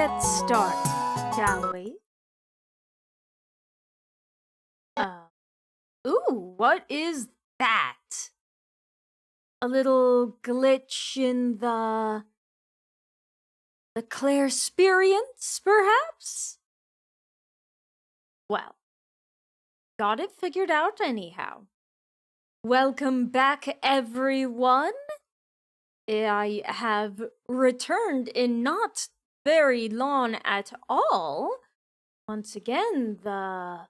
get started, shall we? Ooh, what is that? A little glitch in the Clairsperience, perhaps? Well, got it figured out anyhow. Welcome back, everyone. I have returned in not very long at all. Once again, the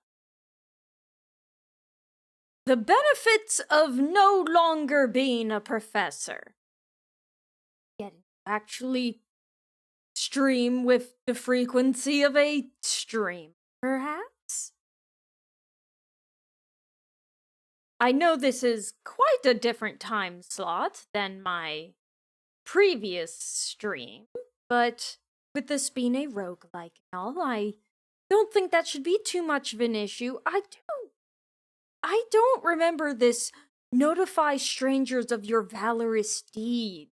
benefits of no longer being a professor. Getting to actually stream with the frequency of a stream, perhaps? I know this is quite a different time slot than my previous stream, but with this being a roguelike and all, I don't think that should be too much of an issue. I don't remember this notify strangers of your valorous deeds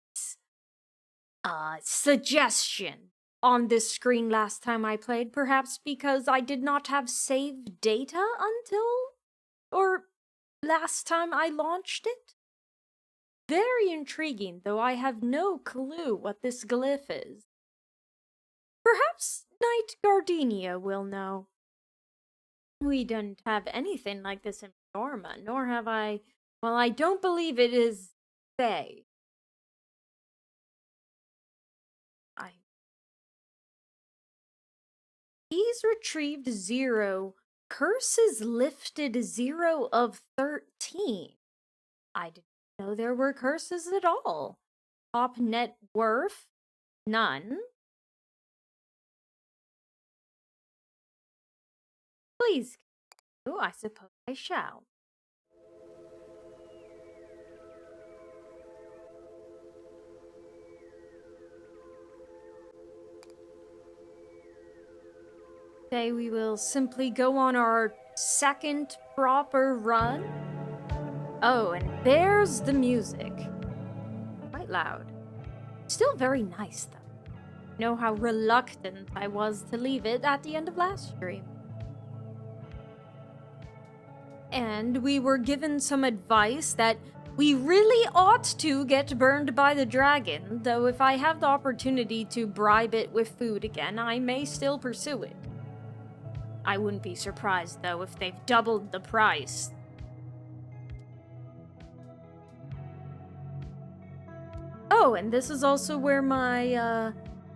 suggestion on this screen last time I played, perhaps because I did not have saved data or last time I launched it? Very intriguing, though I have no clue what this glyph is. Perhaps Knight Gardenia will know. We didn't have anything like this in Norma, nor have I... Well, I don't believe it is Fae. Keys retrieved 0. Curses lifted 0 of 13. I didn't know there were curses at all. Top net worth, none. Please. Oh, I suppose I shall. Today we will simply go on our second proper run. Oh, and there's the music. Quite loud. Still very nice, though. You know how reluctant I was to leave it at the end of last stream. And we were given some advice that we really ought to get burned by the dragon, though if I have the opportunity to bribe it with food again, I may still pursue it. I wouldn't be surprised, though, if they've doubled the price. Oh, and this is also where my,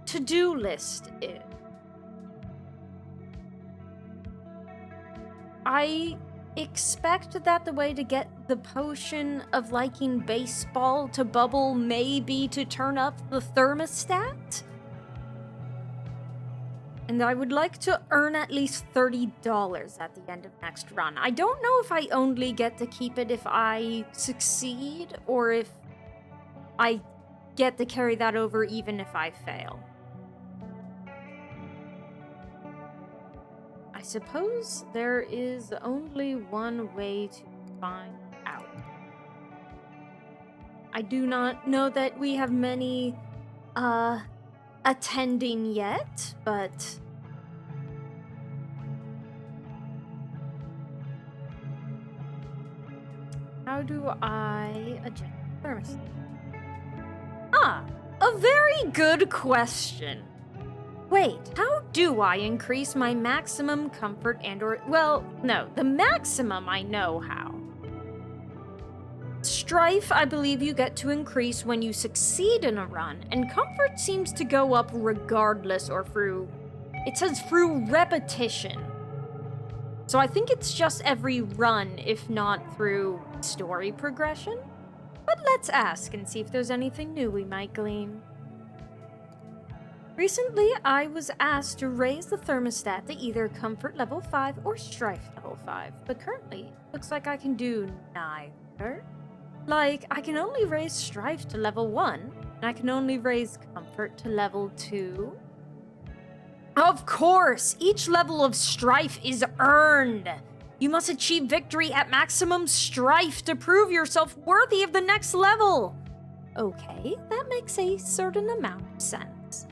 to-do list is. I expect that the way to get the potion of liking baseball to bubble may be to turn up the thermostat? And I would like to earn at least $30 at the end of next run. I don't know if I only get to keep it if I succeed, or if I get to carry that over even if I fail. I suppose there is only one way to find out. I do not know that we have many, attending yet, but how do I adjust the thermostat? A very good question. Wait, how do I increase my maximum comfort well, no, the maximum I know how. Strife, I believe you get to increase when you succeed in a run, and comfort seems to go up regardless or it says through repetition. So I think it's just every run, if not through story progression. But let's ask and see if there's anything new we might glean. Recently, I was asked to raise the thermostat to either comfort level 5 or strife level 5, but currently, looks like I can do neither. Like, I can only raise strife to level 1, and I can only raise comfort to level 2. Of course, each level of strife is earned. You must achieve victory at maximum strife to prove yourself worthy of the next level. Okay, that makes a certain amount of sense.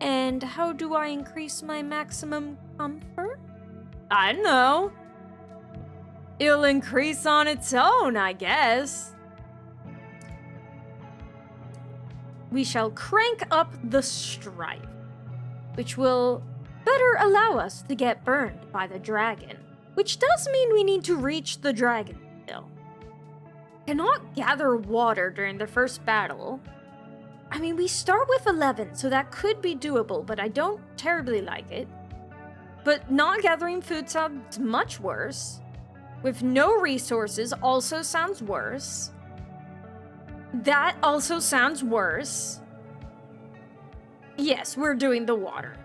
And how do I increase my maximum comfort? I don't know. It'll increase on its own, I guess. We shall crank up the strife, which will better allow us to get burned by the dragon, which does mean we need to reach the dragon still. Cannot gather water during the first battle. I mean, we start with 11, so that could be doable, but I don't terribly like it. But not gathering food sounds much worse. With no resources also sounds worse. That also sounds worse. Yes, we're doing the water.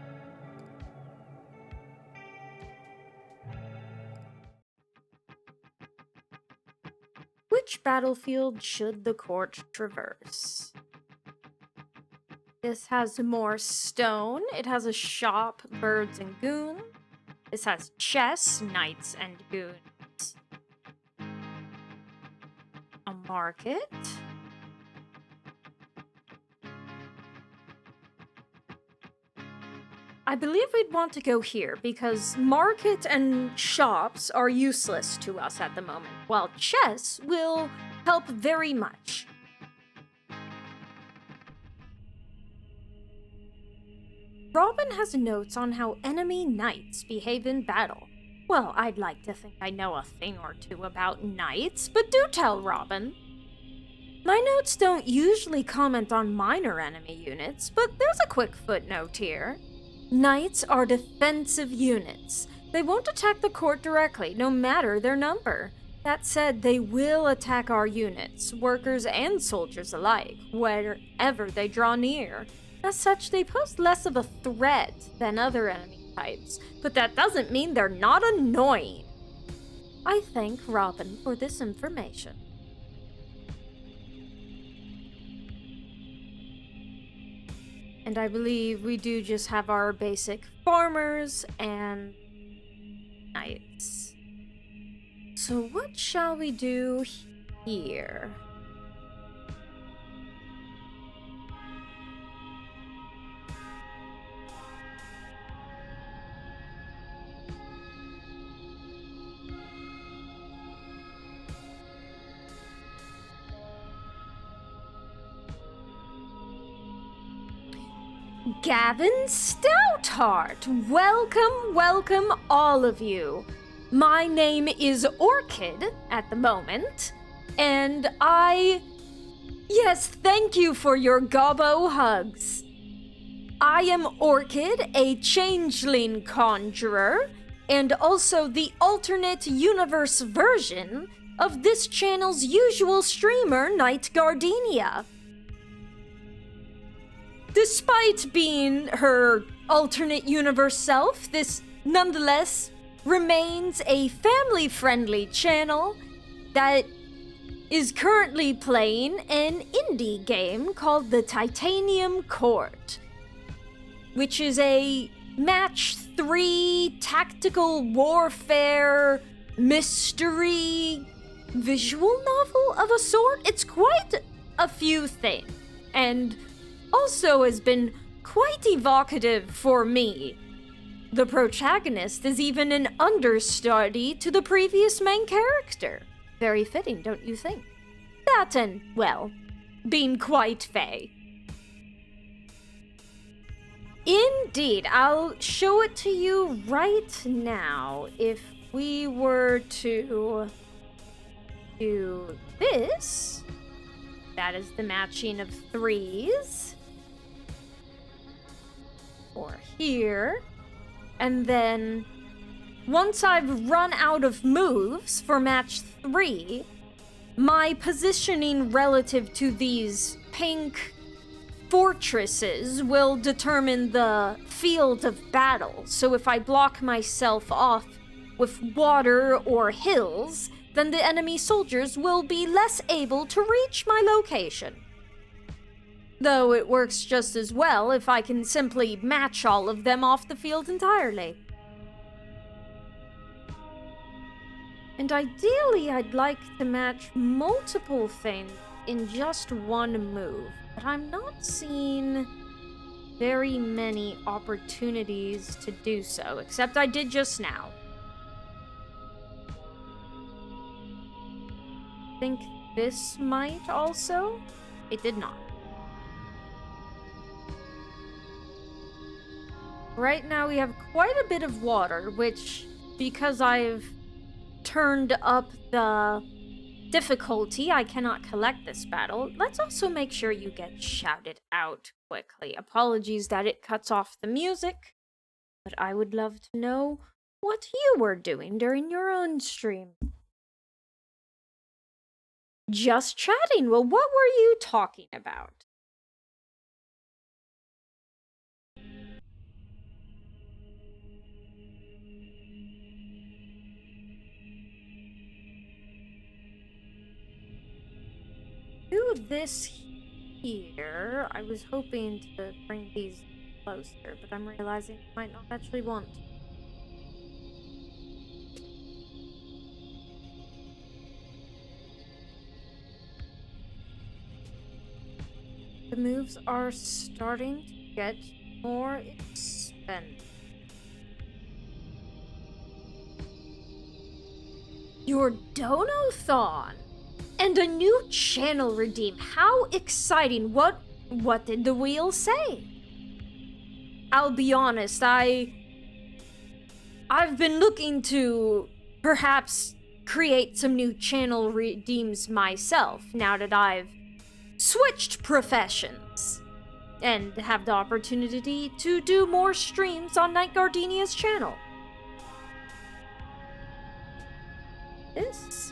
Which battlefield should the court traverse? This has more stone. It has a shop, birds, and goons. This has chess, knights, and goons. A market. I believe we'd want to go here because market and shops are useless to us at the moment, while chess will help very much. Robin has notes on how enemy knights behave in battle. Well, I'd like to think I know a thing or two about knights, but do tell, Robin. My notes don't usually comment on minor enemy units, but there's a quick footnote here. Knights are defensive units. They won't attack the court directly, no matter their number. That said, they will attack our units, workers and soldiers alike, wherever they draw near. As such, they pose less of a threat than other enemy types, but that doesn't mean they're not annoying. I thank Robin for this information. And I believe we do just have our basic farmers and knights. So what shall we do here? Gavin Stoutheart! Welcome, all of you. My name is Orchid at the moment, and Yes, thank you for your gobbo hugs. I am Orchid, a changeling conjurer, and also the alternate universe version of this channel's usual streamer, Night Gardenia. Despite being her alternate universe self, this nonetheless remains a family-friendly channel that is currently playing an indie game called the Titanium Court, which is a match 3 tactical warfare mystery visual novel of a sort. It's quite a few things, and also has been quite evocative for me. The protagonist is even an understudy to the previous main character. Very fitting, don't you think? That and, well, being quite fey. Indeed, I'll show it to you right now. If we were to do this, that is the matching of 3s. Or here. And then once I've run out of moves for match 3, my positioning relative to these pink fortresses will determine the field of battle. So if I block myself off with water or hills, then the enemy soldiers will be less able to reach my location. Though it works just as well if I can simply match all of them off the field entirely. And ideally, I'd like to match multiple things in just one move, but I'm not seeing very many opportunities to do so, except I did just now. I think this might also? It did not. Right now we have quite a bit of water, which, because I've turned up the difficulty, I cannot collect this battle. Let's also make sure you get shouted out quickly. Apologies that it cuts off the music, but I would love to know what you were doing during your own stream. Just chatting. Well, what were you talking about? Do this here. I was hoping to bring these closer, but I'm realizing I might not actually want to. The moves are starting to get more expensive. Your Donothon! And a new channel redeem. How exciting. What did the wheel say? I'll be honest, I've been looking to perhaps create some new channel redeems myself now that I've switched professions and have the opportunity to do more streams on Night Gardenia's channel. This?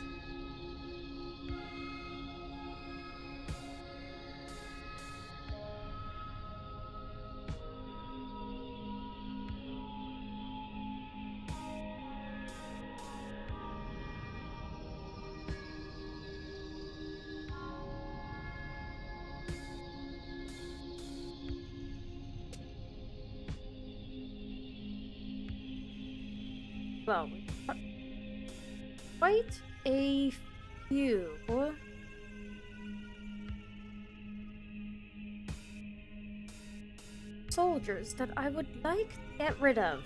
Well, quite a few soldiers that I would like to get rid of.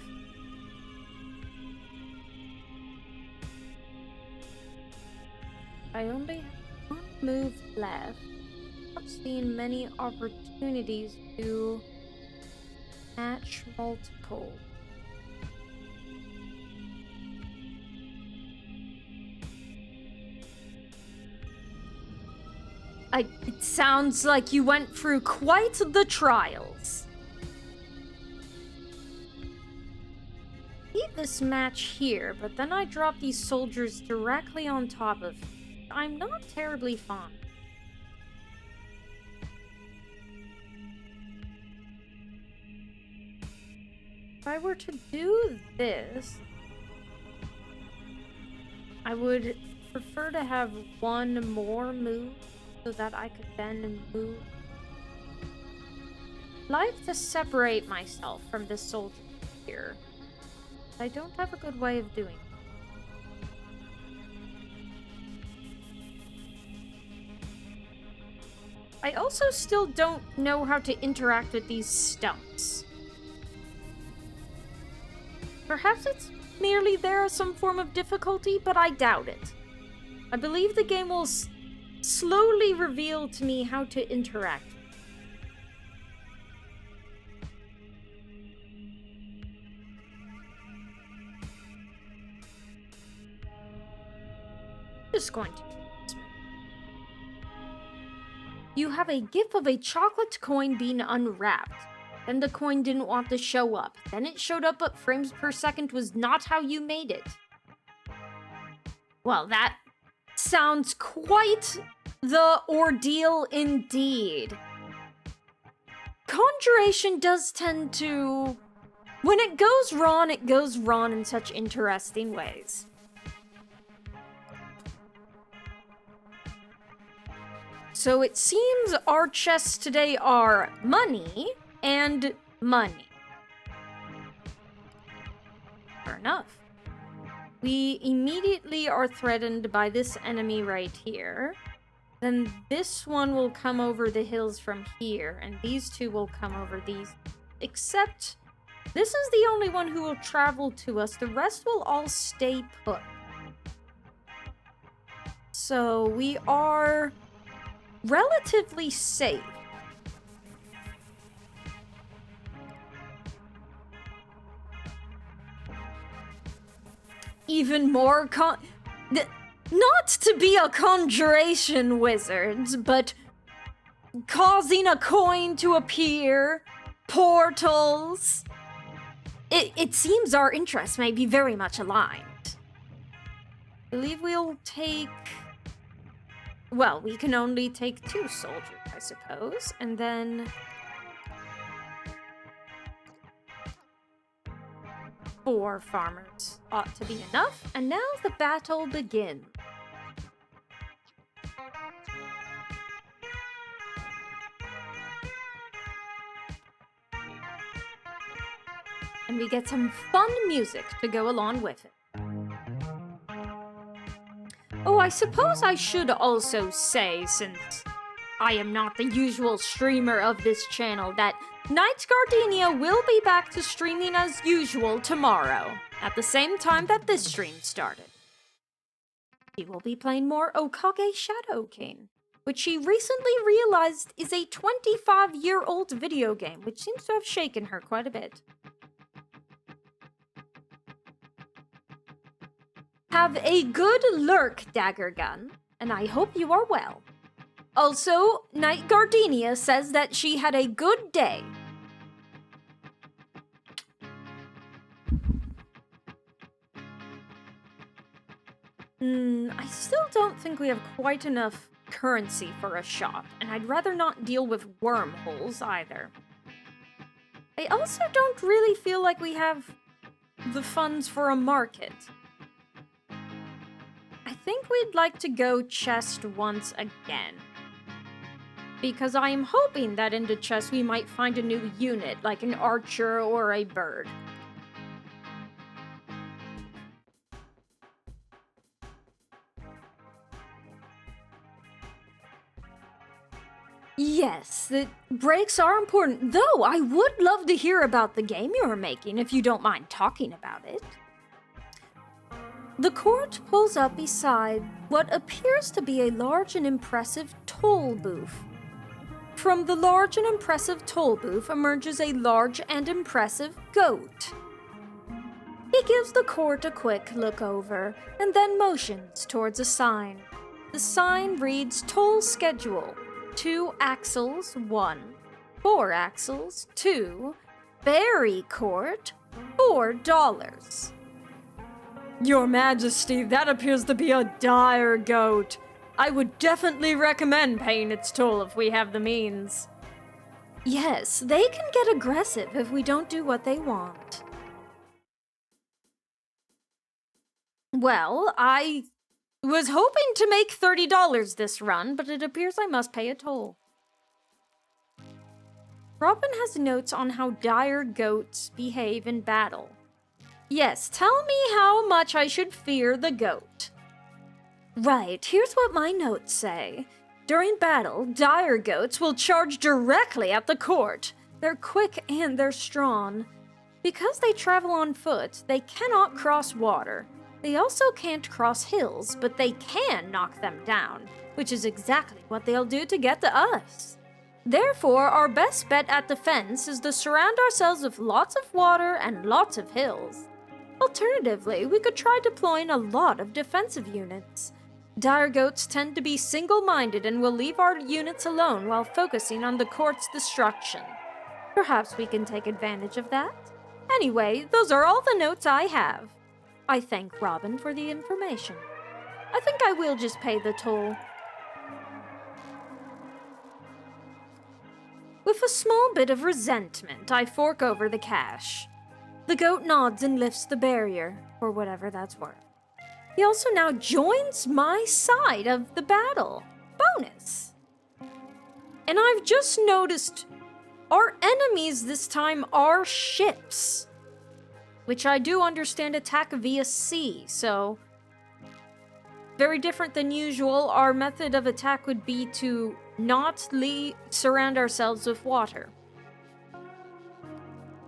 I only have one move left. I've seen many opportunities to match multiple. It sounds like you went through quite the trials. Leave this match here, but then I drop these soldiers directly on top of. I'm not terribly fond. If I were to do this, I would prefer to have one more move so that I could then move. I'd like to separate myself from this soldier here. I don't have a good way of doing it. I also still don't know how to interact with these stumps. Perhaps it's merely there as some form of difficulty, but I doubt it. I believe the game will slowly reveal to me how to interact. Just going to. You have a gif of a chocolate coin being unwrapped. Then the coin didn't want to show up. Then it showed up, but frames per second was not how you made it. Well, that sounds quite the ordeal indeed. Conjuration does tend to... When it goes wrong in such interesting ways. So it seems our chests today are money and money. Fair enough. We immediately are threatened by this enemy right here. then this one will come over the hills from here, and these two will come over these. Except, this is the only one who will travel to us. The rest will all stay put. So we are relatively safe. Even more not to be a conjuration wizard, but causing a coin to appear, portals. It seems our interests may be very much aligned. I believe we'll take... Well, we can only take 2 soldiers, I suppose, and then... 4 farmers ought to be enough, and now the battle begins. And we get some fun music to go along with it. Oh, I suppose I should also say, since I am not the usual streamer of this channel, that Knight Gardenia will be back to streaming as usual tomorrow, at the same time that this stream started. He will be playing more Okage Shadow King, which he recently realized is a 25-year-old video game, which seems to have shaken her quite a bit. Have a good lurk, Dagger Gun, and I hope you are well. Also, Knight Gardenia says that she had a good day. I still don't think we have quite enough currency for a shop, and I'd rather not deal with wormholes either. I also don't really feel like we have the funds for a market. I think we'd like to go chest once again. Because I am hoping that in the chest we might find a new unit, like an archer or a bird. Yes, the breaks are important, though I would love to hear about the game you're making if you don't mind talking about it. The court pulls up beside what appears to be a large and impressive toll booth. From the large and impressive toll booth emerges a large and impressive goat. He gives the court a quick look over and then motions towards a sign. The sign reads Toll Schedule, 2 axles, 1, 4 axles, 2, Berry Court, $4. Your Majesty, that appears to be a dire goat. I would definitely recommend paying its toll if we have the means. Yes, they can get aggressive if we don't do what they want. Well, I was hoping to make $30 this run, but it appears I must pay a toll. Robin has notes on how dire goats behave in battle. Yes, tell me how much I should fear the goat. Right, here's what my notes say. During battle, dire goats will charge directly at the court. They're quick and they're strong. Because they travel on foot, they cannot cross water. They also can't cross hills, but they can knock them down, which is exactly what they'll do to get to us. Therefore, our best bet at defense is to surround ourselves with lots of water and lots of hills. Alternatively, we could try deploying a lot of defensive units. Dire goats tend to be single-minded and will leave our units alone while focusing on the court's destruction. Perhaps we can take advantage of that. Anyway, those are all the notes I have. I thank Robin for the information. I think I will just pay the toll. With a small bit of resentment, I fork over the cash. The goat nods and lifts the barrier, for whatever that's worth. He also now joins my side of the battle. Bonus! And I've just noticed our enemies this time are ships, which I do understand attack via sea, so very different than usual. Our method of attack would be to not surround ourselves with water.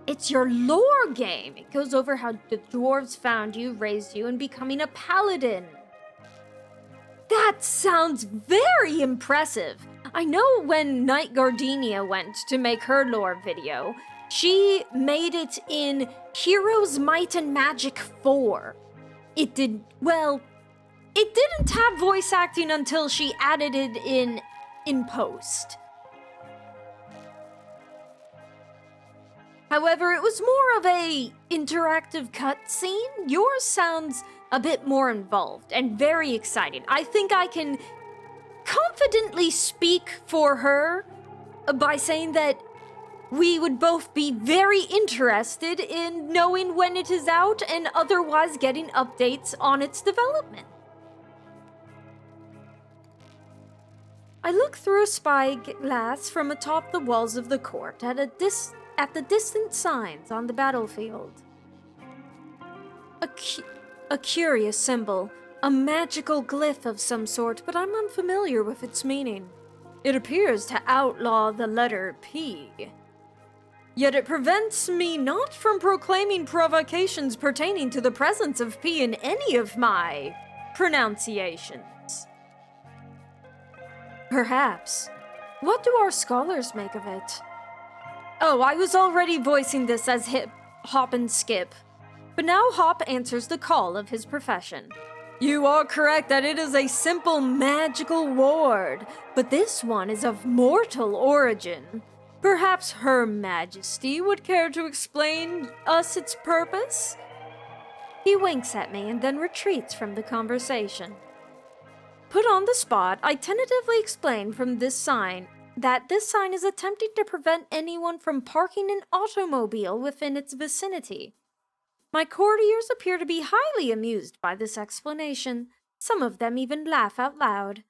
It's your lore game. It goes over how the dwarves found you, raised you, and becoming a paladin. That sounds very impressive. I know when Night Gardenia went to make her lore video, she made it in Heroes Might and Magic 4. It didn't have voice acting until she added it in post. However, it was more of a interactive cutscene. Yours sounds a bit more involved and very exciting. I think I can confidently speak for her by saying that we would both be very interested in knowing when it is out and otherwise getting updates on its development. I look through a spyglass from atop the walls of the court at the distant signs on the battlefield. A curious symbol, a magical glyph of some sort, but I'm unfamiliar with its meaning. It appears to outlaw the letter P. Yet it prevents me not from proclaiming provocations pertaining to the presence of P in any of my pronunciations. Perhaps. What do our scholars make of it? Oh, I was already voicing this as Hop and Skip. But now Hop answers the call of his profession. You are correct that it is a simple magical ward, but this one is of mortal origin. Perhaps Her Majesty would care to explain us its purpose? He winks at me and then retreats from the conversation. Put on the spot, I tentatively explain from this sign that this sign is attempting to prevent anyone from parking an automobile within its vicinity. My courtiers appear to be highly amused by this explanation. Some of them even laugh out loud.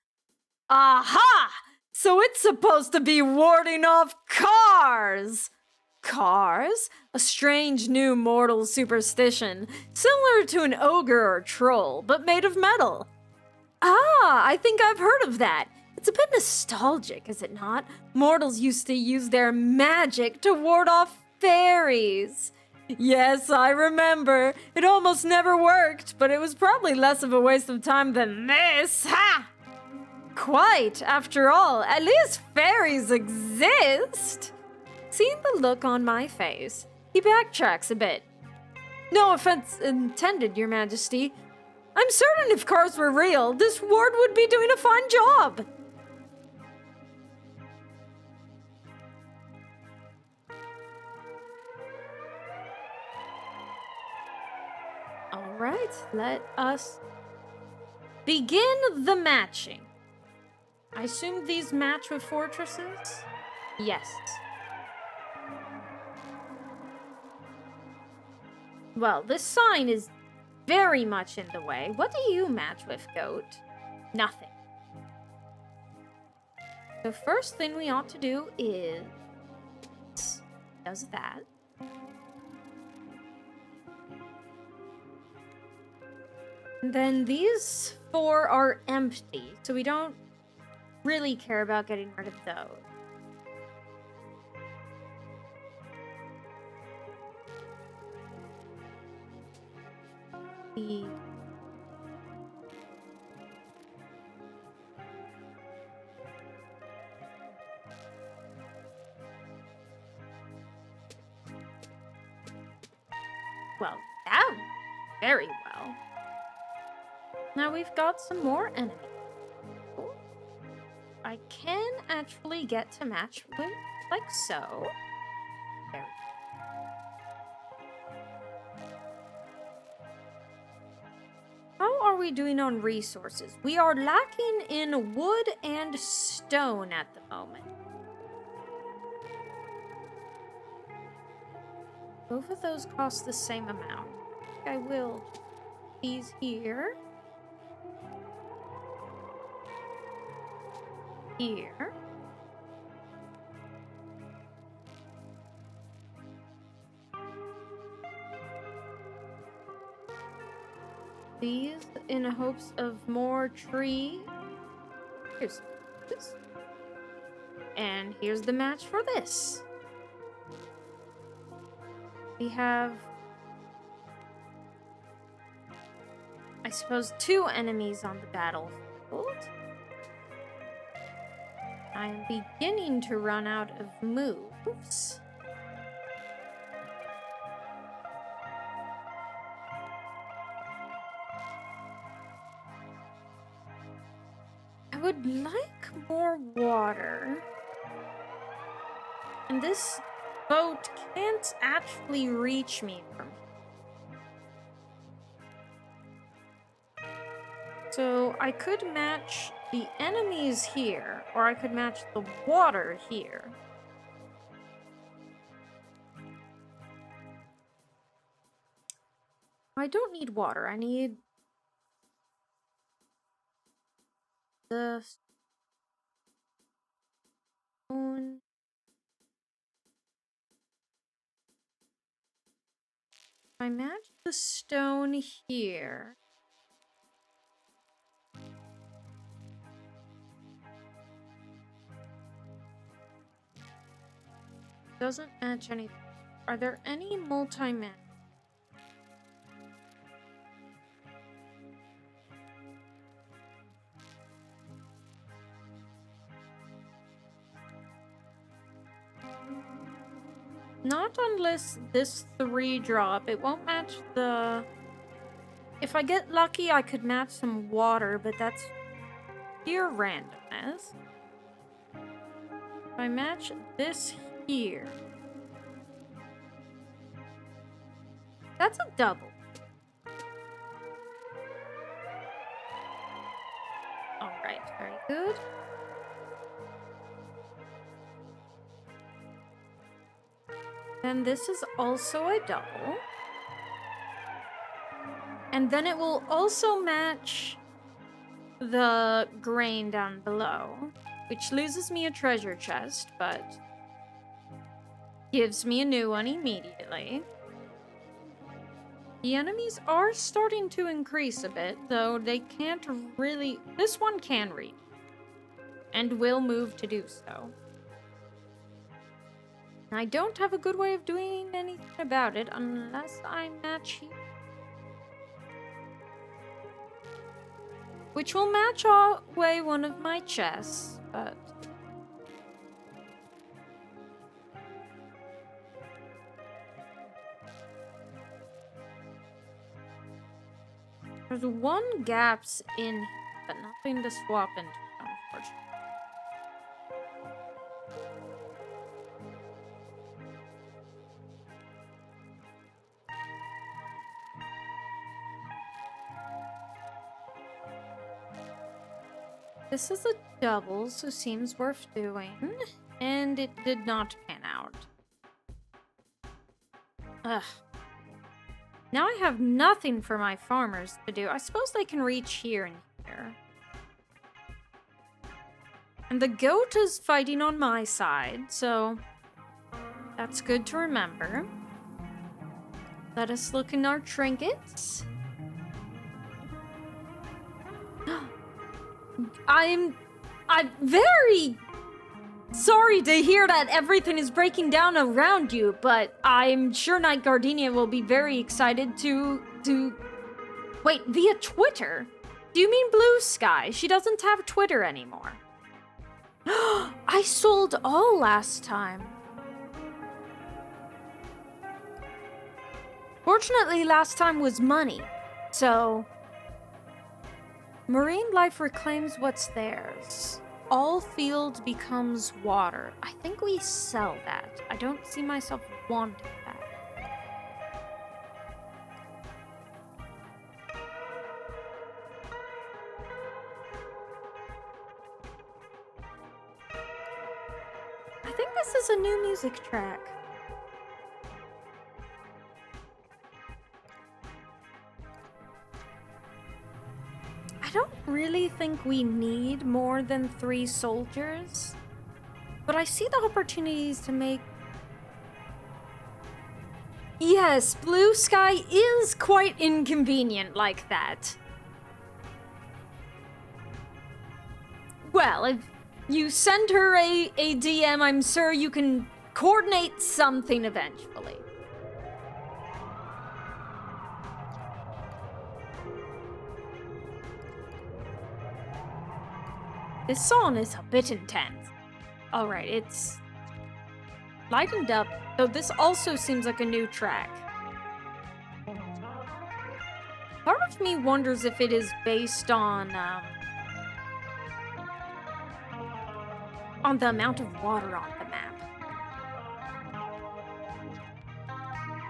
Aha! So it's supposed to be warding off cars! Cars? A strange new mortal superstition, similar to an ogre or troll, but made of metal. Ah, I think I've heard of that. It's a bit nostalgic, is it not? Mortals used to use their magic to ward off fairies. Yes, I remember. It almost never worked, but it was probably less of a waste of time than this. Ha! Quite. After all, at least fairies exist. Seeing the look on my face, he backtracks a bit. No offense intended, Your Majesty. I'm certain if cars were real, this ward would be doing a fine job. All right, let us begin the matching. I assume these match with fortresses? Yes. Well, this sign is very much in the way. What do you match with, Goat? Nothing. The first thing we ought to do is... does that. And then these 4 are empty, so we don't really care about getting rid of those. Well, that very well. Now we've got some more enemies. I can actually get to match with, like so. There. How are we doing on resources? We are lacking in wood and stone at the moment. Both of those cost the same amount. I will put these here. Here. these in hopes of more tree. Here's this. And here's the match for this. We have, I suppose, 2 enemies on the battlefield. I am beginning to run out of moves. I would like more water. And this boat can't actually reach me from here. So I could match the enemies here, or I could match the water here. I don't need water, I need the stone. I match the stone here. Doesn't match anything. Are there any multi-man? Not unless this 3-drop. It won't match the... If I get lucky, I could match some water, but that's pure randomness. If I match this here... That's a double. Alright, very good. And this is also a double. And then it will also match the grain down below, which loses me a treasure chest, but gives me a new one immediately. The enemies are starting to increase a bit, though they can't really... This one can reach, and will move to do so. I don't have a good way of doing anything about it unless I match here. Which will match away one of my chests, but... There's 1 gaps in here, but nothing to swap into, unfortunately. This is a double, so seems worth doing. And it did not pan out. Ugh. Now I have nothing for my farmers to do. I suppose they can reach here and here. And the goat is fighting on my side, so that's good to remember. Let us look in our trinkets. I'm very sorry to hear that everything is breaking down around you, but I'm sure Night Gardenia will be very excited to... Wait, via Twitter? Do you mean Blue Sky? She doesn't have Twitter anymore. I sold all last time. Fortunately, last time was money, so... Marine life reclaims what's theirs. All field becomes water. I think we sell that. I don't see myself wanting that. I think this is a new music track. I don't really think we need more than 3 soldiers, but I see the opportunities to make Yes, blue sky is quite inconvenient like that. Well, if you send her a DM, I'm sure you can coordinate something eventually. This song is a bit intense. Alright, it's lightened up, though this also seems like a new track. Part of me wonders if it is based on the amount of water on the map.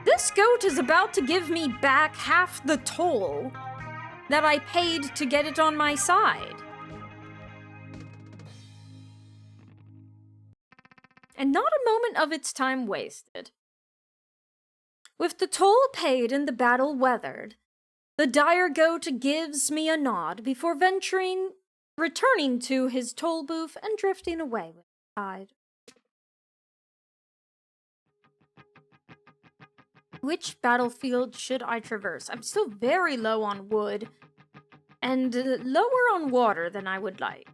This goat is about to give me back half the toll that I paid to get it on my side. And not a moment of its time wasted. With the toll paid and the battle weathered, the dire goat gives me a nod before returning to his toll booth and drifting away with the tide. Which battlefield should I traverse? I'm still very low on wood, and lower on water than I would like.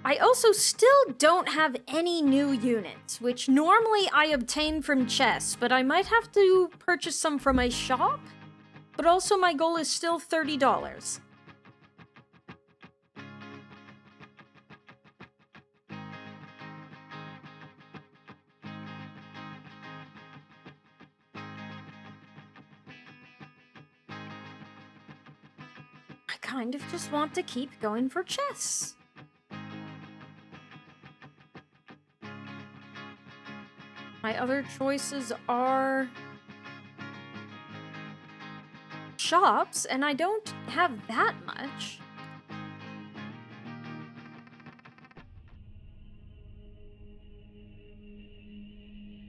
I also still don't have any new units, which normally I obtain from chests, but I might have to purchase some from a shop. But also my goal is still $30. I kind of just want to keep going for chests. My other choices are shops, and I don't have that much.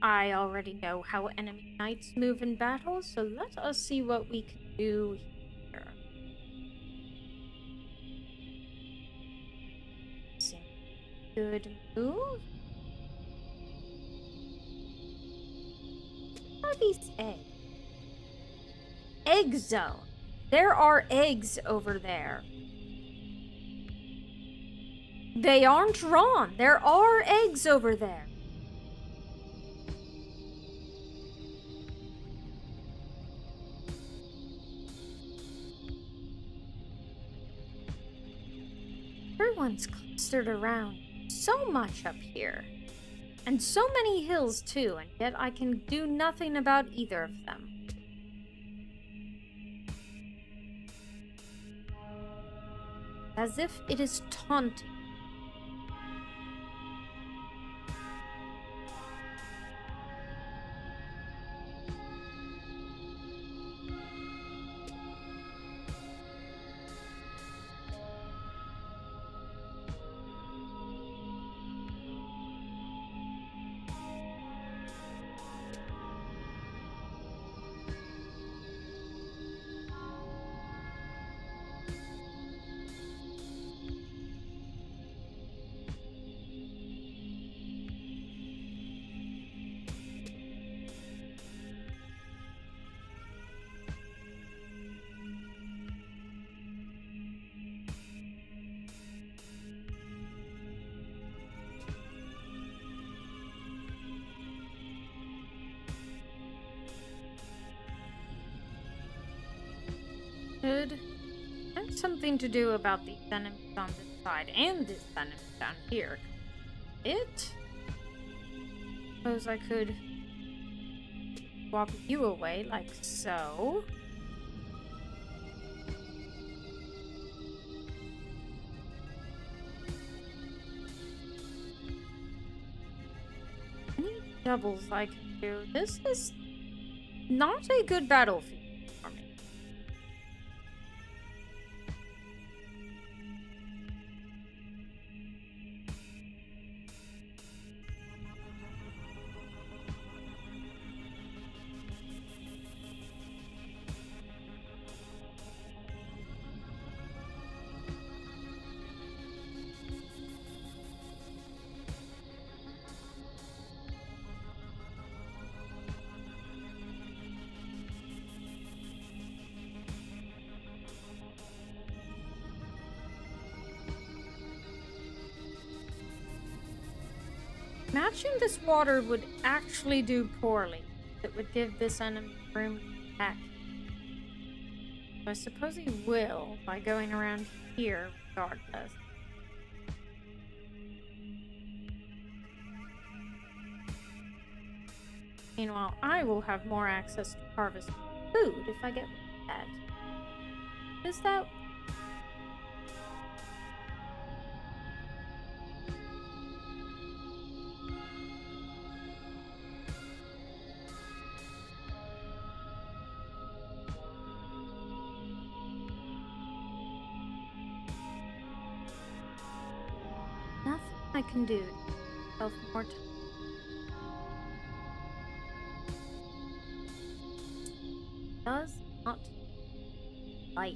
I already know how enemy knights move in battle, so let us see what we can do here. Good move. What are these eggs? Egg zone. There are eggs over there. They aren't drawn. There are eggs over there. Everyone's clustered around so much up here. And so many hills too, and yet I can do nothing about either of them. As if it is taunting. Could have something to do about these enemies on this side and this enemy down here. Suppose I could walk you away like so. Any doubles I can do? This is not a good battlefield for me. Matching this water would actually do poorly. It would give this enemy room to attack. So I suppose he will by going around here regardless. Meanwhile, I will have more access to harvest food if I get that. Is that... Nothing I can do to give myself more time. Does not like.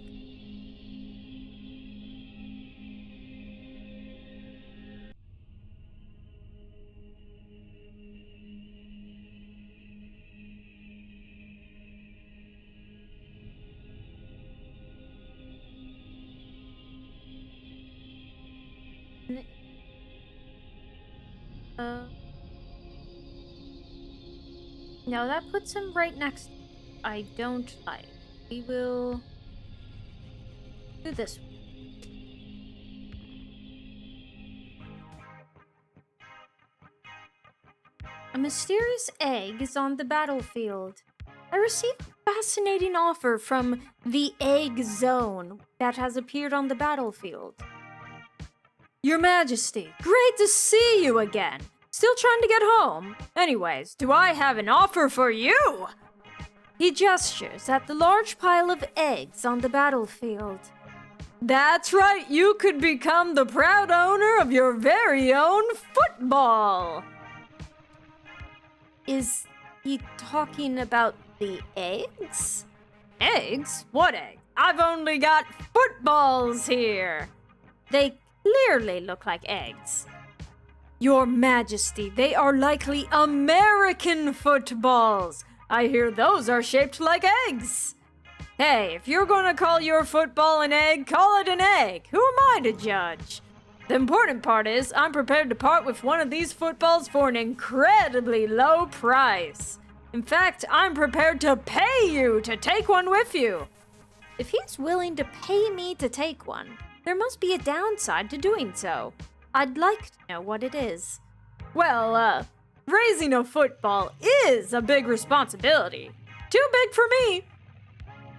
No, that puts him right next to me. I don't like. We will do this one. A mysterious egg is on the battlefield. I received a fascinating offer from the Egg Zone that has appeared on the battlefield. Your Majesty, great to see you again. Still trying to get home? Anyways, do I have an offer for you? He gestures at the large pile of eggs on the battlefield. That's right, you could become the proud owner of your very own football. Is he talking about the eggs? Eggs? What egg? I've only got footballs here. They clearly look like eggs. Your Majesty, they are likely American footballs. I hear those are shaped like eggs. Hey, if you're gonna call your football an egg, call it an egg. Who am I to judge? The important part is, I'm prepared to part with one of these footballs for an incredibly low price. In fact, I'm prepared to pay you to take one with you. If he's willing to pay me to take one, there must be a downside to doing so. I'd like to know what it is. Well, raising a football is a big responsibility. Too big for me.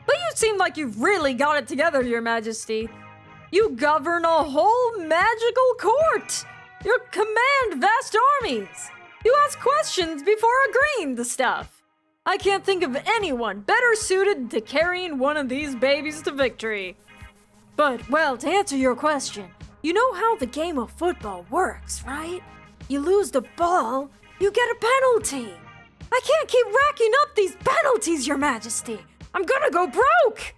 But you seem like you've really got it together, Your Majesty. You govern a whole magical court. You command vast armies. You ask questions before agreeing to stuff. I can't think of anyone better suited to carrying one of these babies to victory. But, well, to answer your question, you know how the game of football works, right? You lose the ball, you get a penalty. I can't keep racking up these penalties, Your Majesty. I'm gonna go broke.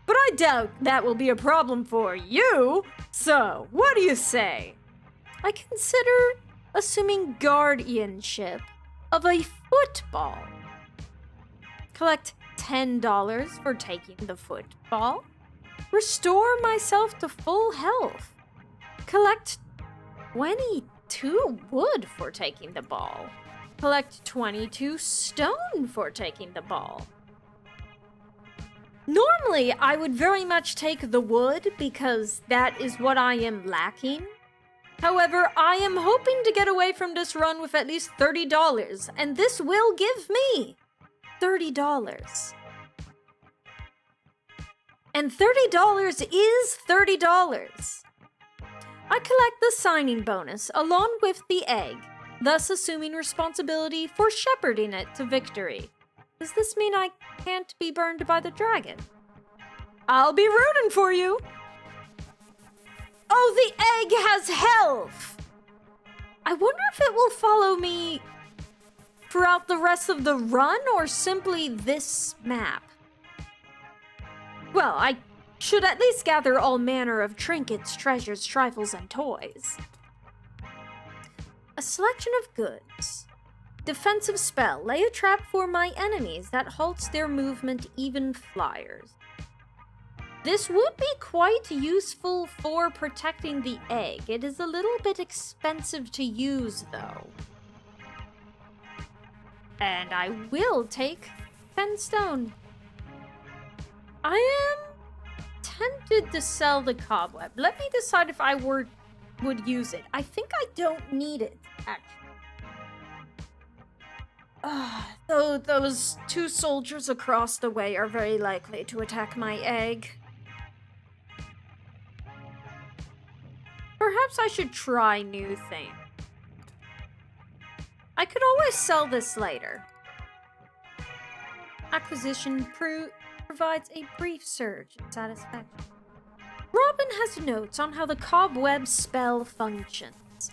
But I doubt that will be a problem for you. So, what do you say? I consider assuming guardianship of a football. Collect $10 for taking the football. Restore myself to full health. Collect 22 wood for taking the ball. Collect 22 stone for taking the ball. Normally, I would very much take the wood because that is what I am lacking. However, I am hoping to get away from this run with at least $30, and this will give me $30. And $30 is $30. I collect the signing bonus along with the egg, thus assuming responsibility for shepherding it to victory. Does this mean I can't be burned by the dragon? I'll be rooting for you. Oh, the egg has health! I wonder if it will follow me throughout the rest of the run or simply this map. Well, I should at least gather all manner of trinkets, treasures, trifles, and toys. A selection of goods. Defensive spell. Lay a trap for my enemies that halts their movement, even flyers. This would be quite useful for protecting the egg. It is a little bit expensive to use, though. And I will take 10 stone. I am tempted to sell the cobweb. Let me decide if I would use it. I think I don't need it, actually. Though those 2 soldiers across the way are very likely to attack my egg. Perhaps I should try new things. I could always sell this later. Acquisition provides a brief surge in satisfaction. Robin has notes on how the cobweb spell functions.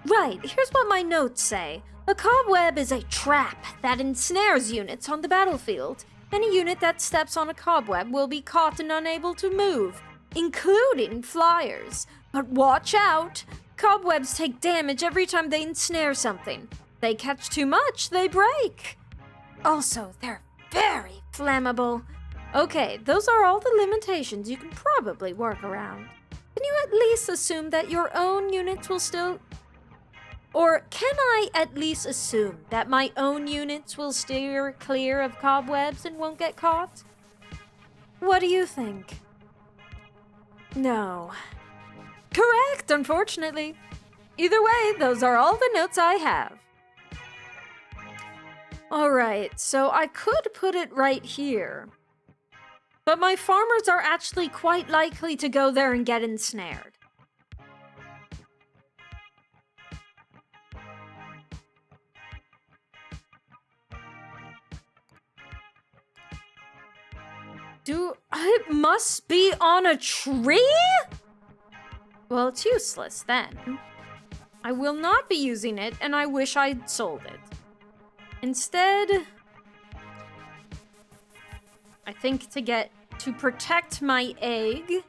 Right, here's what my notes say. A cobweb is a trap that ensnares units on the battlefield. Any unit that steps on a cobweb will be caught and unable to move, including flyers. But watch out! Cobwebs take damage every time they ensnare something. They catch too much, they break. Also, they're very flammable. Okay, those are all the limitations you can probably work around. Can you at least assume that your own units will still... Or can I at least assume that my own units will steer clear of cobwebs and won't get caught? What do you think? No. Correct, unfortunately. Either way, those are all the notes I have. Alright, so I could put it right here. But my farmers are actually quite likely to go there and get ensnared. It must be on a tree? Well, it's useless then. I will not be using it, and I wish I'd sold it. Instead, I think to protect my egg,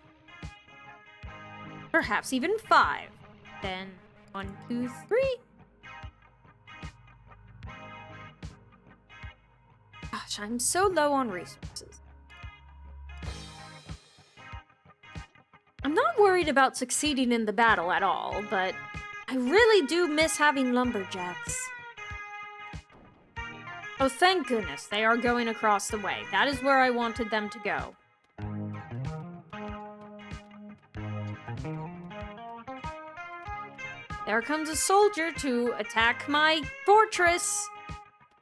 perhaps even 5. Then 1, 2, 3. Gosh, I'm so low on resources. I'm not worried about succeeding in the battle at all, but I really do miss having lumberjacks. Oh, thank goodness, they are going across the way. That is where I wanted them to go. There comes a soldier to attack my fortress.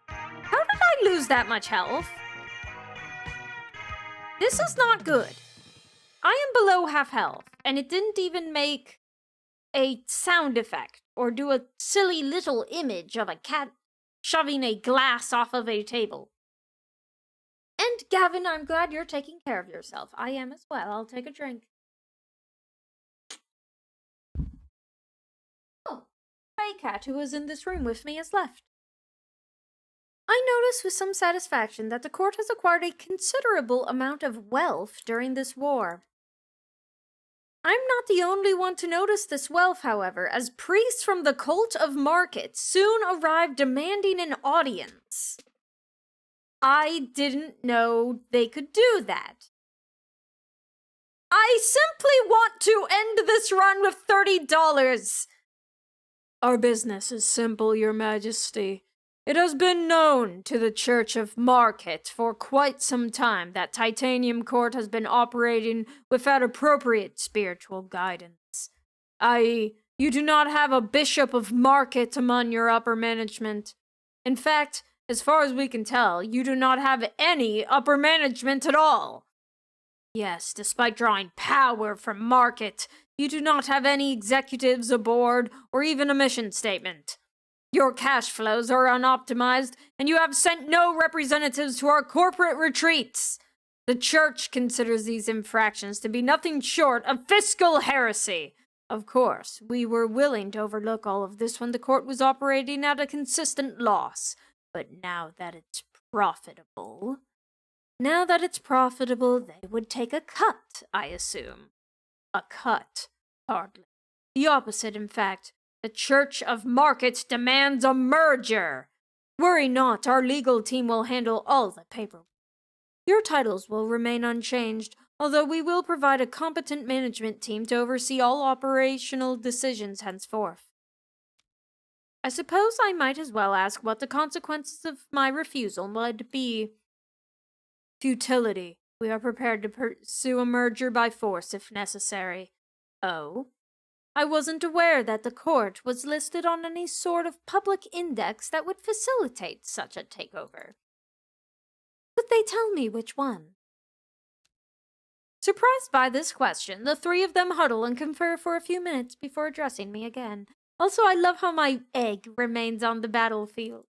How did I lose that much health? This is not good. I am below half health, and it didn't even make a sound effect or do a silly little image of a cat shoving a glass off of a table. And Gavin, I'm glad you're taking care of yourself. I am as well. I'll take a drink. Oh, Stray Cat, who was in this room with me, has left. I notice with some satisfaction that the court has acquired a considerable amount of wealth during this war. I'm not the only one to notice this wealth, however, as priests from the cult of Market soon arrived demanding an audience. I didn't know they could do that. I simply want to end this run with $30. Our business is simple, Your Majesty. It has been known to the Church of Market for quite some time that Titanium Court has been operating without appropriate spiritual guidance. I.e., you do not have a Bishop of Market among your upper management. In fact, as far as we can tell, you do not have any upper management at all. Yes, despite drawing power from Market, you do not have any executives aboard or even a mission statement. Your cash flows are unoptimized, and you have sent no representatives to our corporate retreats. The church considers these infractions to be nothing short of fiscal heresy. Of course, we were willing to overlook all of this when the court was operating at a consistent loss. But now that it's profitable, they would take a cut, I assume. A cut, hardly. The opposite, in fact. The Church of Market demands a merger. Worry not, our legal team will handle all the paperwork. Your titles will remain unchanged, although we will provide a competent management team to oversee all operational decisions henceforth. I suppose I might as well ask what the consequences of my refusal would be. Futility. We are prepared to pursue a merger by force if necessary. Oh? I wasn't aware that the court was listed on any sort of public index that would facilitate such a takeover. Could they tell me which one? Surprised by this question, the three of them huddle and confer for a few minutes before addressing me again. Also, I love how my egg remains on the battlefield.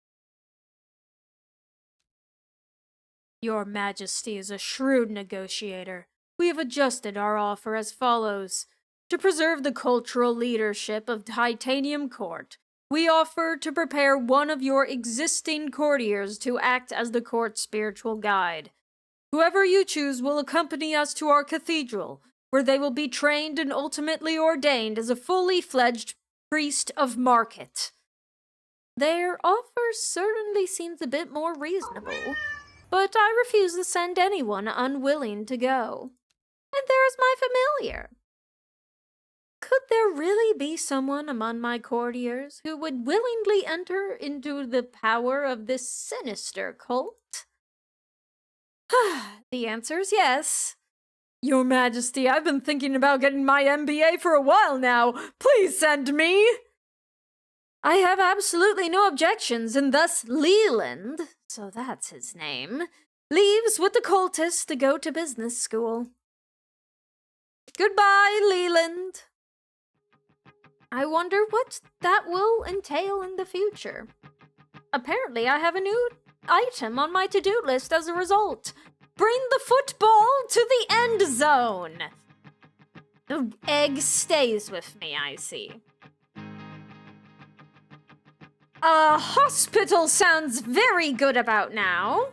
Your Majesty is a shrewd negotiator. We have adjusted our offer as follows. To preserve the cultural leadership of Titanium Court, we offer to prepare one of your existing courtiers to act as the court's spiritual guide. Whoever you choose will accompany us to our cathedral, where they will be trained and ultimately ordained as a fully fledged priest of Market. Their offer certainly seems a bit more reasonable, but I refuse to send anyone unwilling to go. And there's my familiar. Could there really be someone among my courtiers who would willingly enter into the power of this sinister cult? The answer is yes. Your Majesty, I've been thinking about getting my MBA for a while now. Please send me. I have absolutely no objections, and thus Leland, so that's his name, leaves with the cultists to go to business school. Goodbye, Leland. I wonder what that will entail in the future. Apparently, I have a new item on my to-do list as a result. Bring the football to the end zone. The egg stays with me, I see. A hospital sounds very good about now.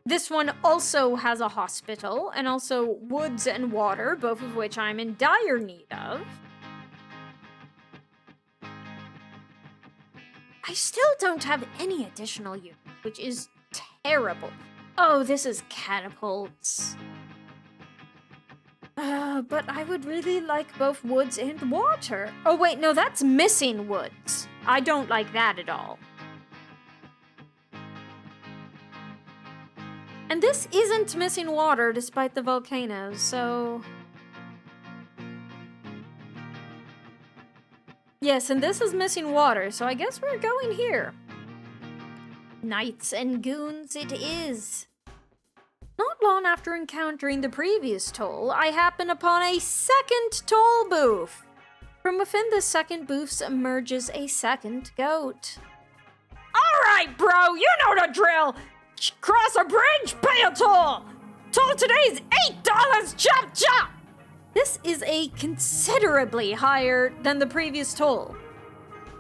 This one also has a hospital, and also woods and water, both of which I'm in dire need of. I still don't have any additional use, which is terrible. Oh, this is catapults. But I would really like both woods and water. Oh wait, no, that's missing woods. I don't like that at all. And this isn't missing water despite the volcanoes, so... Yes, and this is missing water, so I guess we're going here. Knights and goons it is. Not long after encountering the previous toll, I happen upon a second toll booth. From within the second booth emerges a second goat. Alright, bro, you know the drill! Cross a bridge, pay a toll! Toll today's $8, chop chop! This is a considerably higher than the previous toll.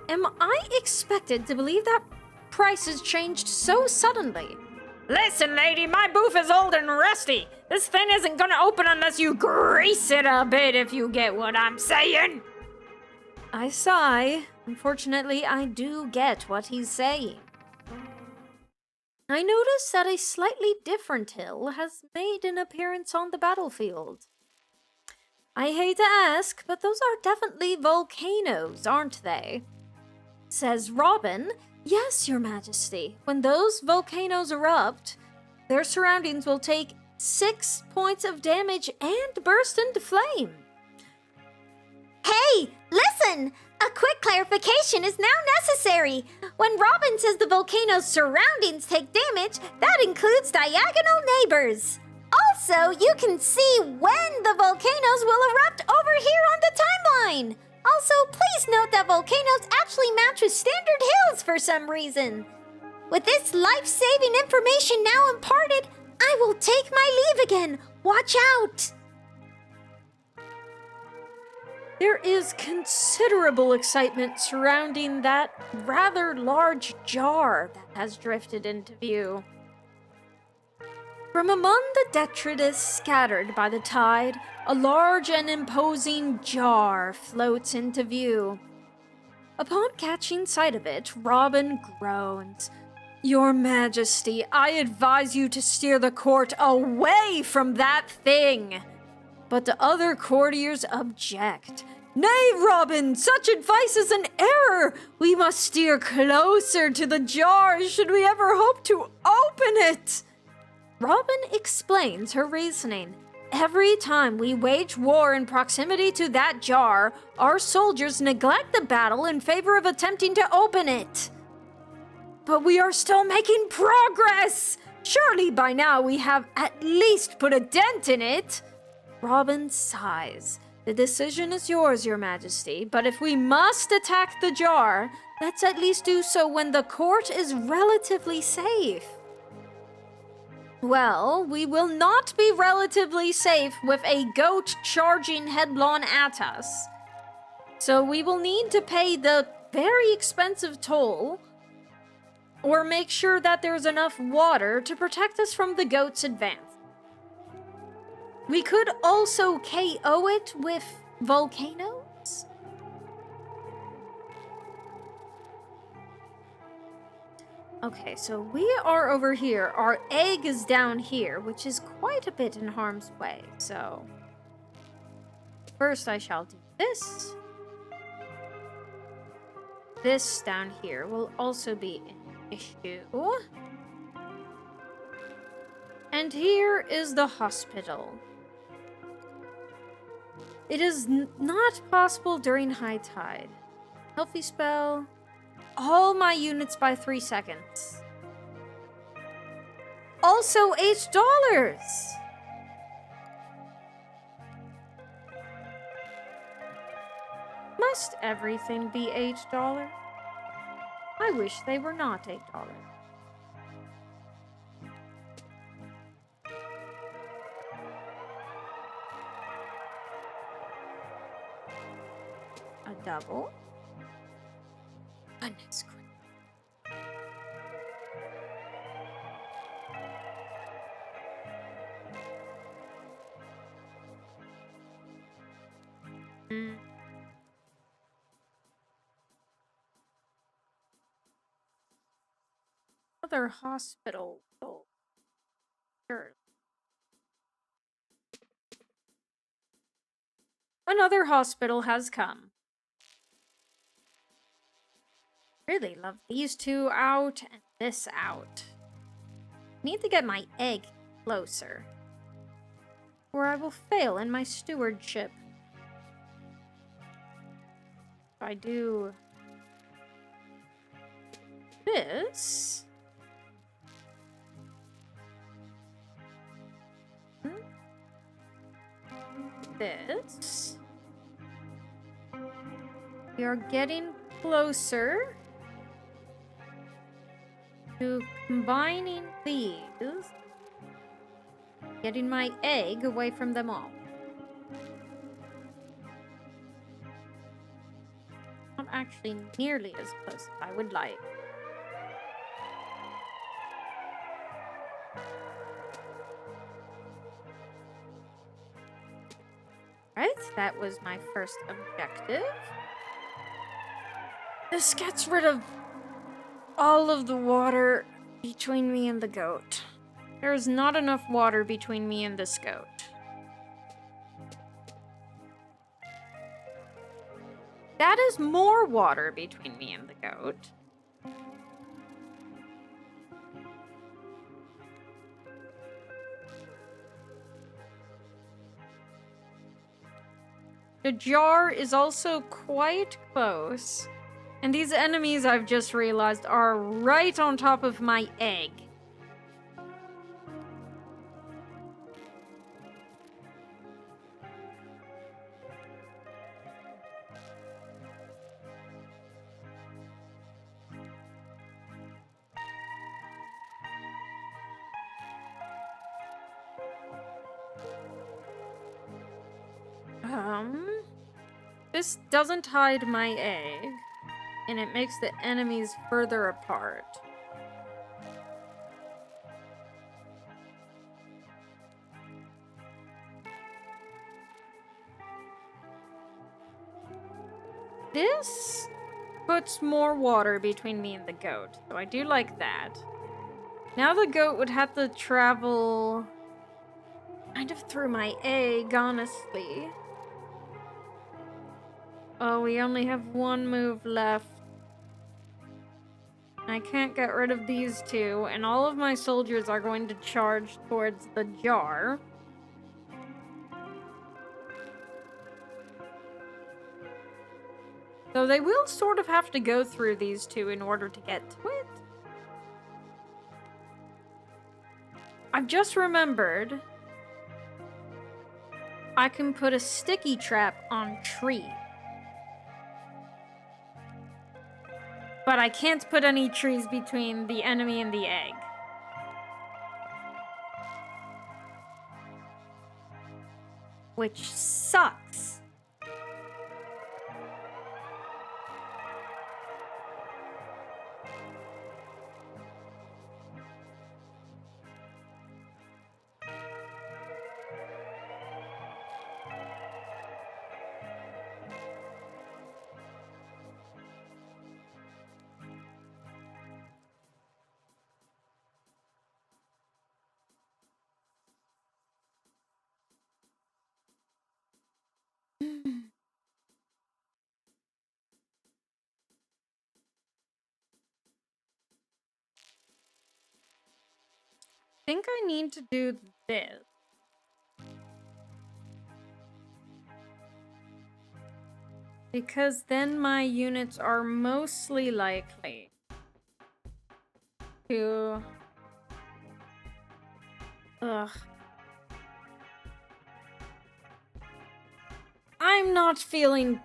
Am I expected to believe that prices changed so suddenly? Listen, lady, my booth is old and rusty. This thing isn't gonna open unless you grease it a bit, if you get what I'm saying. I sigh. Unfortunately, I do get what he's saying. I notice that a slightly different hill has made an appearance on the battlefield. I hate to ask, but those are definitely volcanoes, aren't they? Says Robin. Yes, Your Majesty. When those volcanoes erupt, their surroundings will take 6 points of damage and burst into flame. Hey, listen! A quick clarification is now necessary. When Robin says the volcano's surroundings take damage, that includes diagonal neighbors. Also, you can see when the volcanoes will erupt over here on the timeline. Also, please note that volcanoes actually match with standard hills for some reason. With this life-saving information now imparted, I will take my leave again. Watch out! There is considerable excitement surrounding that rather large jar that has drifted into view. From among the detritus scattered by the tide, a large and imposing jar floats into view. Upon catching sight of it, Robin groans. Your Majesty, I advise you to steer the court away from that thing. But the other courtiers object. Nay, Robin, such advice is an error. We must steer closer to the jar should we ever hope to open it. Robin explains her reasoning. Every time we wage war in proximity to that jar, our soldiers neglect the battle in favor of attempting to open it. But we are still making progress. Surely by now we have at least put a dent in it. Robin sighs. The decision is yours, Your Majesty, but if we must attack the jar, let's at least do so when the court is relatively safe. Well, we will not be relatively safe with a goat charging headlong at us. So we will need to pay the very expensive toll, or make sure that there's enough water to protect us from the goat's advance. We could also KO it with volcanoes. Okay, so we are over here. Our egg is down here, which is quite a bit in harm's way. So first I shall do this. This down here will also be an issue. And here is the hospital. It is not possible during high tide. Healthy spell. All my units by 3 seconds. Also $8. Must everything be $8? I wish they were not $8. A double. Goodness gracious. Other hospital. Oh, sure. Another hospital has come. Really love these two out and this out. Need to get my egg closer, or I will fail in my stewardship. If I do this, this, we are getting closer to combining these, getting my egg away from them all. Not actually nearly as close as I would like. Right, that was my first objective. This gets rid of all of the water between me and the goat. There is not enough water between me and this goat. That is more water between me and the goat. The jar is also quite close. And these enemies, I've just realized, are right on top of my egg. This doesn't hide my egg, and it makes the enemies further apart. This puts more water between me and the goat, so I do like that. Now the goat would have to travel kind of through my egg, honestly. Oh, we only have one move left. I can't get rid of these two, and all of my soldiers are going to charge towards the jar. So they will sort of have to go through these two in order to get to it. I've just remembered I can put a sticky trap on tree. But I can't put any trees between the enemy and the egg. Which sucks. I think I need to do this. Because then my units are mostly likely to... Ugh. I'm not feeling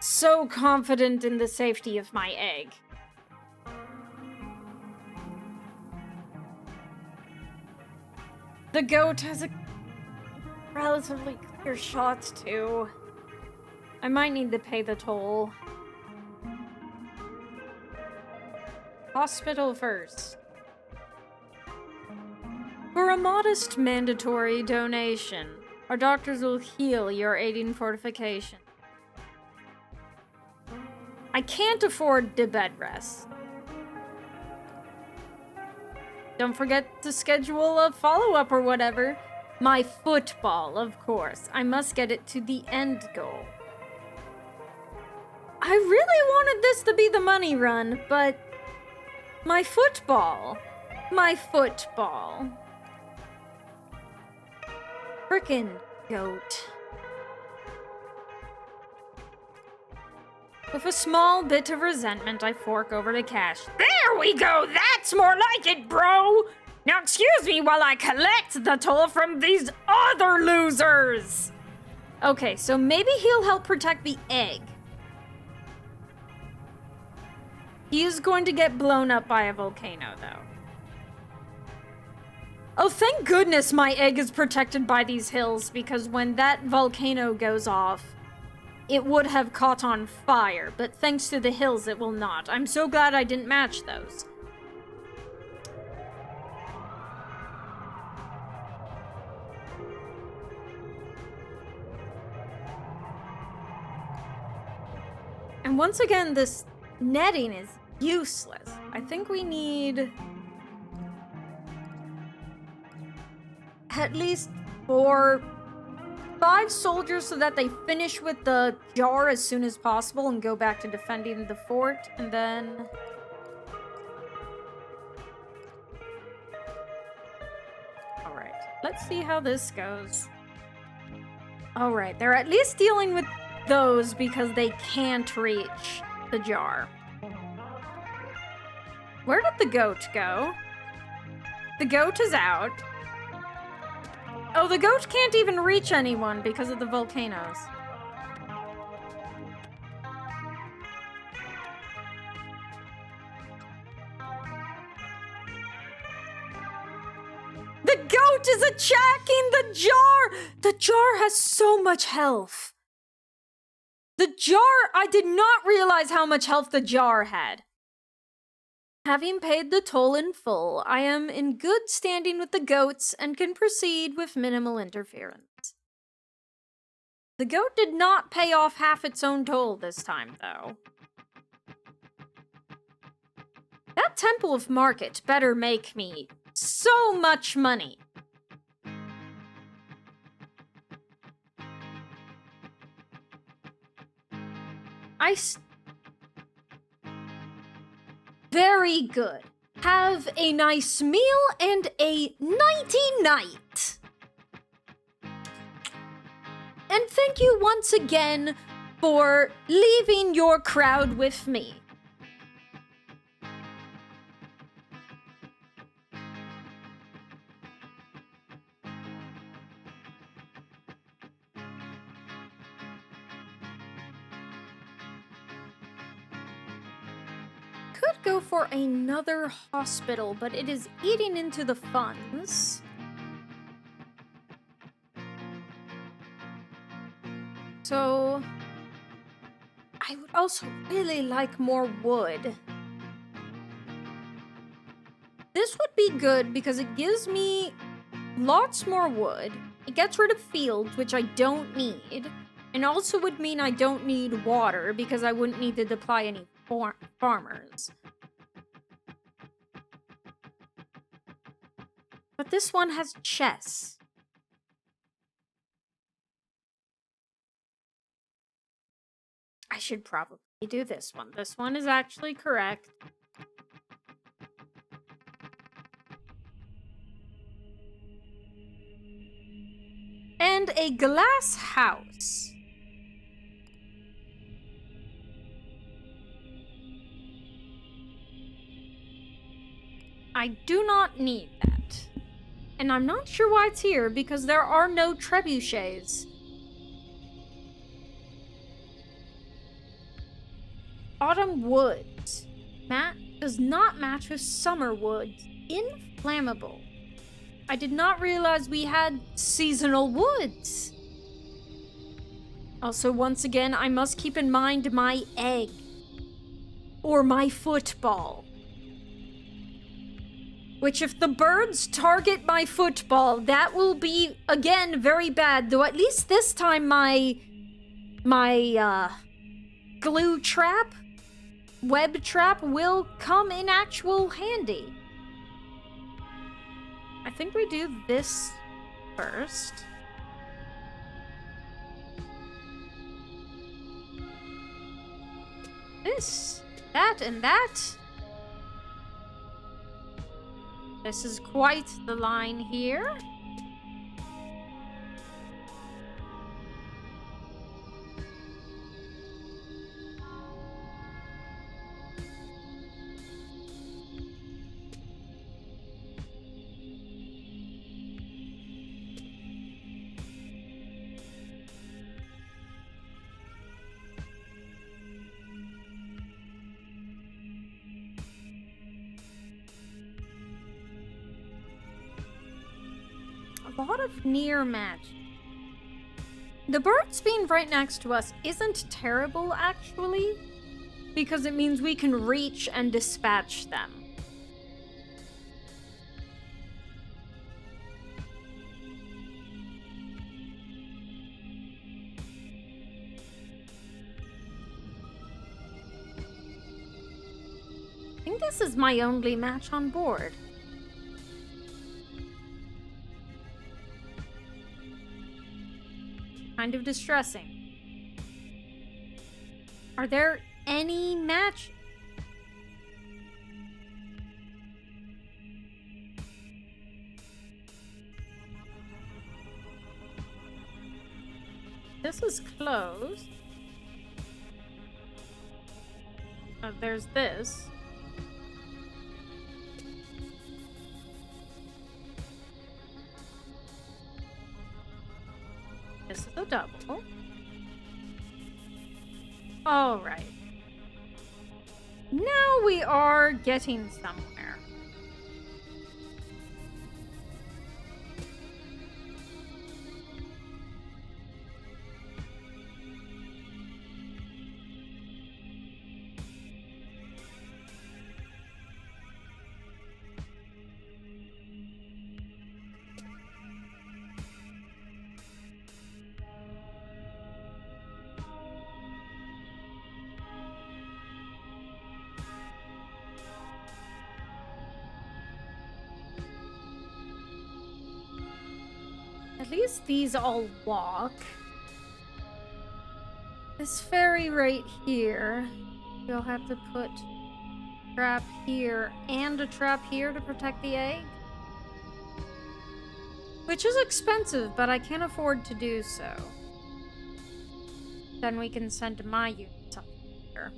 so confident in the safety of my egg. The goat has a relatively clear shot, too. I might need to pay the toll. Hospital first. For a modest mandatory donation, our doctors will heal your aging fortification. I can't afford the bed rest. Don't forget to schedule a follow-up or whatever. My football, of course. I must get it to the end goal. I really wanted this to be the money run, but... My football. Frickin' goat. With a small bit of resentment, I fork over to cash. There we go! That's more like it, bro! Now excuse me while I collect the toll from these other losers! Okay, so maybe he'll help protect the egg. He is going to get blown up by a volcano, though. Oh, thank goodness my egg is protected by these hills, because when that volcano goes off, it would have caught on fire, but thanks to the hills, it will not. I'm so glad I didn't match those. And once again, this netting is useless. I think we need at least 5 soldiers so that they finish with the jar as soon as possible and go back to defending the fort, and then... Alright, let's see how this goes. Alright, they're at least dealing with those because they can't reach the jar. Where did the goat go? The goat is out. Oh, the goat can't even reach anyone because of the volcanoes. The goat is attacking the jar! The jar has so much health. The jar, I did not realize how much health the jar had. Having paid the toll in full, I am in good standing with the goats and can proceed with minimal interference. The goat did not pay off half its own toll this time, though. That Temple of Market better make me so much money. Very good. Have a nice meal and a nighty-night. And thank you once again for leaving your crowd with me. Could go for another hospital, but it is eating into the funds. So I would also really like more wood. This would be good because it gives me lots more wood. It gets rid of fields, which I don't need. And also would mean I don't need water because I wouldn't need to supply any farmers. But this one has chess. I should probably do this one. This one is actually correct. And a glass house. I do not need that. And I'm not sure why it's here, because there are no trebuchets. Autumn woods. Does not match with summer woods. Inflammable. I did not realize we had seasonal woods. Also, once again, I must keep in mind my egg. Or my football. Which, if the birds target my football, that will be, again, very bad. Though at least this time my glue trap, web trap, will come in actual handy. I think we do this first. This, that, and that. This is quite the line here. A lot of near match. The birds being right next to us isn't terrible, actually, because it means we can reach and dispatch them. I think this is my only match on board. Kind of distressing. Are there any match? This is closed. Oh, there's this. This is a double. All right. Now we are getting somewhere. At least these all walk. This fairy right here, you'll have to put a trap here and a trap here to protect the egg. Which is expensive, but I can't afford to do so. Then we can send my units up here.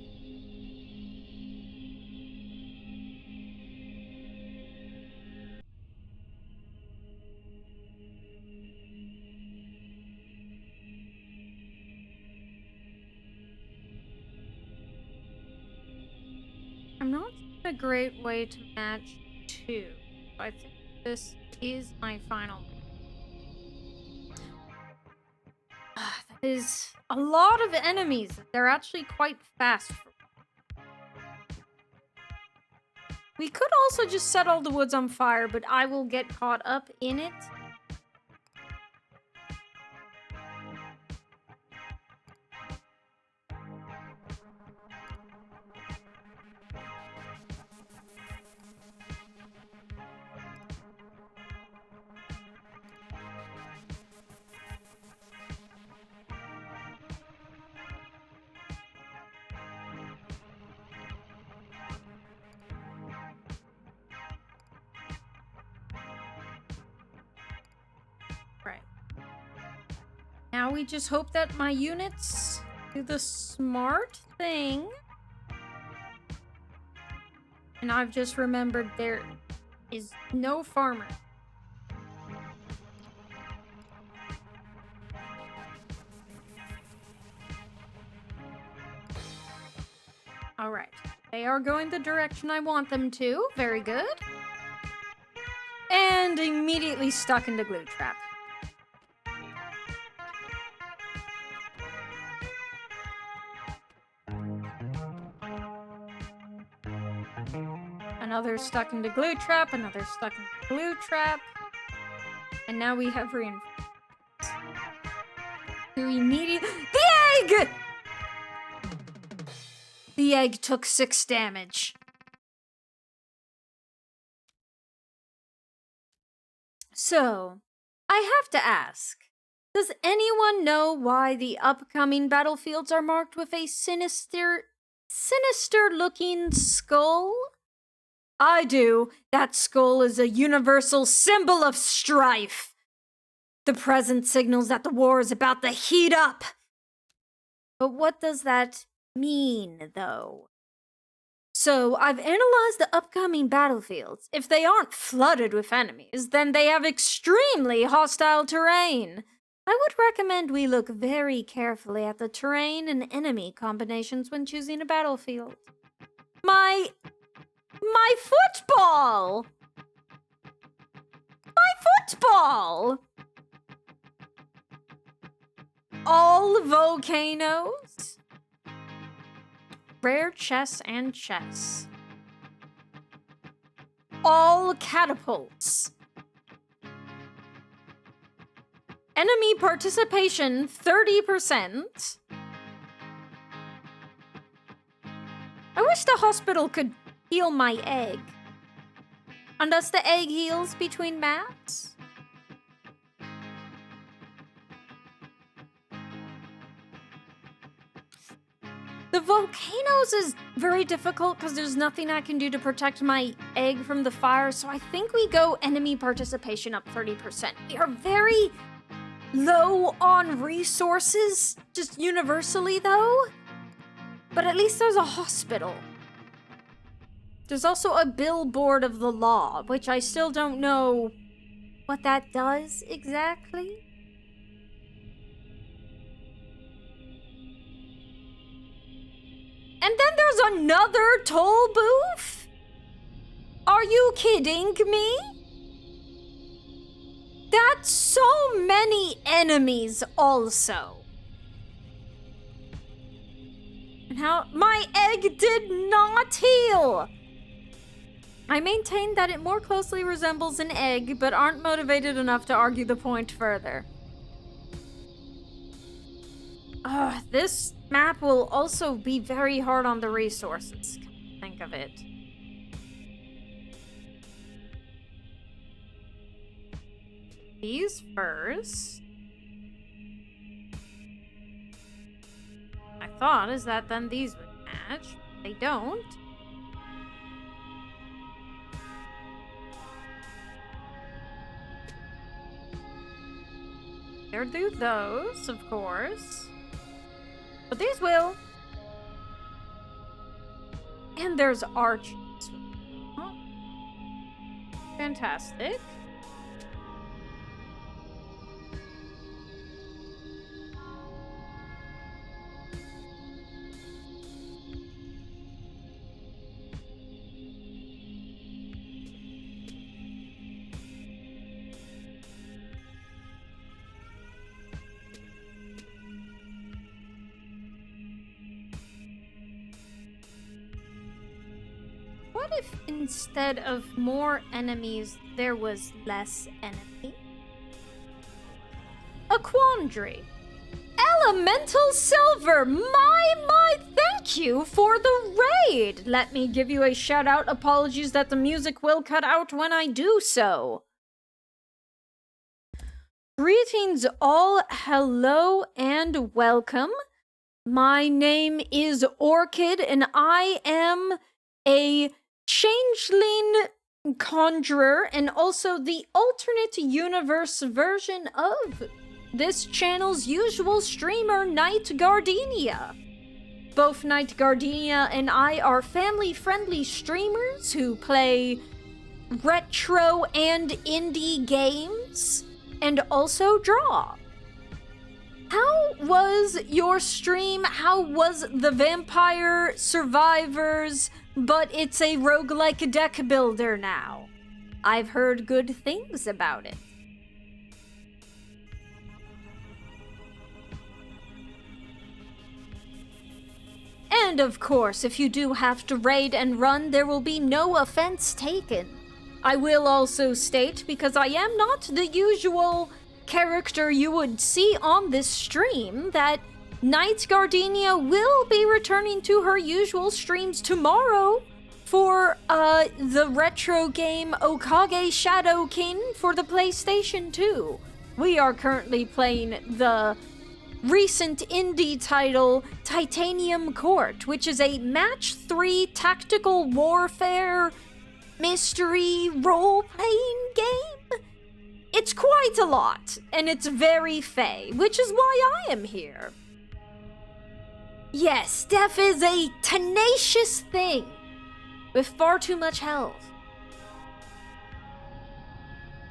I'm not a great way to match two. I think this is my final. That is a lot of enemies. They're actually quite fast. We could also just set all the woods on fire, but I will get caught up in it. Right. Now we just hope that my units do the smart thing. And I've just remembered there is no farmer. Alright. They are going the direction I want them to. Very good. And immediately stuck into glue trap. Another stuck into glue trap, another stuck into glue trap. And now we have reinforcements. Who immediately— The egg! The egg took 6 damage. So, I have to ask, does anyone know why the upcoming battlefields are marked with a sinister-looking skull? I do. That skull is a universal symbol of strife. The present signals that the war is about to heat up. But what does that mean, though? So, I've analyzed the upcoming battlefields. If they aren't flooded with enemies, then they have extremely hostile terrain. I would recommend we look very carefully at the terrain and enemy combinations when choosing a battlefield. My football! My football! All volcanoes? Rare chess and chess. All catapults. Enemy participation 30%. I wish the hospital could heal my egg. Unless the egg heals between maps? The volcanoes is very difficult because there's nothing I can do to protect my egg from the fire, so I think we go enemy participation up 30%. We are very low on resources, just universally though. But at least there's a hospital. There's also a billboard of the law, which I still don't know what that does exactly. And then there's another toll booth? Are you kidding me? That's so many enemies also. And how— my egg did not heal! I maintain that it more closely resembles an egg, but aren't motivated enough to argue the point further. This map will also be very hard on the resources. Think of it. These first. thought is that then these would match. They don't. There do those, of course. But these will. And there's Archie. Oh. Fantastic. What if instead of more enemies, there was less enemy? A quandary. Elemental Silver, my, thank you for the raid! Let me give you a shout out. Apologies that the music will cut out when I do so. Greetings all, hello and welcome. My name is Orchid and I am a changeling conjurer and also the alternate universe version of this channel's usual streamer, Night Gardenia. Both Night Gardenia and I are family-friendly streamers who play retro and indie games and also draw. How was your stream? How was the Vampire Survivors, but it's a roguelike deck builder now? I've heard good things about it. And of course, if you do have to raid and run, there will be no offense taken. I will also state, because I am not the usual character you would see on this stream, that Night Gardenia will be returning to her usual streams tomorrow for the retro game Okage Shadow King for the PlayStation 2. We are currently playing the recent indie title Titanium Court, which is a match 3 tactical warfare mystery role-playing game. It's quite a lot, and it's very fey, which is why I am here. Yes, death is a tenacious thing with far too much health.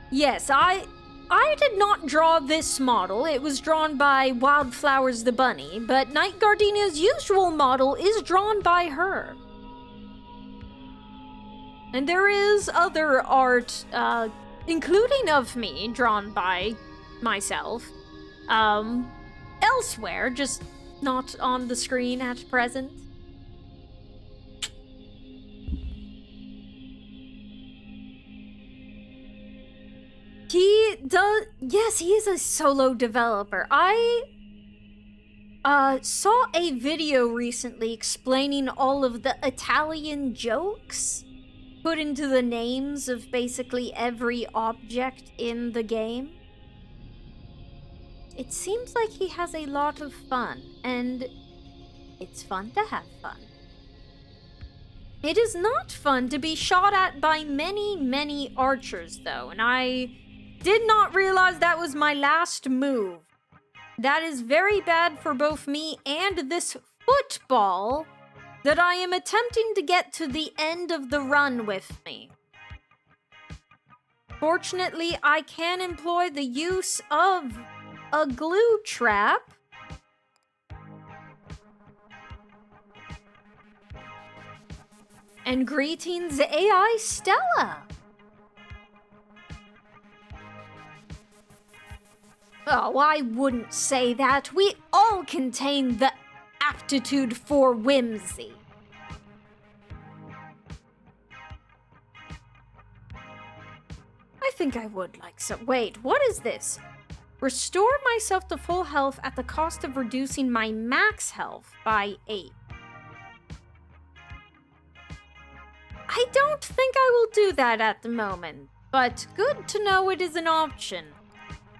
Yes, I did not draw this model. It was drawn by Wildflowers the Bunny, but Night Gardenia's usual model is drawn by her. And there is other art, including of me, drawn by myself, elsewhere, just not on the screen at present. Yes, he is a solo developer. I saw a video recently explaining all of the Italian jokes put into the names of basically every object in the game. It seems like he has a lot of fun, and it's fun to have fun. It is not fun to be shot at by many archers, though, and I did not realize that was my last move. That is very bad for both me and this football that I am attempting to get to the end of the run with me. Fortunately, I can employ the use of a glue trap. And greetings, AI Stella! Oh, I wouldn't say that. We all contain the aptitude for whimsy. I think I would like some. Wait, what is this? Restore myself to full health at the cost of reducing my max health by 8. I don't think I will do that at the moment, but good to know it is an option.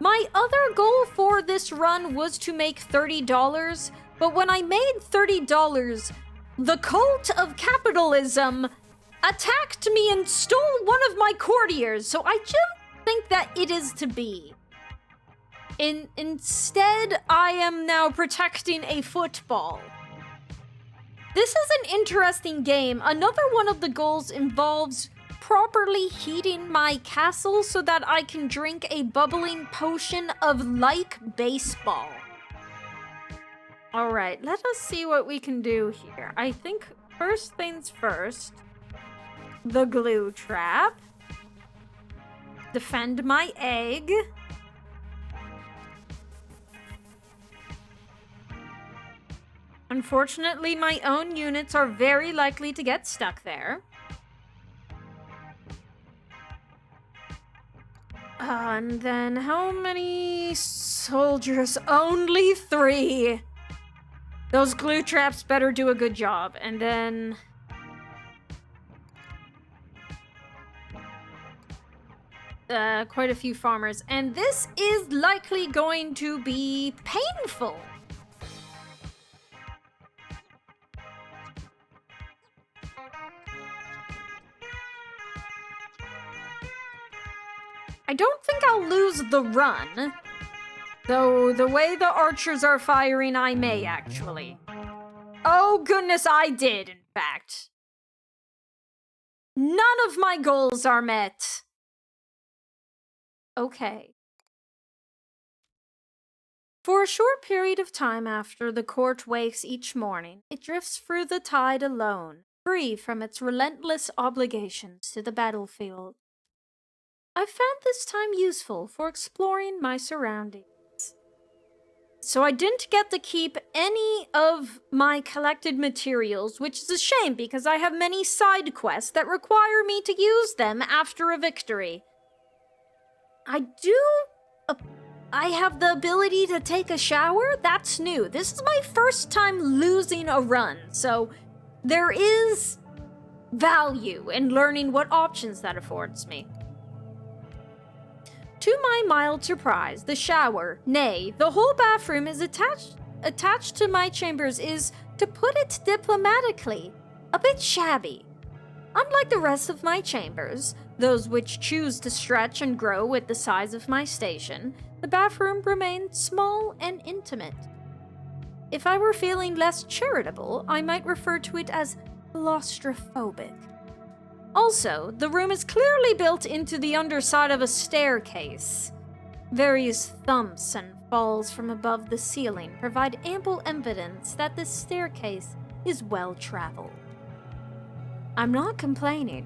My other goal for this run was to make $30, But when I made $30, the cult of capitalism attacked me and stole one of my courtiers, so I don't think that it is to be. Instead, I am now protecting a football. This is an interesting game. Another one of the goals involves properly heating my castle so that I can drink a bubbling potion of like baseball. Alright, let us see what we can do here. I think first things first, the glue trap. Defend my egg. Unfortunately, my own units are very likely to get stuck there. And then how many soldiers? Only 3. Those glue traps better do a good job. And then... quite a few farmers. And this is likely going to be painful. I don't think I'll lose the run. Though the way the archers are firing, I may actually. Oh goodness, I did, in fact. None of my goals are met. Okay. For a short period of time after the court wakes each morning, it drifts through the tide alone, free from its relentless obligations to the battlefield. I found this time useful for exploring my surroundings. So I didn't get to keep any of my collected materials, which is a shame because I have many side quests that require me to use them after a victory. I have the ability to take a shower? That's new. This is my first time losing a run, so there is value in learning what options that affords me. To my mild surprise, the shower, nay, the whole bathroom is attached to my chambers is, to put it diplomatically, a bit shabby. Unlike the rest of my chambers, those which choose to stretch and grow with the size of my station, the bathroom remained small and intimate. If I were feeling less charitable, I might refer to it as claustrophobic. Also, the room is clearly built into the underside of a staircase. Various thumps and falls from above the ceiling provide ample evidence that this staircase is well traveled. I'm not complaining.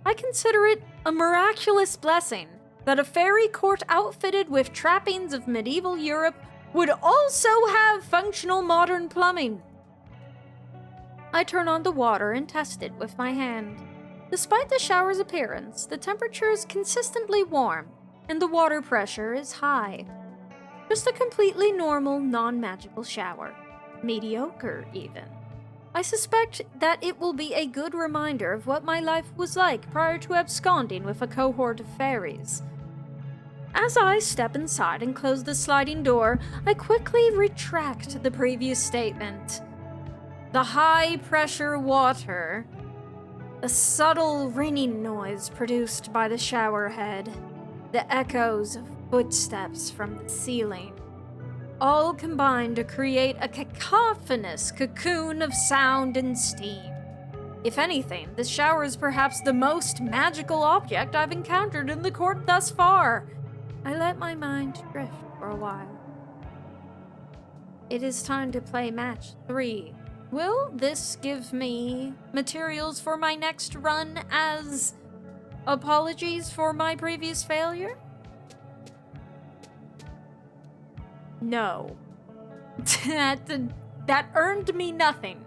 I consider it a miraculous blessing that a fairy court outfitted with trappings of medieval Europe would also have functional modern plumbing. I turn on the water and test it with my hand. Despite the shower's appearance, the temperature is consistently warm, and the water pressure is high. Just a completely normal, non-magical shower. Mediocre, even. I suspect that it will be a good reminder of what my life was like prior to absconding with a cohort of fairies. As I step inside and close the sliding door, I quickly retract the previous statement. The high-pressure water, the subtle ringing noise produced by the shower head, the echoes of footsteps from the ceiling, all combine to create a cacophonous cocoon of sound and steam. If anything, this shower is perhaps the most magical object I've encountered in the court thus far. I let my mind drift for a while. It is time to play match 3. Will this give me materials for my next run as apologies for my previous failure? No. That earned me nothing.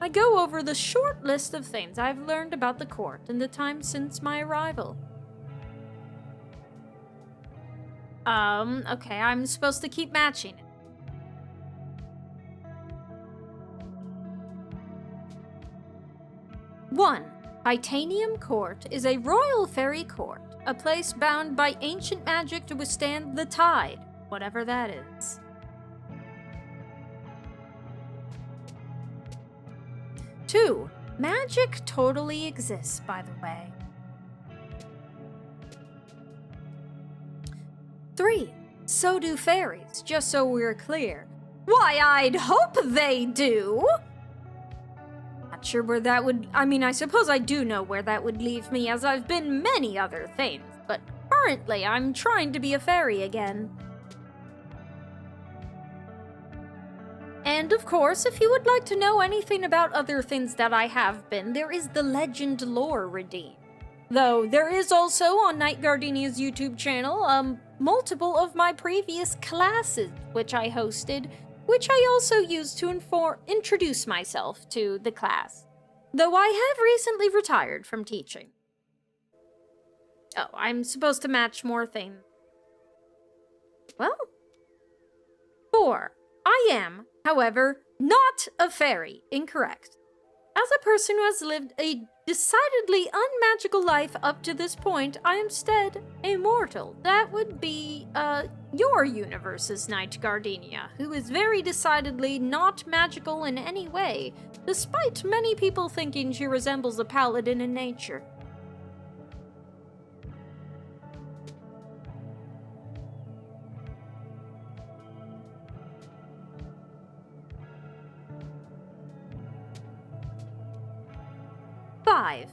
I go over the short list of things I've learned about the court in the time since my arrival. Okay, I'm supposed to keep matching it. One, Titanium Court is a royal fairy court, a place bound by ancient magic to withstand the tide, whatever that is. 2. Magic totally exists, by the way. 3. So do fairies, just so we're clear. Why, I'd hope they do! Not sure where that would... I suppose I do know where that would leave me, as I've been many other things, but currently I'm trying to be a fairy again. And of course, if you would like to know anything about other things that I have been, there is the Legend Lore Redeem. Though there is also on Night Gardenia's YouTube channel, multiple of my previous classes which I hosted, which I also used to introduce myself to the class. Though I have recently retired from teaching. Oh, I'm supposed to match more things. Well. 4. I am, however, not a fairy. Incorrect. As a person who has lived a decidedly unmagical life up to this point, I am instead a mortal. That would be, your universe's Night Gardenia, who is very decidedly not magical in any way, despite many people thinking she resembles a paladin in nature.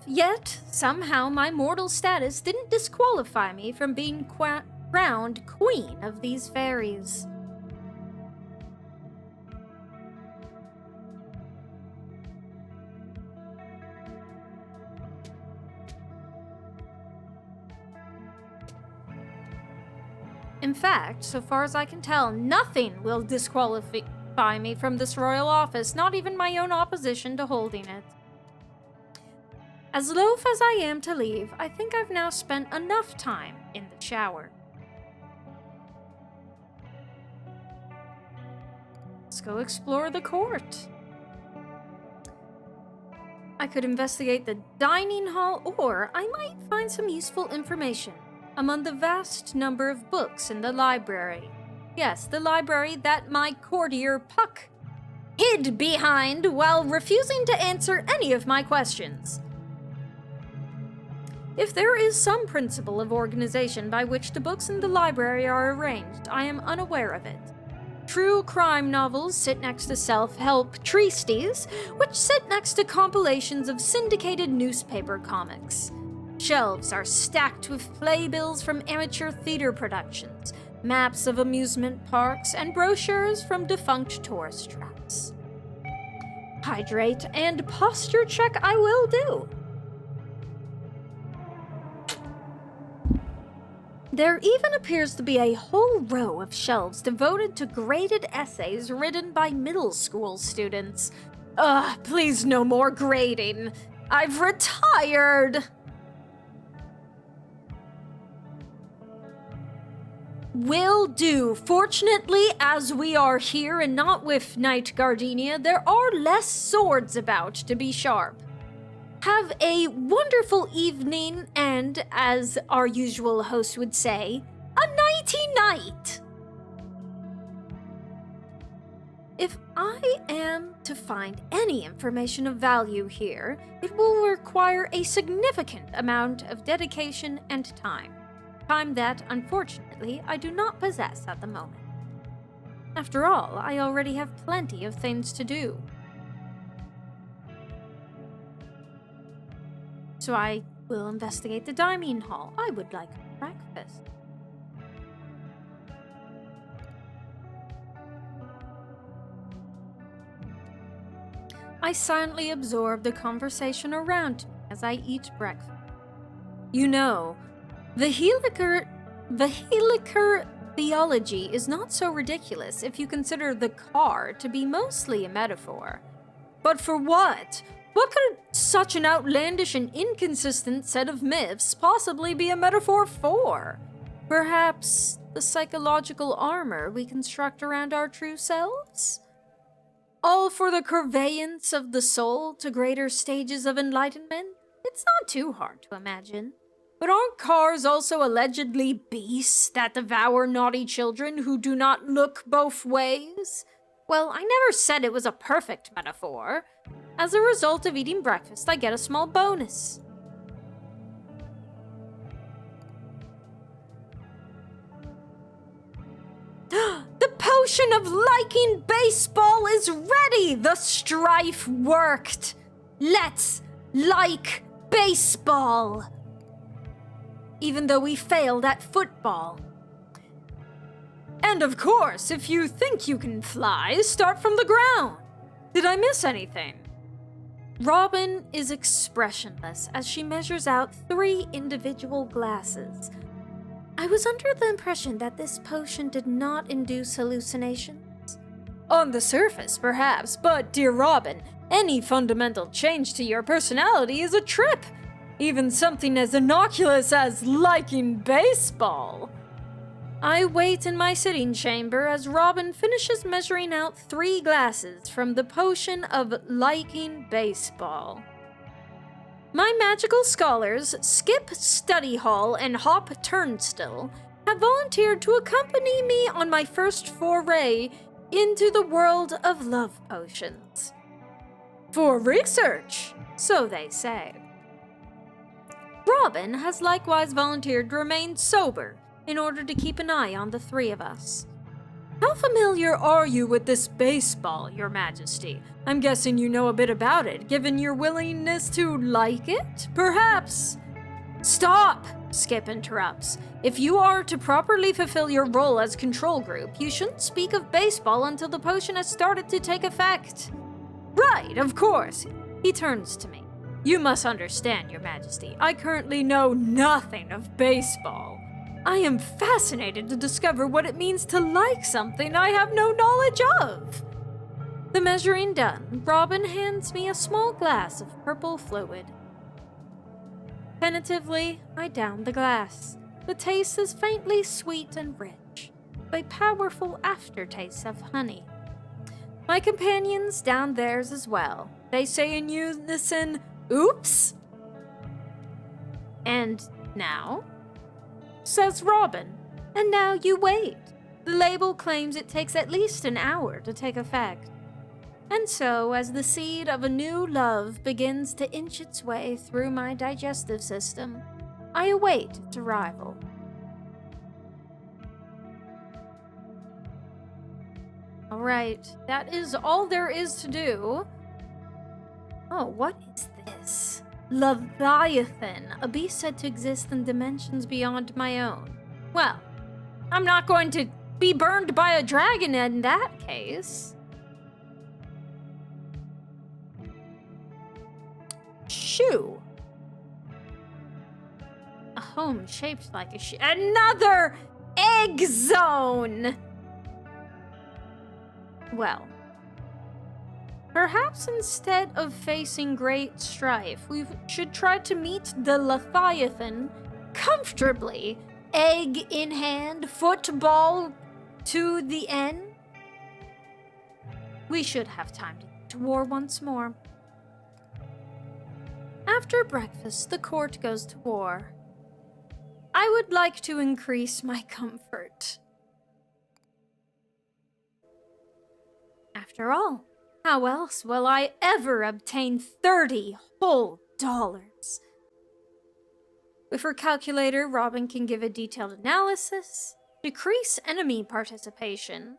Yet, somehow my mortal status didn't disqualify me from being crowned queen of these fairies. In fact, so far as I can tell, nothing will disqualify me from this royal office, not even my own opposition to holding it. As loath as I am to leave, I think I've now spent enough time in the shower. Let's go explore the court. I could investigate the dining hall, or I might find some useful information among the vast number of books in the library. Yes, the library that my courtier Puck hid behind while refusing to answer any of my questions. If there is some principle of organization by which the books in the library are arranged, I am unaware of it. True crime novels sit next to self-help treatises, which sit next to compilations of syndicated newspaper comics. Shelves are stacked with playbills from amateur theater productions, maps of amusement parks, and brochures from defunct tourist traps. Hydrate and posture check I will do. There even appears to be a whole row of shelves devoted to graded essays written by middle school students. Ugh, please no more grading. I've retired! Will do. Fortunately, as we are here and not with Night Gardenia, there are less swords about to be sharp. Have a wonderful evening and, as our usual host would say, a nighty-night! If I am to find any information of value here, it will require a significant amount of dedication and time. Time that, unfortunately, I do not possess at the moment. After all, I already have plenty of things to do. So I will investigate the dining hall. I would like breakfast. I silently absorb the conversation around me as I eat breakfast. You know, vehicular theology is not so ridiculous if you consider the car to be mostly a metaphor. But for what? What could such an outlandish and inconsistent set of myths possibly be a metaphor for? Perhaps the psychological armor we construct around our true selves? All for the conveyance of the soul to greater stages of enlightenment? It's not too hard to imagine. But aren't cars also allegedly beasts that devour naughty children who do not look both ways? Well, I never said it was a perfect metaphor. As a result of eating breakfast, I get a small bonus. The potion of liking baseball is ready! The strife worked! Let's like baseball! Even though we failed at football. And of course, if you think you can fly, start from the ground. Did I miss anything? Robin is expressionless as she measures out 3 individual glasses. I was under the impression that this potion did not induce hallucinations. On the surface, perhaps, but dear Robin, any fundamental change to your personality is a trip. Even something as innocuous as liking baseball. I wait in my sitting chamber as Robin finishes measuring out 3 glasses from the potion of liking baseball. My magical scholars, Skip Study Hall and Hop Turnstill, have volunteered to accompany me on my first foray into the world of love potions. For research, so they say. Robin has likewise volunteered to remain sober in order to keep an eye on the 3 of us. How familiar are you with this baseball, Your Majesty? I'm guessing you know a bit about it, given your willingness to like it, perhaps? Stop! Skip interrupts. If you are to properly fulfill your role as control group, you shouldn't speak of baseball until the potion has started to take effect. Right, of course. He turns to me. You must understand, Your Majesty, I currently know nothing of baseball. I am fascinated to discover what it means to like something I have no knowledge of. The measuring done, Robin hands me a small glass of purple fluid. Tentatively, I down the glass. The taste is faintly sweet and rich, with a powerful aftertaste of honey. My companions down theirs as well. They say in unison, "Oops!" And now? Says Robin. And now you wait. The label claims it takes at least an hour to take effect. And so, as the seed of a new love begins to inch its way through my digestive system, I await its arrival. Alright, that is all there is to do. Oh, what is this? Leviathan, a beast said to exist in dimensions beyond my own. Well, I'm not going to be burned by a dragon in that case. Shoe. A home shaped like a shoe. Another egg zone! Well, perhaps instead of facing great strife, we should try to meet the Leviathan comfortably, egg in hand, football to the end. We should have time to war once more. After breakfast, the court goes to war. I would like to increase my comfort. After all, how else will I ever obtain 30 whole dollars? With her calculator, Robin can give a detailed analysis, decrease enemy participation,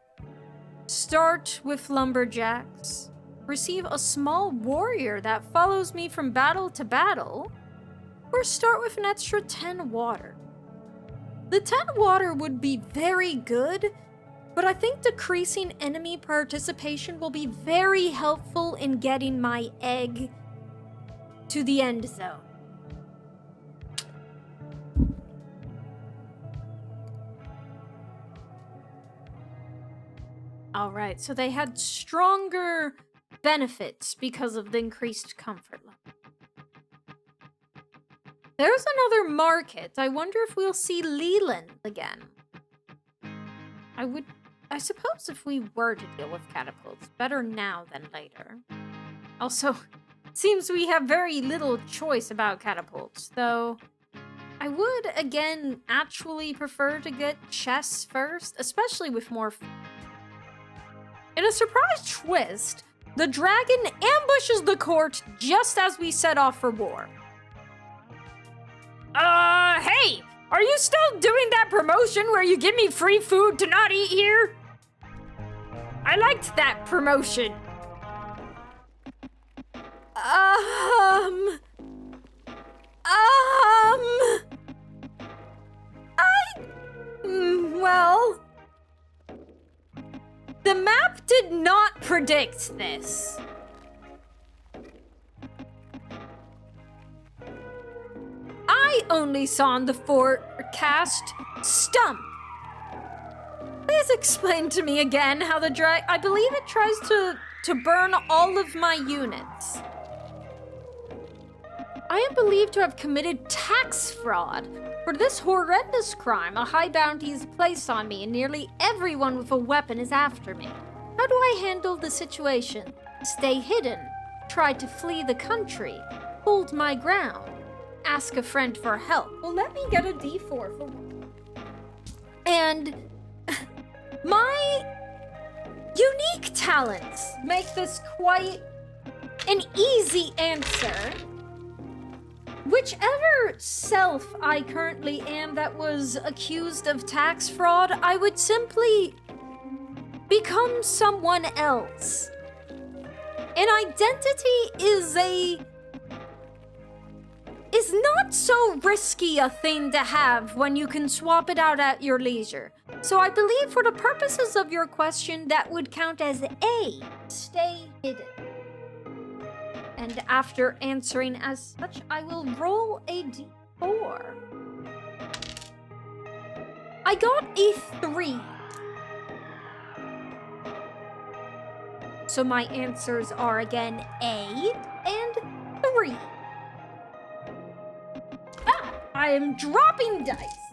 start with lumberjacks, receive a small warrior that follows me from battle to battle, or start with an extra 10 water. The 10 water would be very good, but I think decreasing enemy participation will be very helpful in getting my egg to the end zone. Alright, so they had stronger benefits because of the increased comfort level. There's another market. I wonder if we'll see Leland again. I suppose if we were to deal with catapults, better now than later. Also, seems we have very little choice about catapults, though I would, again, actually prefer to get chests first, especially with more... In a surprise twist, the dragon ambushes the court just as we set off for war. Hey! Are you still doing that promotion where you give me free food to not eat here? I liked that promotion. Well, the map did not predict this. I only saw in the forecast stump. Please explain to me again how the I believe it tries to burn all of my units. I am believed to have committed tax fraud. For this horrendous crime, a high bounty is placed on me, and nearly everyone with a weapon is after me. How do I handle the situation? Stay hidden? Try to flee the country? Hold my ground? Ask a friend for help? Well, let me get a D4 for one. And my unique talents make this quite an easy answer. Whichever self I currently am that was accused of tax fraud, I would simply become someone else. An identity is not so risky a thing to have when you can swap it out at your leisure. So I believe for the purposes of your question, that would count as A, stay hidden. And after answering as such, I will roll a d4. I got a 3. So my answers are again A and 3. Ah! I am dropping dice.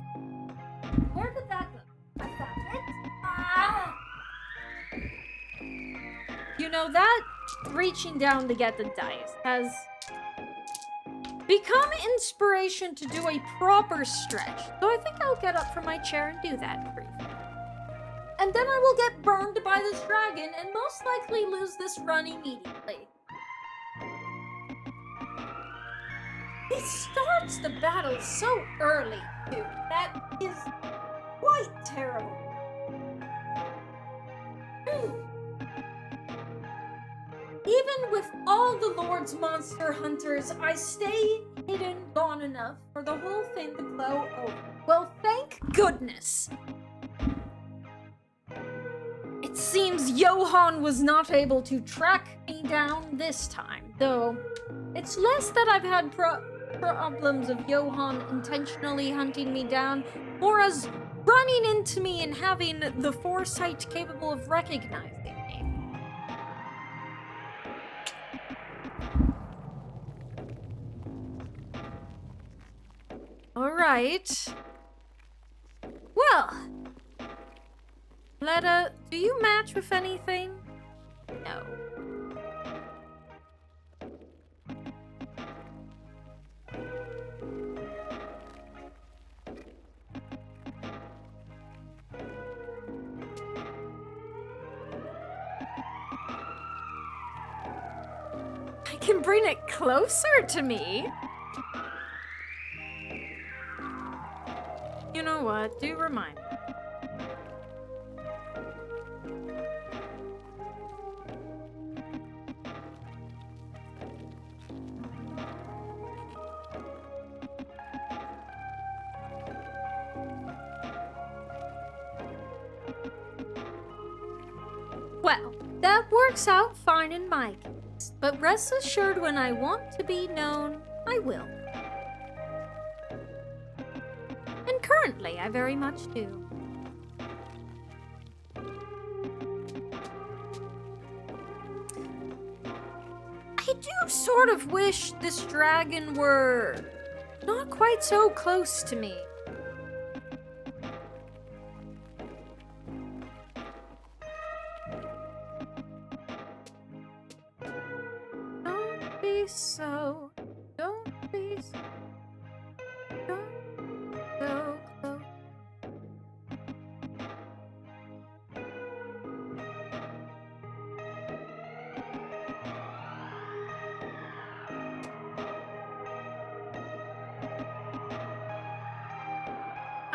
Where did that go? I found it. Ah! You know, that reaching down to get the dice has become inspiration to do a proper stretch. So I think I'll get up from my chair and do that briefly. And then I will get burned by this dragon and most likely lose this run immediately. He starts the battle so early, too. That is quite terrible. Even with all the Lord's monster hunters, I stay hidden long enough for the whole thing to blow over. Well, thank goodness. It seems Johann was not able to track me down this time, though it's less that I've had problems of Johann intentionally hunting me down, more as running into me and having the foresight capable of recognizing me. All right. Well, Letta, do you match with anything? No. I can bring it closer to me. You know what? Do remind me. Well, that works out fine in my case, but rest assured when I want to be known, I will. And currently, I very much do. I do sort of wish this dragon were not quite so close to me. Don't be so close.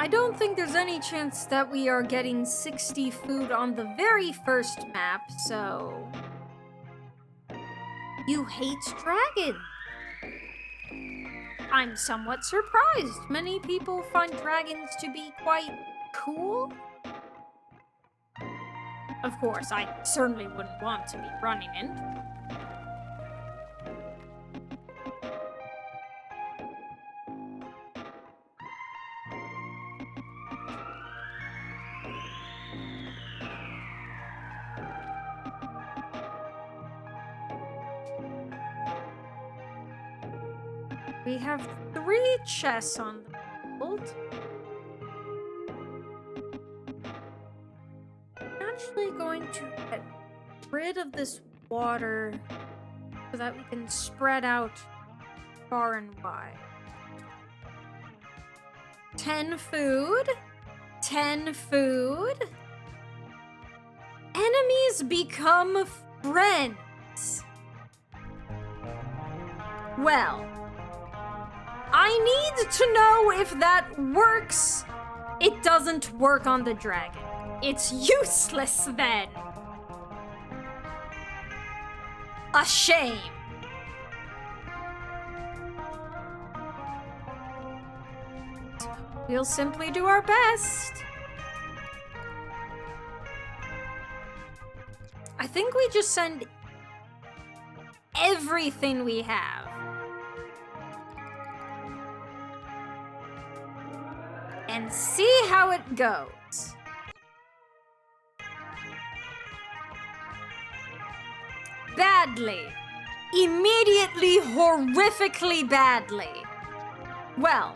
I don't think there's any chance that we are getting 60 food on the very first map, so... You hate dragon. I'm somewhat surprised. Many people find dragons to be quite cool. Of course, I certainly wouldn't want to be running in. We have 3 chests on the field. I'm actually going to get rid of this water so that we can spread out far and wide. 10 food. 10 food. Enemies become friends. Well, I need to know if that works. It doesn't work on the dragon. It's useless then. A shame. We'll simply do our best. I think we just send everything we have. And see how it goes. Badly. Immediately, horrifically badly. Well,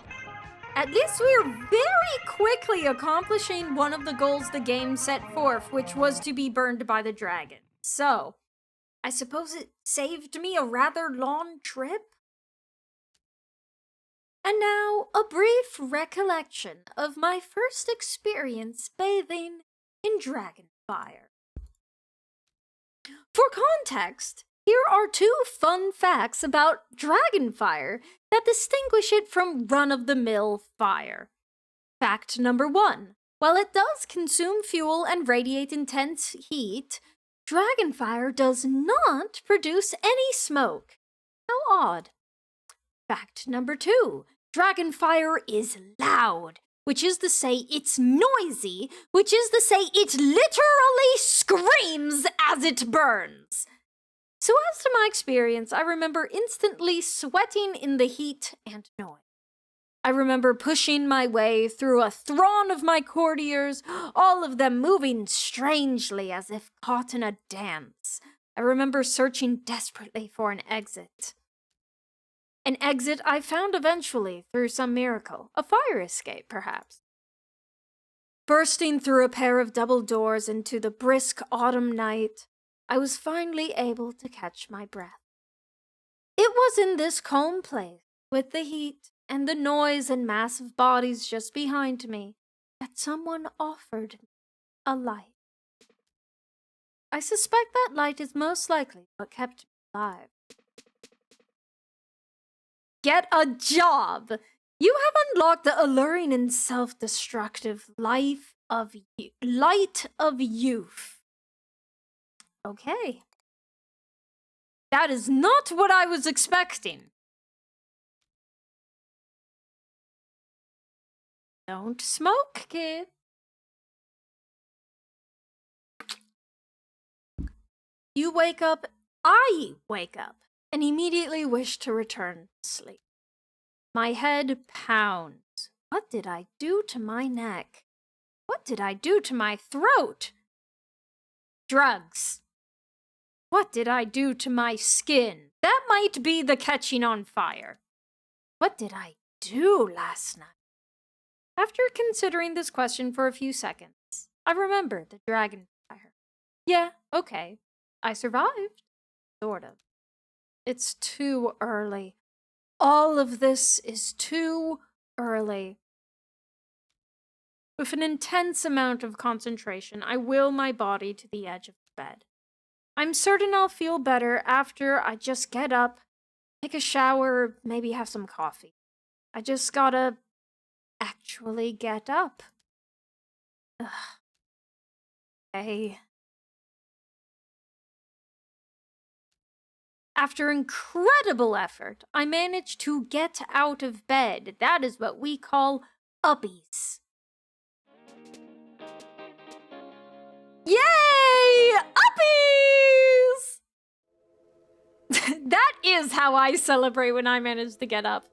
at least we are very quickly accomplishing one of the goals the game set forth, which was to be burned by the dragon. So, I suppose it saved me a rather long trip? And now, a brief recollection of my first experience bathing in dragon fire. For context, here are 2 fun facts about dragon fire that distinguish it from run-of-the-mill fire. Fact number 1. While it does consume fuel and radiate intense heat, dragon fire does not produce any smoke. How odd. Fact number 2. Dragon fire is loud, which is to say it's noisy, which is to say it literally screams as it burns. So as to my experience, I remember instantly sweating in the heat and noise. I remember pushing my way through a throng of my courtiers, all of them moving strangely as if caught in a dance. I remember searching desperately for an exit. An exit I found eventually through some miracle, a fire escape perhaps. Bursting through a pair of double doors into the brisk autumn night, I was finally able to catch my breath. It was in this calm place, with the heat and the noise and massive bodies just behind me, that someone offered me a light. I suspect that light is most likely what kept me alive. Get a job! You have unlocked the alluring and self-destructive light of youth. Okay. That is not what I was expecting. Don't smoke, kid. You wake up, I wake up, and immediately wish to return to sleep. My head pounds. What did I do to my neck? What did I do to my throat? Drugs. What did I do to my skin? That might be the catching on fire. What did I do last night? After considering this question for a few seconds, I remembered the dragon fire. Yeah, okay. I survived. Sort of. It's too early. All of this is too early. With an intense amount of concentration, I will my body to the edge of the bed. I'm certain I'll feel better after I just get up, take a shower, maybe have some coffee. I just gotta actually get up. Ugh. Okay. After incredible effort, I managed to get out of bed. That is what we call uppies. Yay! Uppies! That is how I celebrate when I manage to get up.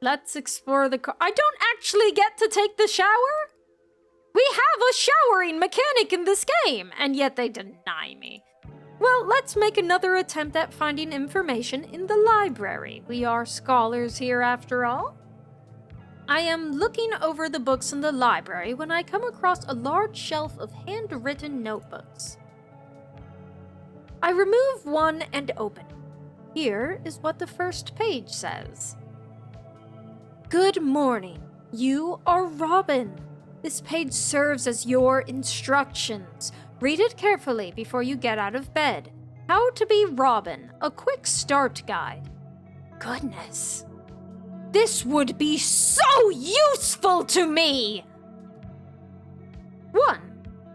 Let's explore the car. I don't actually get to take the shower? We have a showering mechanic in this game, and yet they deny me. Well, let's make another attempt at finding information in the library. We are scholars here after all. I am looking over the books in the library when I come across a large shelf of handwritten notebooks. I remove one and open it. Here is what the first page says. Good morning. You are Robin. This page serves as your instructions. Read it carefully before you get out of bed. How to be Robin, a quick start guide. Goodness. This would be so useful to me! 1.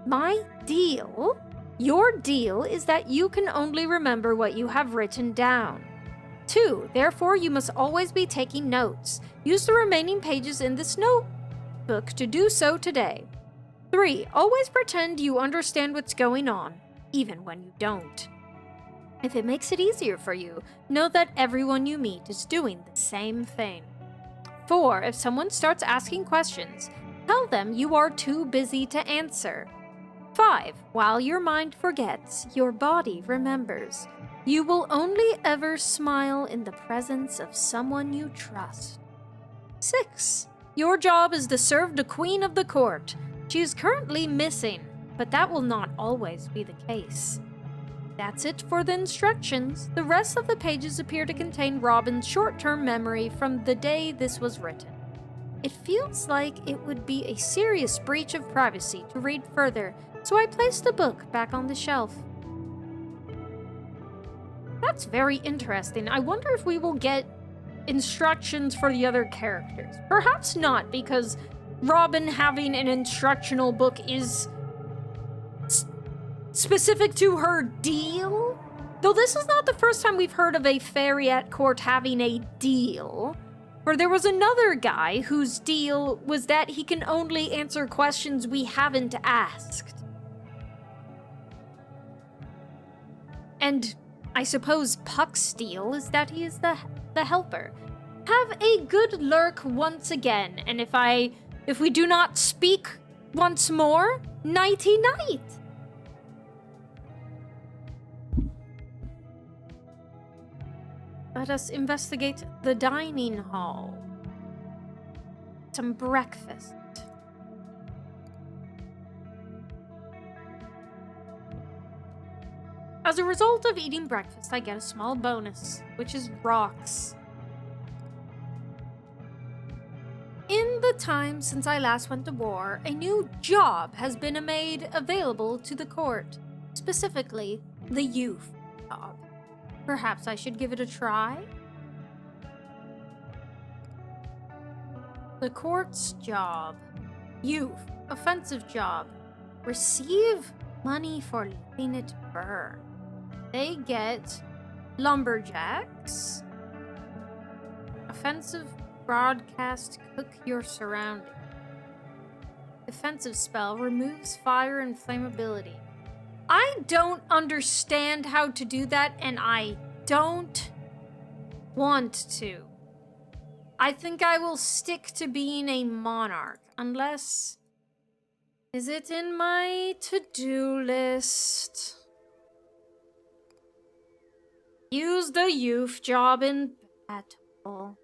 My deal. Your deal is that you can only remember what you have written down. 2. Therefore, you must always be taking notes. Use the remaining pages in this notebook to do so today. 3. Always pretend you understand what's going on, even when you don't. If it makes it easier for you, know that everyone you meet is doing the same thing. 4. If someone starts asking questions, tell them you are too busy to answer. 5. While your mind forgets, your body remembers. You will only ever smile in the presence of someone you trust. 6. Your job is to serve the queen of the court. She is currently missing, but that will not always be the case. That's it for the instructions. The rest of the pages appear to contain Robin's short-term memory from the day this was written. It feels like it would be a serious breach of privacy to read further, so I placed the book back on the shelf. That's very interesting. I wonder if we will get instructions for the other characters. Perhaps not, because Robin having an instructional book is specific to her deal? Though this is not the first time we've heard of a fairy at court having a deal. For there was another guy whose deal was that he can only answer questions we haven't asked. And I suppose Puck's deal is that he is the helper. Have a good lurk once again, and if we do not speak once more, nighty-night. Let us investigate the dining hall. Some breakfast. As a result of eating breakfast, I get a small bonus, which is rocks. In the time since I last went to war, a new job has been made available to the court, specifically the youth job. Perhaps I should give it a try? The court's job. Youth. Offensive job. Receive money for letting it burn. They get lumberjacks. Offensive broadcast, cook your surroundings. Defensive spell removes fire and flammability. I don't understand how to do that, and I don't want to. I think I will stick to being a monarch, unless... Is it in my to-do list? Use the youth job in battle.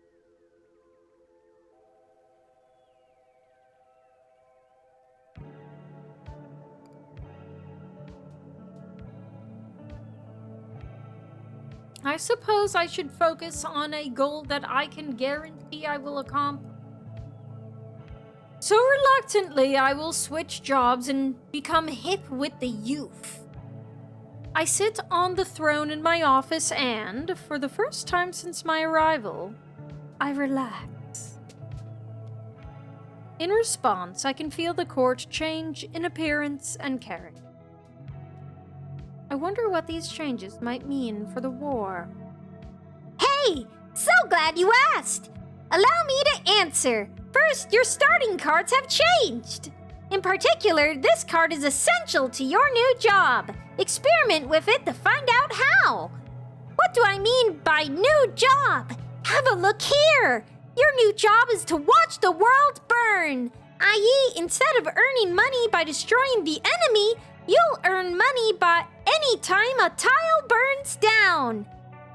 I suppose I should focus on a goal that I can guarantee I will accomplish. So reluctantly, I will switch jobs and become hip with the youth. I sit on the throne in my office and, for the first time since my arrival, I relax. In response, I can feel the court change in appearance and character. I wonder what these changes might mean for the war. Hey, so glad you asked. Allow me to answer. First, your starting cards have changed. In particular, this card is essential to your new job. Experiment with it to find out how. What do I mean by new job? Have a look here. Your new job is to watch the world burn. I.e., instead of earning money by destroying the enemy, you'll earn money by any time a tile burns down.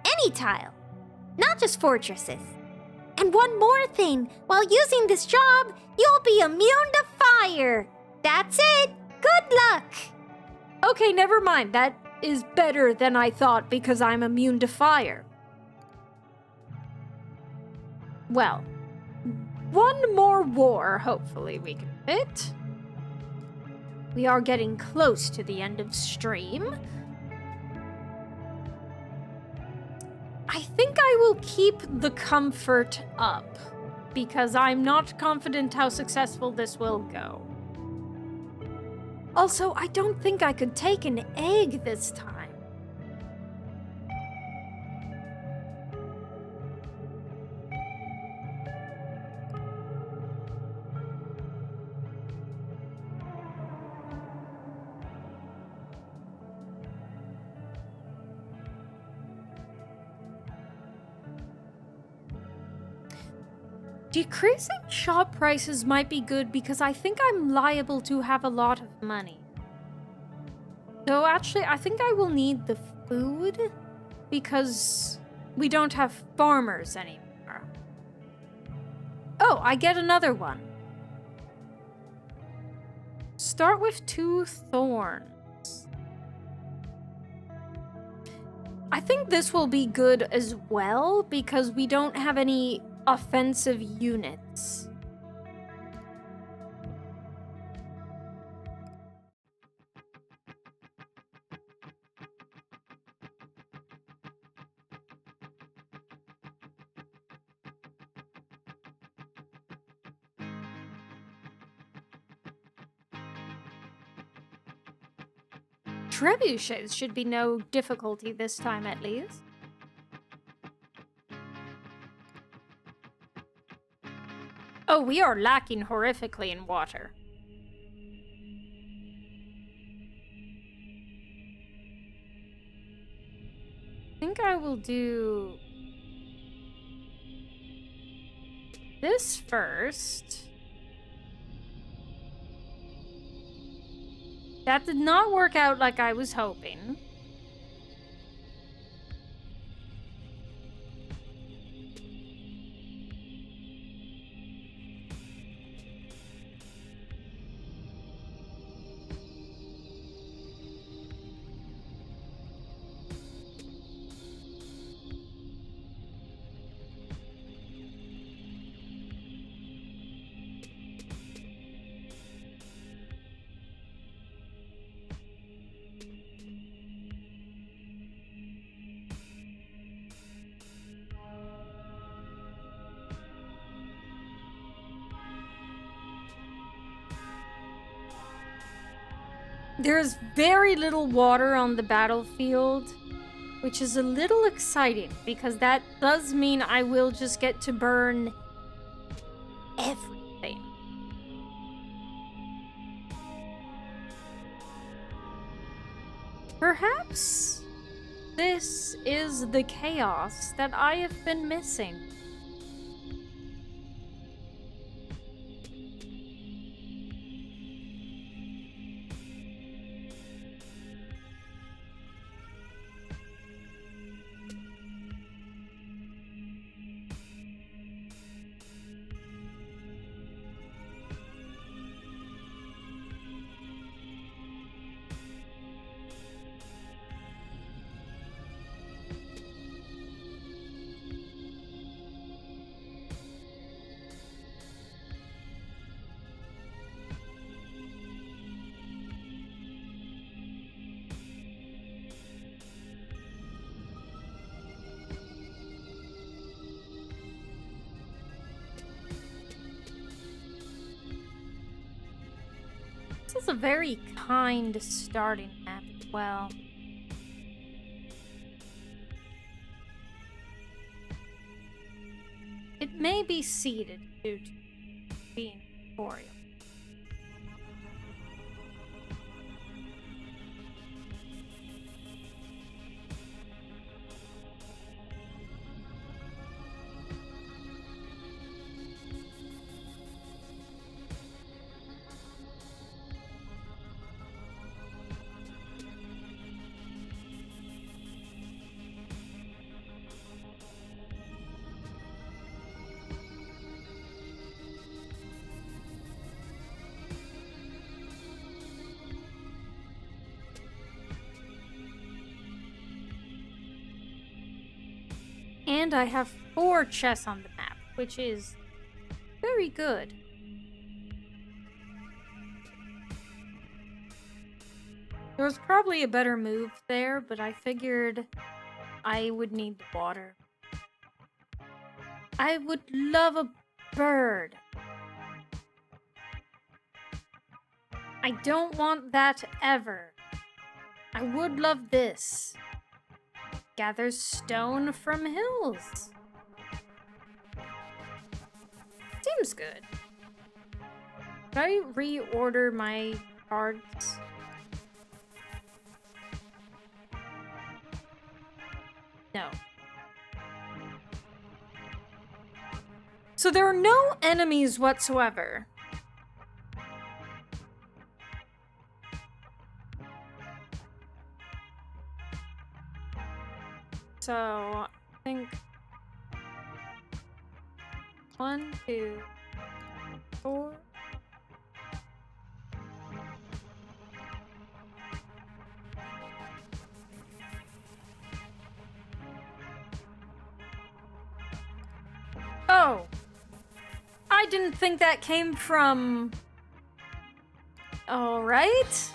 Any tile, not just fortresses. And one more thing, while using this job, you'll be immune to fire. That's it. Good luck. Okay, never mind. That is better than I thought because I'm immune to fire. Well, one more war, hopefully we can fit. We are getting close to the end of stream. I think I will keep the comfort up because I'm not confident how successful this will go. Also, I don't think I could take an egg this time. Decreasing shop prices might be good because I think I'm liable to have a lot of money. Though actually, I think I will need the food because we don't have farmers anymore. Oh, I get another one. Start with 2 thorns. I think this will be good as well because we don't have any offensive units. Trebuchets should be no difficulty this time at least. Oh, we are lacking horrifically in water. I think I will do this first. That did not work out like I was hoping. There's very little water on the battlefield, which is a little exciting because that does mean I will just get to burn everything. Perhaps this is the chaos that I have been missing. a very kind starting map as well. It may be seeded due to being tutorial. And I have 4 chests on the map, which is very good. There was probably a better move there, but I figured I would need the water. I would love a bird. I don't want that ever. I would love this. Gathers stone from hills. Seems good. Should I reorder my cards? No. So there are no enemies whatsoever. So, I think 1, 2, 4. Oh! I didn't think that came from... Alright.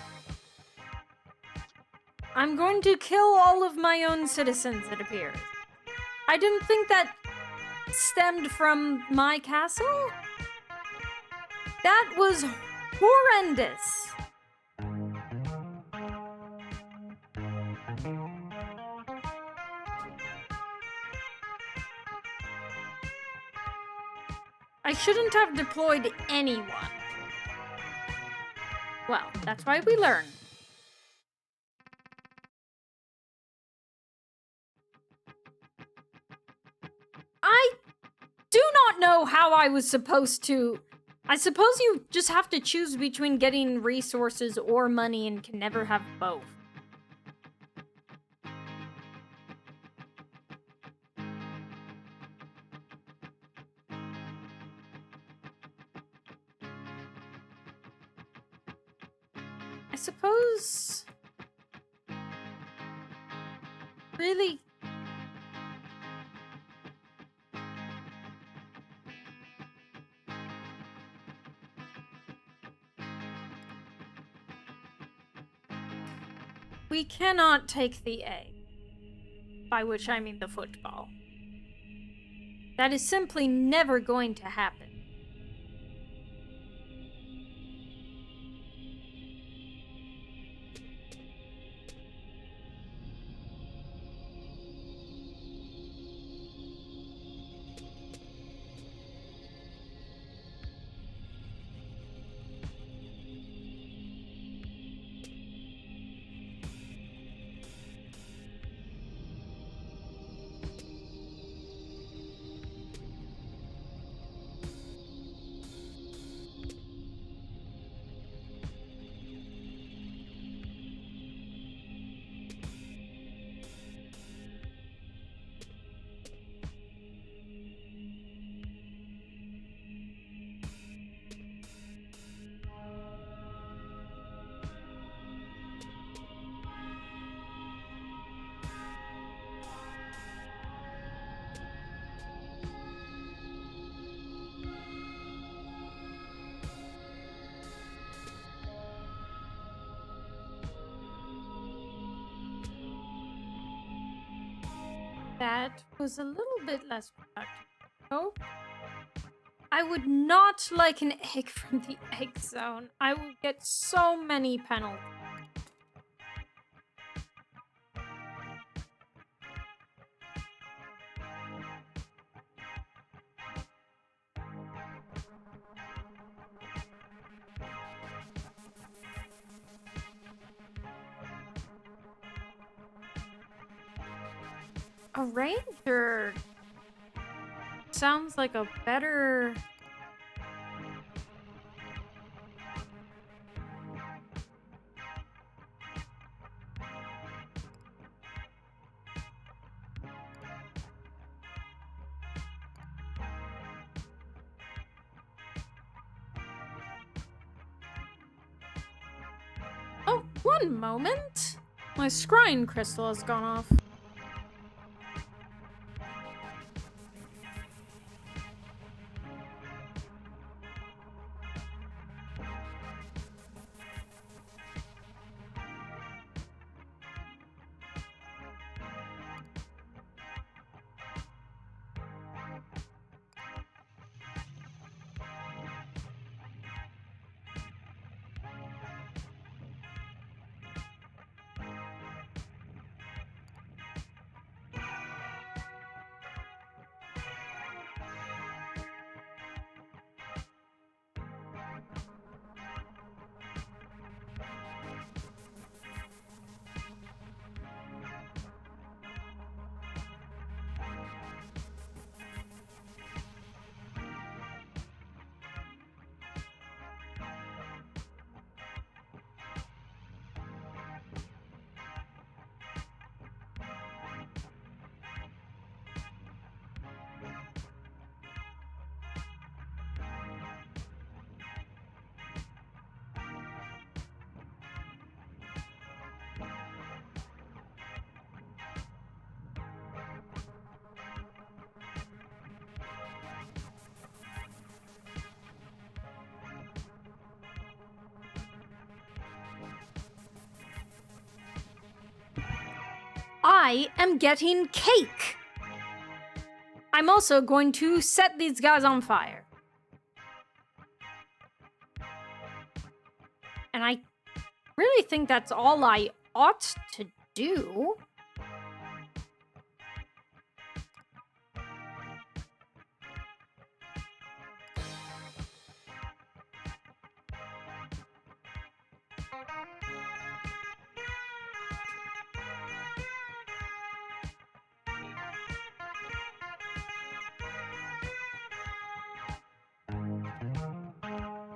I'm going to kill all of my own citizens, it appears. I didn't think that stemmed from my castle? That was horrendous. I shouldn't have deployed anyone. Well, that's why we learn. I do not know how I was supposed to... I suppose you just have to choose between getting resources or money and can never have both. I suppose... Really... We cannot take the egg, by which I mean the football. That is simply never going to happen. That was a little bit less productive. Oh, I would not like an egg from the egg zone. I will get so many penalties. A ranger sounds like a better... Oh, one moment. My scrying crystal has gone off. I am getting cake! I'm also going to set these guys on fire. And I really think that's all I ought to do.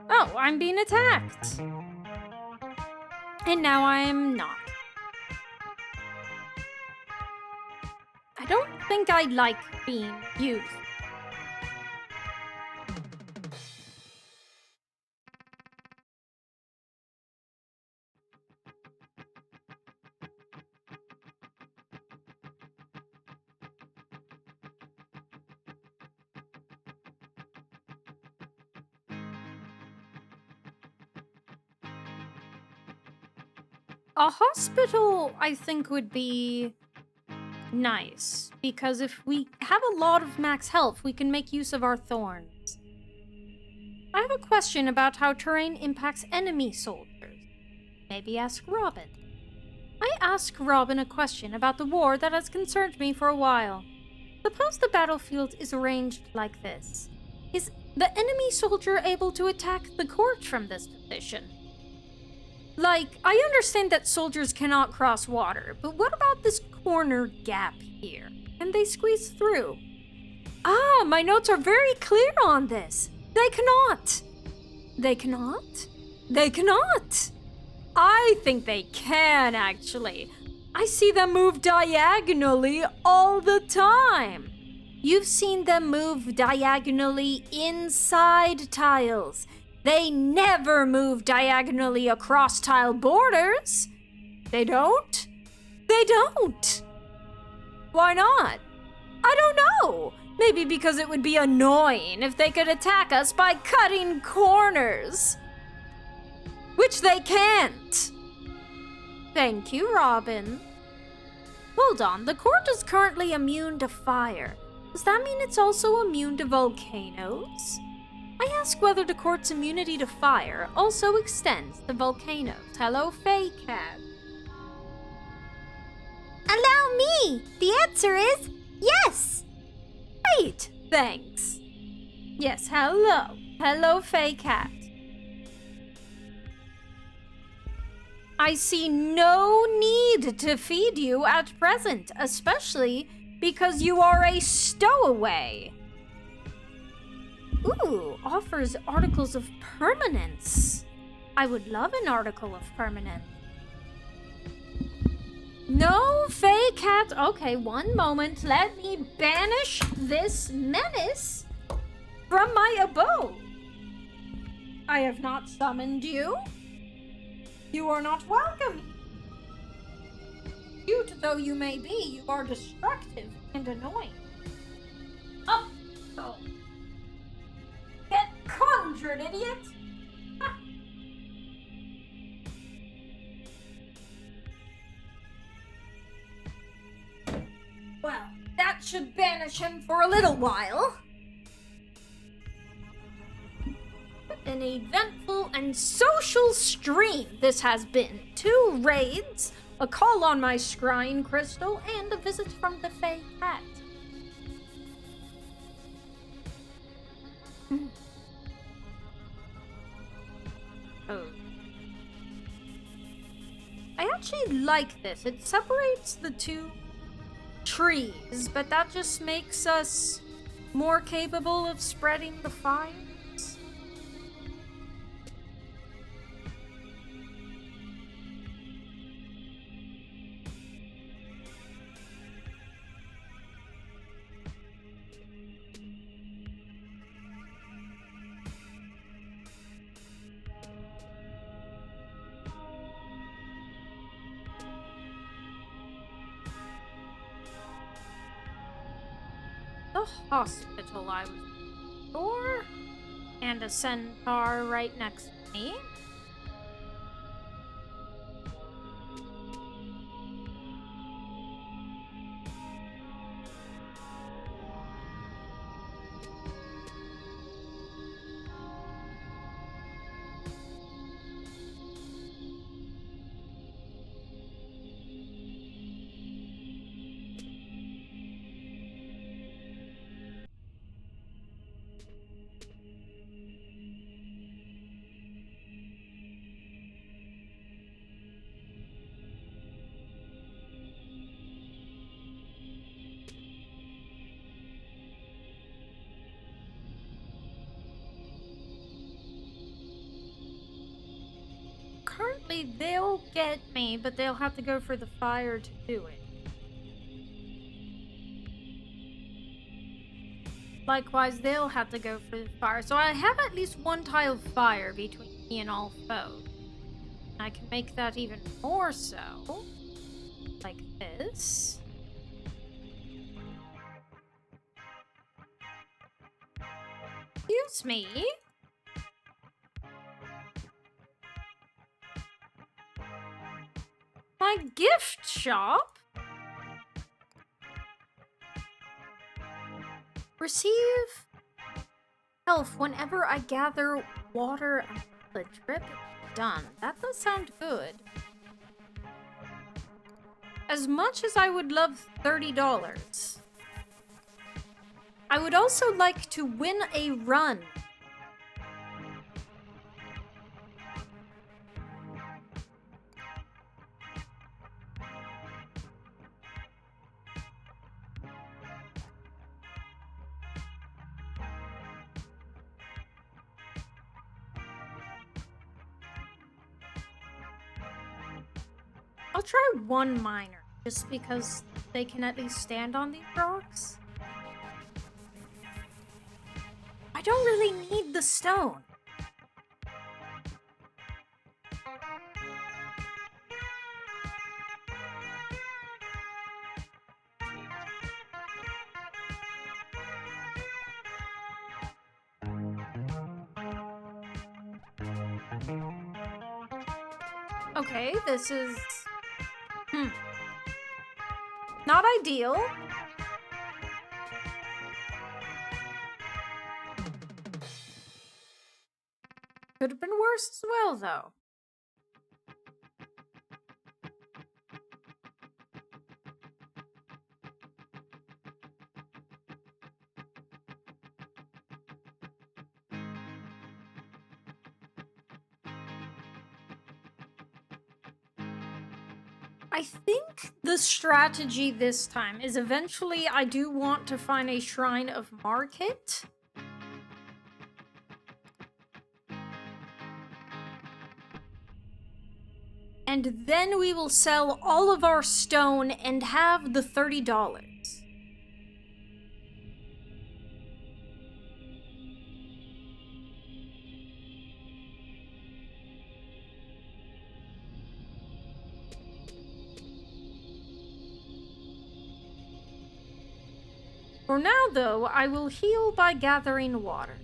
Oh, I'm being attacked. And now I am not. I don't think I like being used. A hospital, I think, would be nice, because if we have a lot of max health, we can make use of our thorns. I have a question about how terrain impacts enemy soldiers. Maybe ask Robin. I ask Robin a question about the war that has concerned me for a while. Suppose the battlefield is arranged like this. Is the enemy soldier able to attack the court from this position? Like, I understand that soldiers cannot cross water, but what about this corner gap here? Can they squeeze through? Ah, my notes are very clear on this. They cannot. They cannot? They cannot. I think they can, actually. I see them move diagonally all the time. You've seen them move diagonally inside tiles. They never move diagonally across tile borders. They don't? They don't. Why not? I don't know. Maybe because it would be annoying if they could attack us by cutting corners. Which they can't. Thank you, Robin. Hold on, the court is currently immune to fire. Does that mean it's also immune to volcanoes? I ask whether the court's immunity to fire also extends to volcanoes. Hello, Fey Cat. Allow me! The answer is yes! Great, thanks. Yes, hello. Hello, Fey Cat. I see no need to feed you at present, especially because you are a stowaway. Ooh, offers articles of permanence. I would love an article of permanence. No, Fey Cat. Okay, one moment. Let me banish this menace from my abode. I have not summoned you. You are not welcome. Cute though you may be, you are destructive and annoying. Up, go. Get conjured, idiot! Well, that should banish him for a little while. An eventful and social stream this has been. 2 raids, a call on my scrying crystal, and a visit from the Fey Cat. Oh. I actually like this. It separates the 2 trees, but that just makes us more capable of spreading the fires. The hospital I was for, and a centaur right next to me. Currently, they'll get me, but they'll have to go for the fire to do it. Likewise, they'll have to go for the fire. So I have at least 1 tile of fire between me and all foes. I can make that even more so. Like this. Excuse me. My gift shop? Receive health whenever I gather water and the drip. Done. That does sound good. As much as I would love $30, I would also like to win a run. I'll try 1 miner, just because they can at least stand on these rocks. I don't really need the stone. Okay, this is... not ideal. could have been worse as well, though. I think the strategy this time is eventually I do want to find a Shrine of Market. And then we will sell all of our stone and have the $30. For now, though, I will heal by gathering water.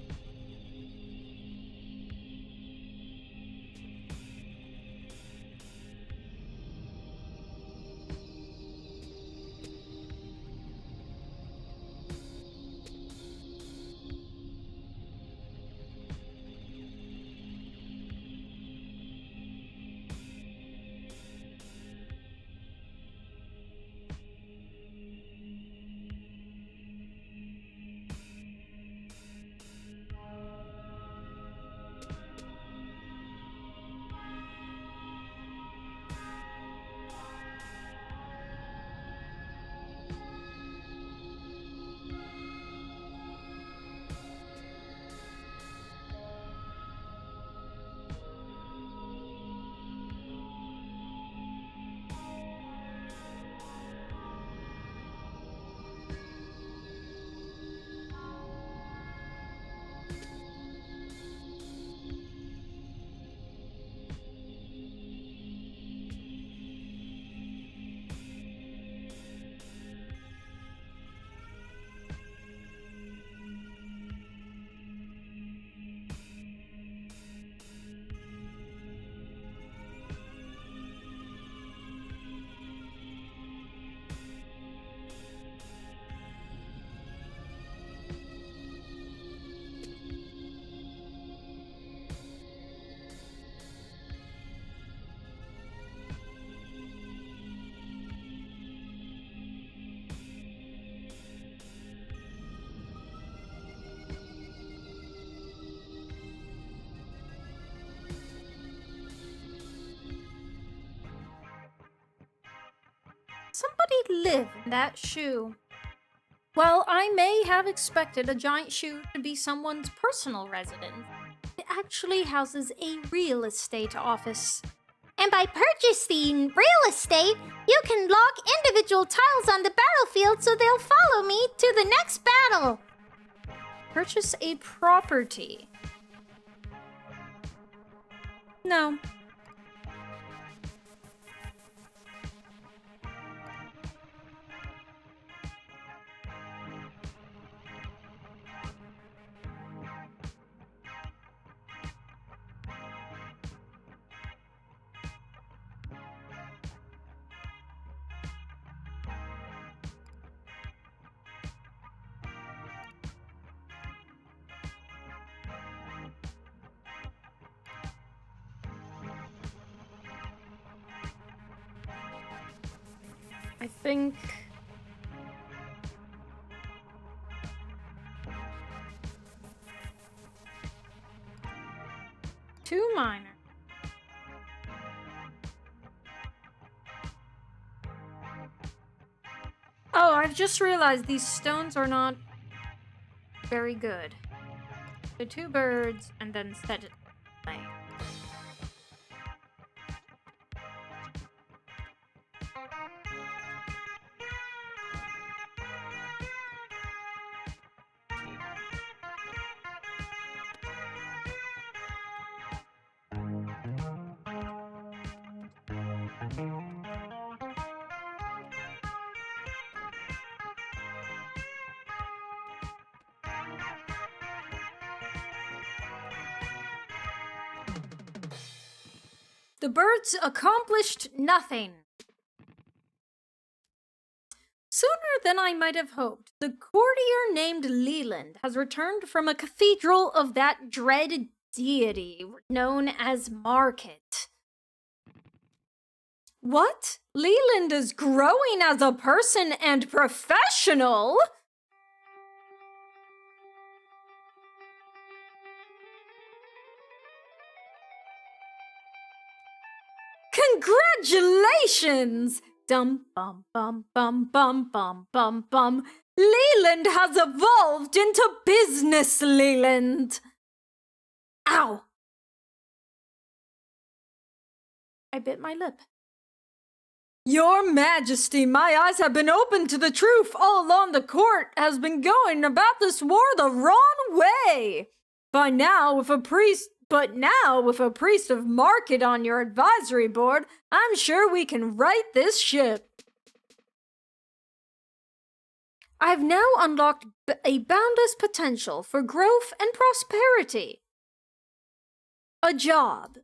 Somebody live in that shoe. While I may have expected a giant shoe to be someone's personal residence, it actually houses a real estate office. And by purchasing real estate, you can lock individual tiles on the battlefield so they'll follow me to the next battle. Purchase a property. No. I think... Two minor. Oh, I've just realized these stones are not very good. So 2 birds and then set it away. The birds accomplished nothing. Sooner than I might have hoped, the courtier named Leland has returned from a cathedral of that dread deity known as Market. What? Leland is growing as a person and professional? Congratulations! Dum bum bum bum bum bum bum bum. Leland has evolved into Business Leland. Ow! I bit my lip. Your Majesty, my eyes have been opened to the truth all along. The court has been going about this war the wrong way. But now, with a priest of Market on your advisory board, I'm sure we can right this ship. I've now unlocked a boundless potential for growth and prosperity. A job.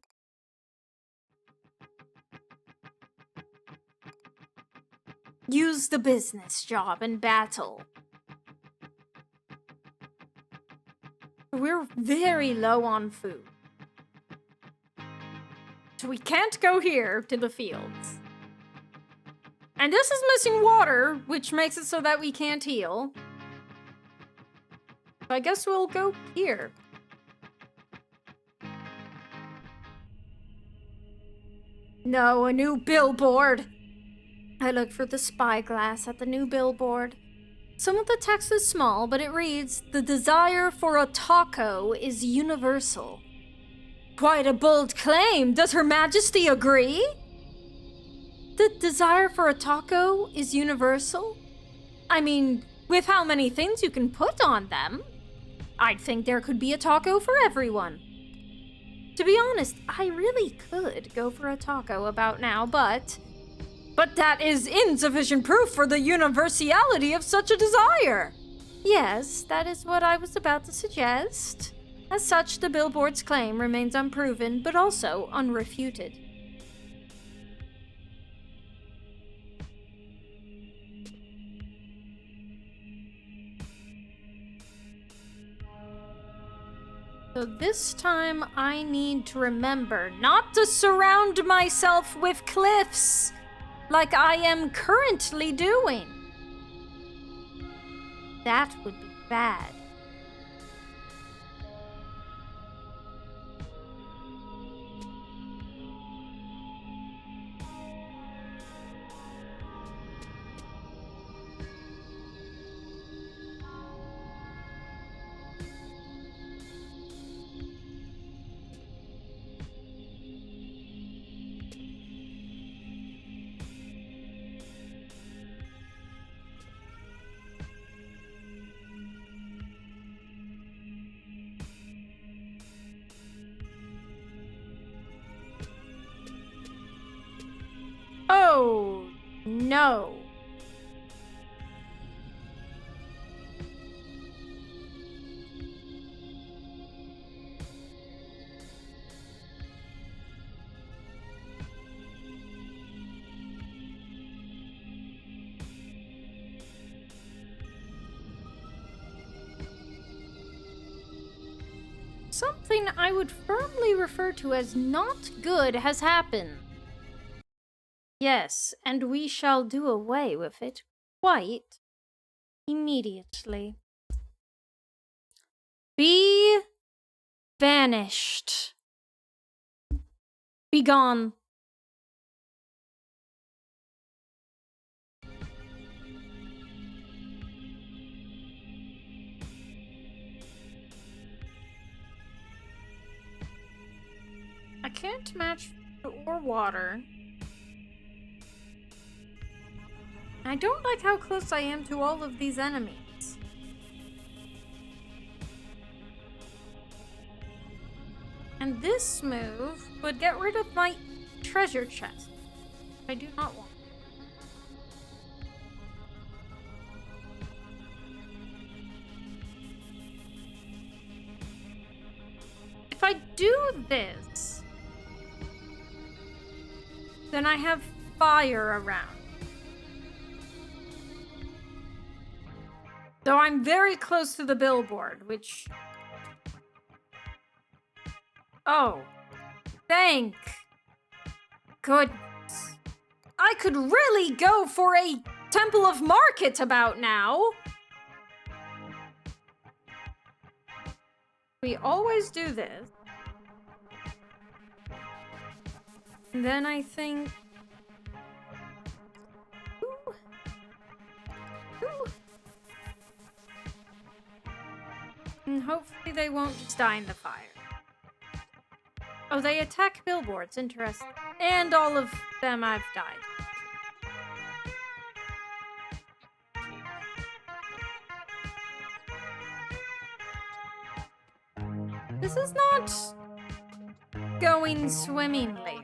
Use the business job in battle. We're very low on food. So we can't go here to the fields. And this is missing water, which makes it so that we can't heal. So I guess we'll go here. No, a new billboard. I look for the spyglass at the new billboard. Some of the text is small, but it reads, "The desire for a taco is universal." Quite a bold claim. Does Her Majesty agree? The desire for a taco is universal? I mean, with how many things you can put on them, I'd think there could be a taco for everyone. To be honest, I really could go for a taco about now, but that is insufficient proof for the universality of such a desire. Yes, that is what I was about to suggest. As such, the billboard's claim remains unproven, but also unrefuted. So this time I need to remember not to surround myself with cliffs like I am currently doing. That would be bad. Oh, no. Something I would firmly refer to as not good has happened. Yes, and we shall do away with it quite immediately. Be banished. Be gone. I can't match food or water. I don't like how close I am to all of these enemies. And this move would get rid of my treasure chest. I do not want. If I do this, then I have fire around. So I'm very close to the billboard, which Oh, thank goodness. I could really go for a Temple of Market about now. We always do this. And then I think... Ooh. Ooh. And hopefully they won't just die in the fire. Oh, they attack billboards. Interesting. And all of them I've died. This is not going swimmingly.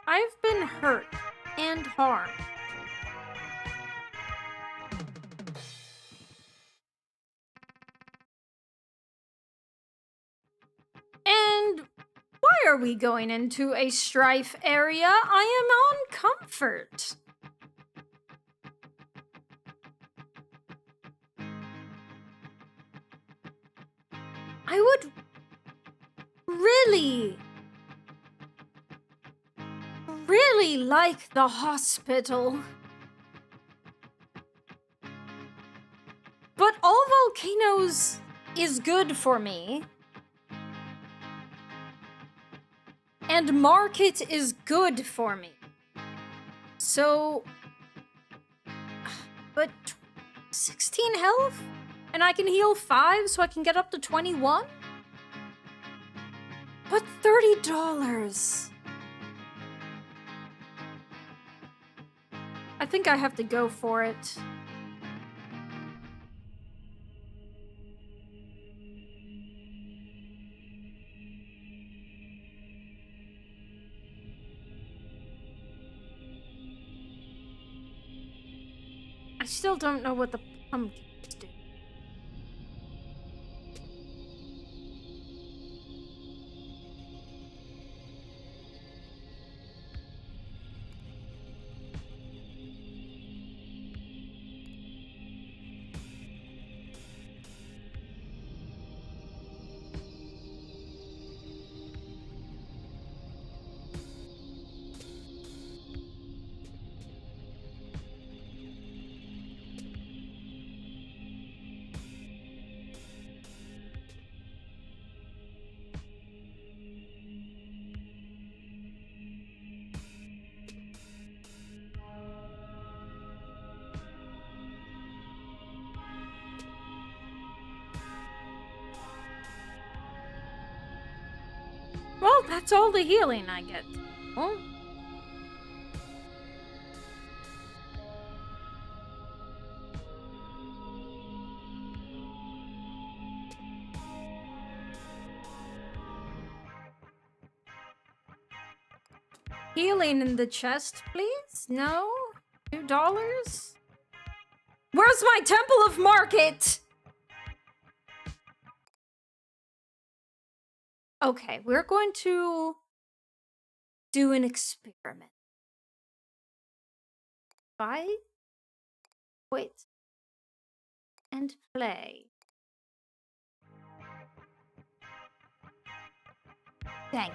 I've been hurt and harmed. And why are we going into a strife area? I am on comfort. I would really like the hospital. But all volcanoes is good for me. And market is good for me. So... But 16 health? And I can heal 5 so I can get up to 21? But $30. I think I have to go for it. I still don't know what the pumpkins do. Well, that's all the healing I get. Oh. Healing in the chest, please? No? $2? Where's my Temple of Market? Okay, we're going to do an experiment. Wait. And play. Dang.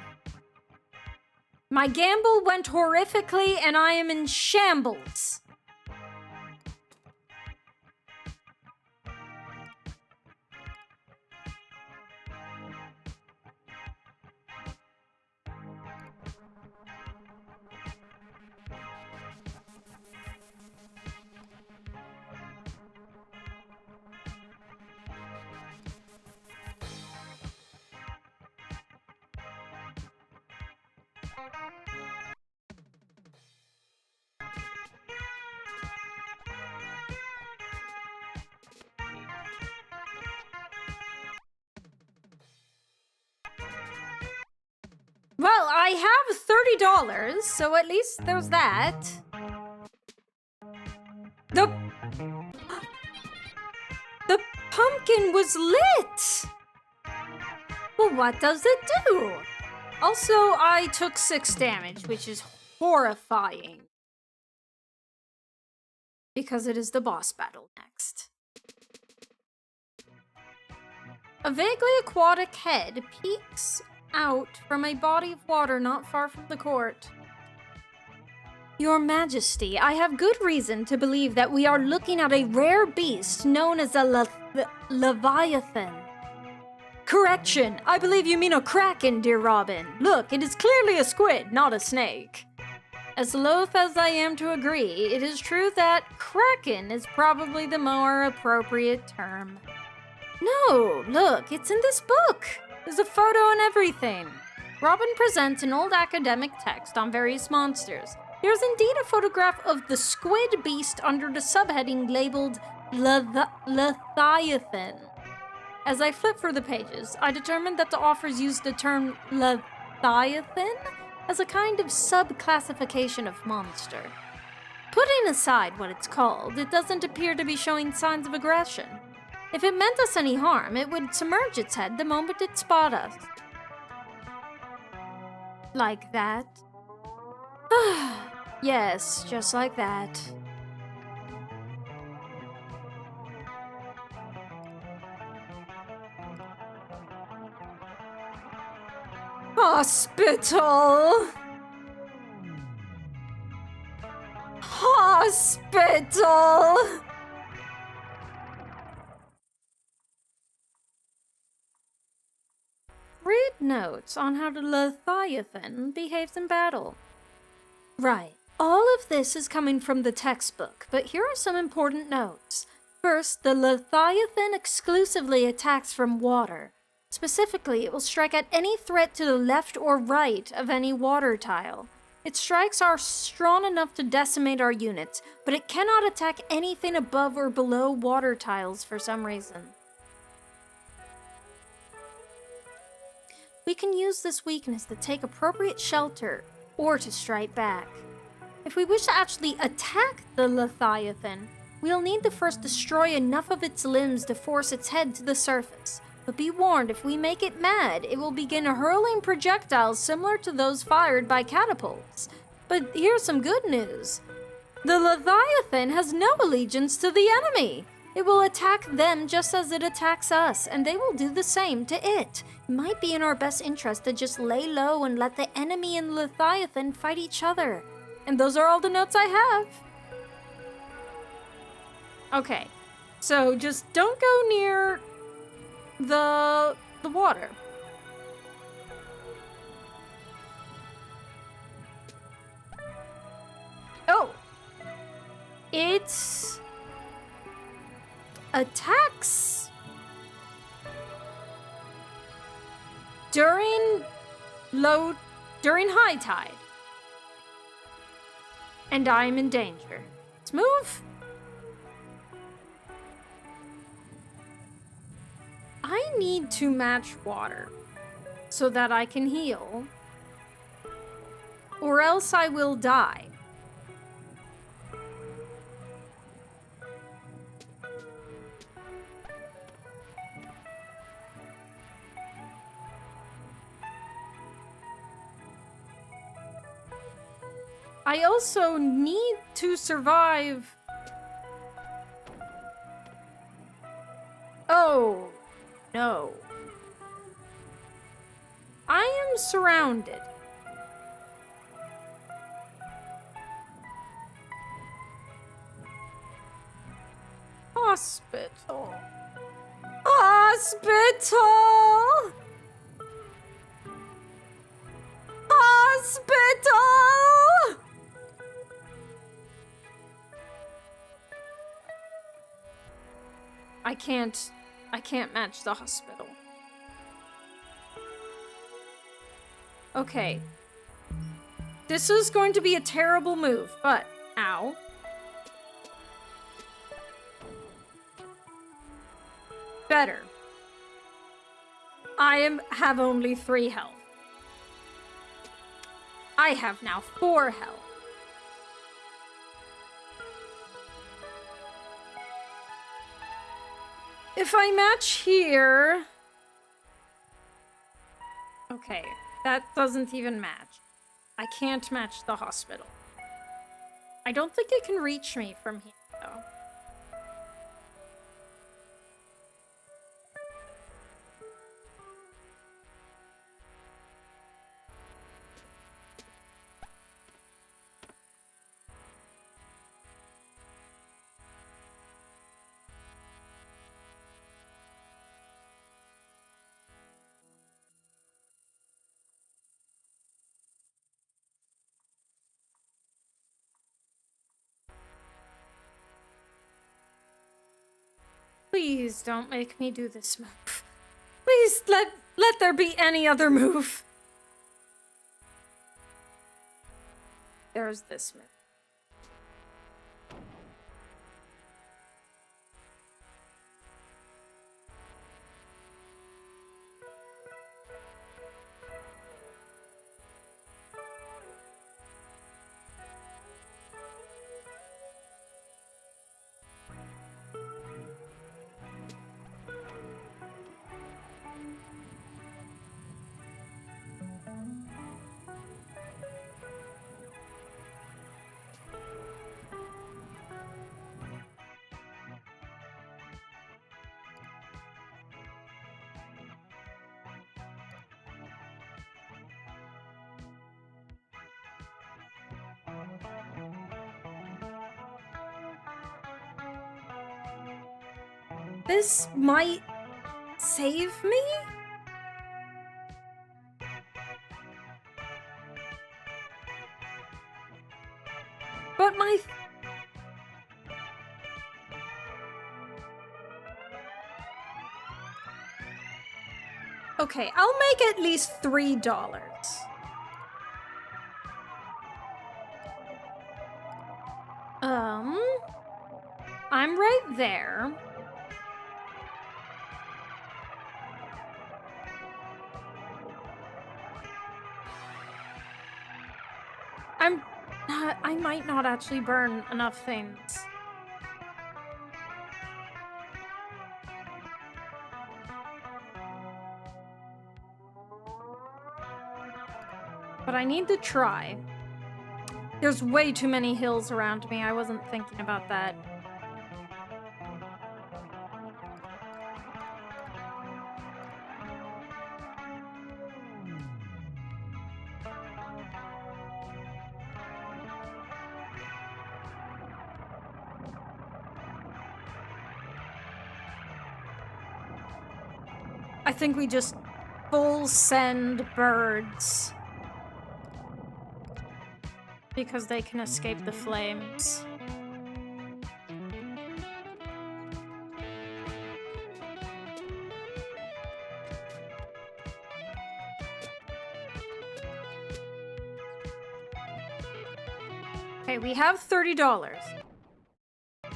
My gamble went horrifically and I am in shambles. Well, I have $30, so at least there's that. The pumpkin was lit! Well, what does it do? Also, I took 6 damage, which is horrifying. Because it is the boss battle next. A vaguely aquatic head peeks out from a body of water not far from the court. Your Majesty, I have good reason to believe that we are looking at a rare beast known as a Leviathan. Correction, I believe you mean a kraken, dear Robin. Look, it is clearly a squid, not a snake. As loath as I am to agree, it is true that kraken is probably the more appropriate term. No, look, it's in this book. There's a photo and everything. Robin presents an old academic text on various monsters. There's indeed a photograph of the squid beast under the subheading labeled Leviathan. As I flip through the pages, I determined that the authors used the term Leviathan as a kind of sub-classification of monster. Putting aside what it's called, it doesn't appear to be showing signs of aggression. If it meant us any harm, it would submerge its head the moment it spot us. Like that? Yes, just like that. Hospital! Hospital! Read notes on how the Leviathan behaves in battle. Right. All of this is coming from the textbook, but here are some important notes. First, the Leviathan exclusively attacks from water. Specifically, it will strike at any threat to the left or right of any water tile. Its strikes are strong enough to decimate our units, but it cannot attack anything above or below water tiles for some reason. We can use this weakness to take appropriate shelter or to strike back. If we wish to actually attack the Leviathan, we'll need to first destroy enough of its limbs to force its head to the surface. But be warned, if we make it mad, it will begin hurling projectiles similar to those fired by catapults. But here's some good news. The Leviathan has no allegiance to the enemy. It will attack them just as it attacks us, and they will do the same to it. It might be in our best interest to just lay low and let the enemy and Leviathan fight each other. And those are all the notes I have. Okay, so just don't go near the water. Oh, it attacks during high tide. And I'm in danger. Let's move. I need to match water so that I can heal, or else I will die. I also need to survive. Oh, no. I am surrounded. Hospital. Hospital! Hospital! I can't match the hospital. Okay. This is going to be a terrible move, but ow. Better. I have only 3 health. I have now 4 health. If I match here... Okay, that doesn't even match. I can't match the hospital. I don't think it can reach me from here, though. Please don't make me do this move. Please let there be any other move. There's this move. This might save me? But my... Okay, I'll make at least $3. I'm right there. I might not actually burn enough things. But I need to try. There's way too many hills around me. I wasn't thinking about that. I think we just full send birds. Because they can escape the flames. Okay, we have $30.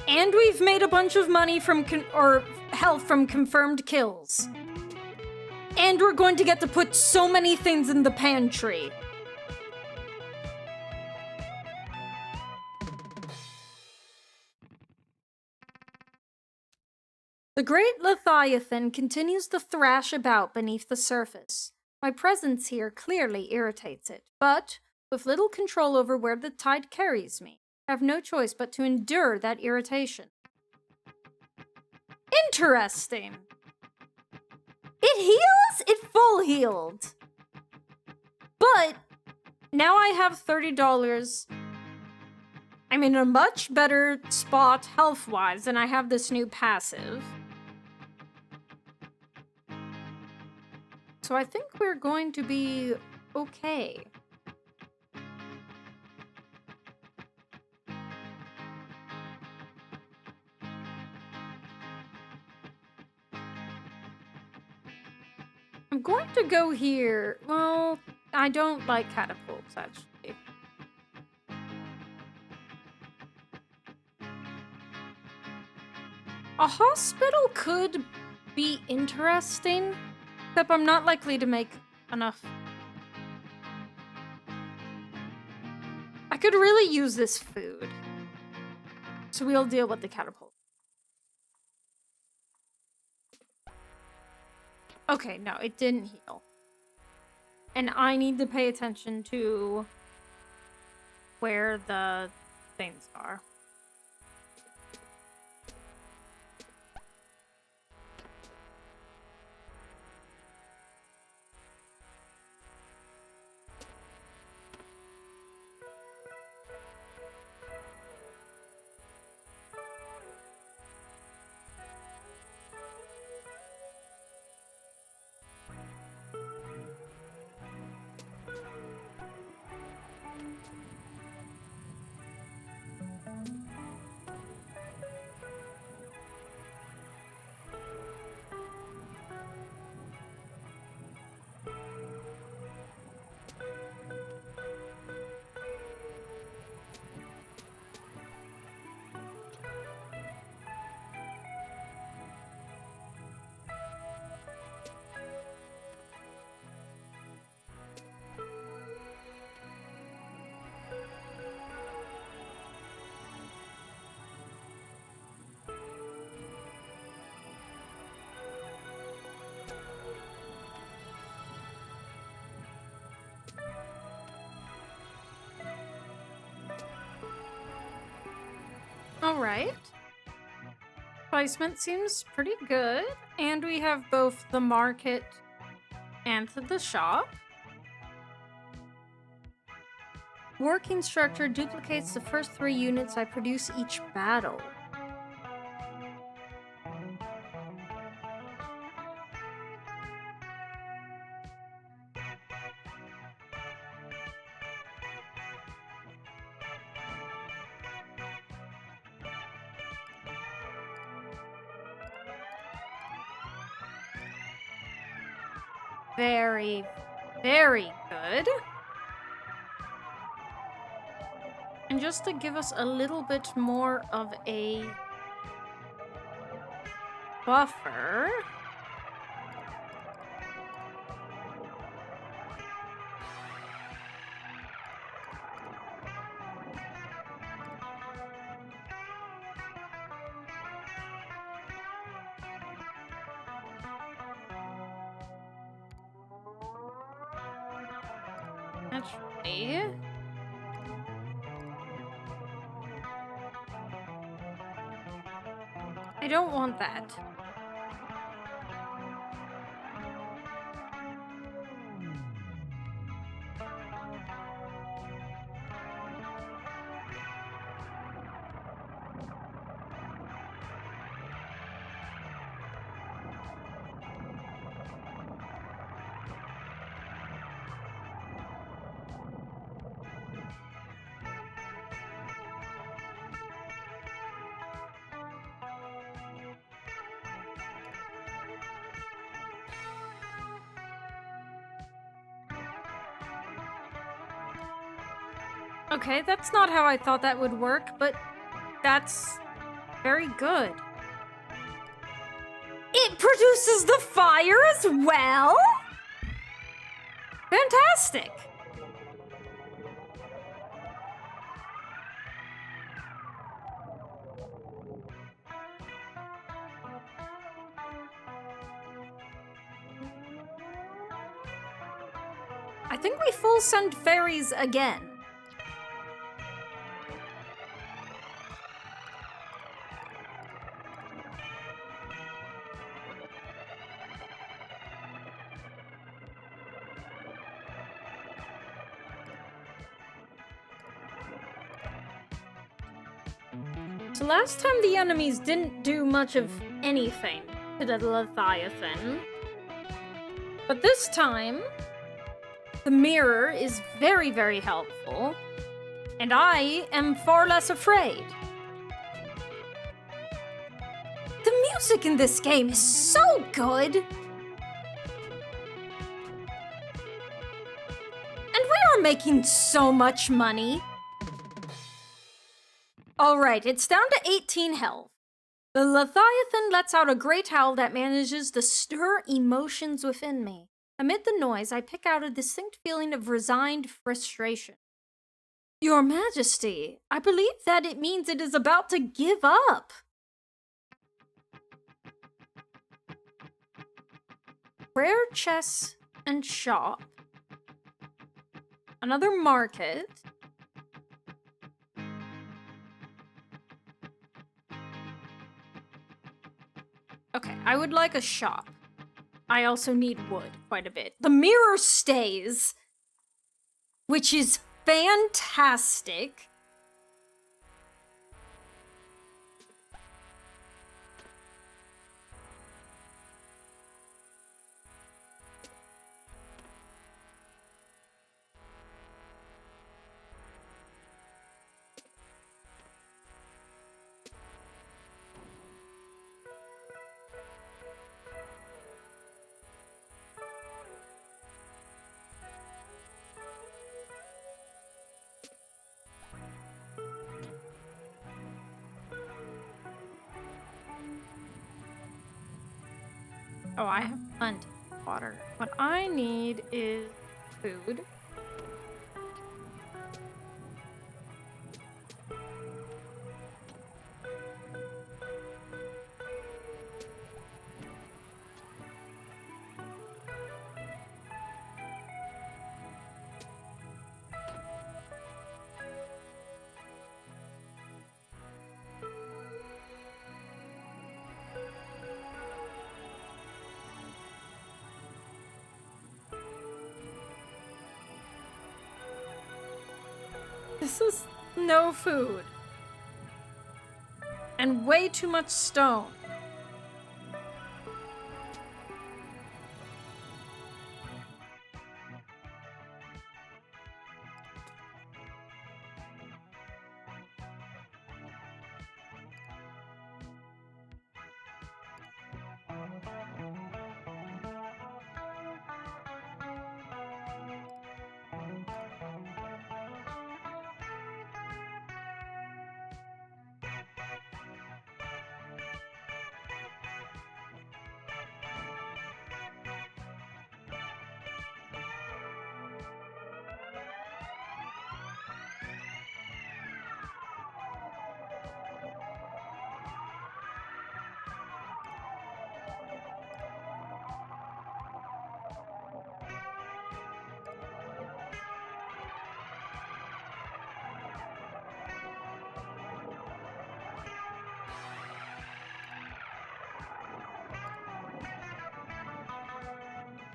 And we've made a bunch of money from health from confirmed kills. And we're going to get to put so many things in the pantry. The great Leviathan continues to thrash about beneath the surface. My presence here clearly irritates it, but with little control over where the tide carries me, I have no choice but to endure that irritation. Interesting! It heals? It full healed! But now I have $30. I'm in a much better spot health-wise, and I have this new passive. So I think we're going to be okay. I'm going to go here. Well, I don't like catapults, actually. A hospital could be interesting, except I'm not likely to make enough. I could really use this food. So we'll deal with the catapult. Okay, no, it didn't heal. And I need to pay attention to where the things are. Alright. Placement seems pretty good. And we have both the market and the shop. Working structure duplicates the first 3 units I produce each battle. Very, very good. And just to give us a little bit more of a buffer. Actually, I don't want that. Okay, that's not how I thought that would work, but that's very good. It produces the fire as well? Fantastic! I think we full send fairies again. So last time the enemies didn't do much of anything to the Leviathan. But this time, the mirror is very, very helpful. And I am far less afraid. The music in this game is so good! And we are making so much money. Alright, it's down to 18 health. The Leviathan lets out a great howl that manages to stir emotions within me. Amid the noise, I pick out a distinct feeling of resigned frustration. Your Majesty, I believe that it means it is about to give up. Rare chests and shop. Another market. Okay, I would like a shop. I also need wood quite a bit. The mirror stays, which is fantastic. Oh, I have plenty of water. What I need is food. This is no food. And way too much stone.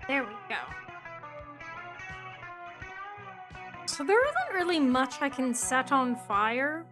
There we go. So there isn't really much I can set on fire.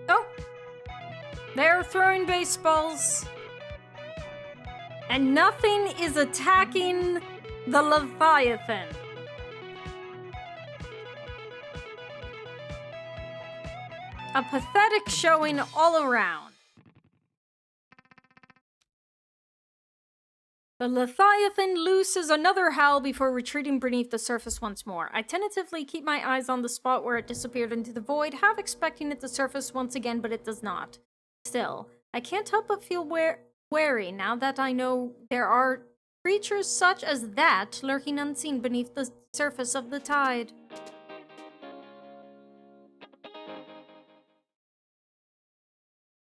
Oh! They're throwing baseballs. And nothing is attacking the Leviathan. A pathetic showing all around. The Leviathan looses another howl before retreating beneath the surface once more. I tentatively keep my eyes on the spot where it disappeared into the void, half expecting it to surface once again, but it does not. Still, I can't help but feel wary now that I know there are creatures such as that lurking unseen beneath the surface of the tide.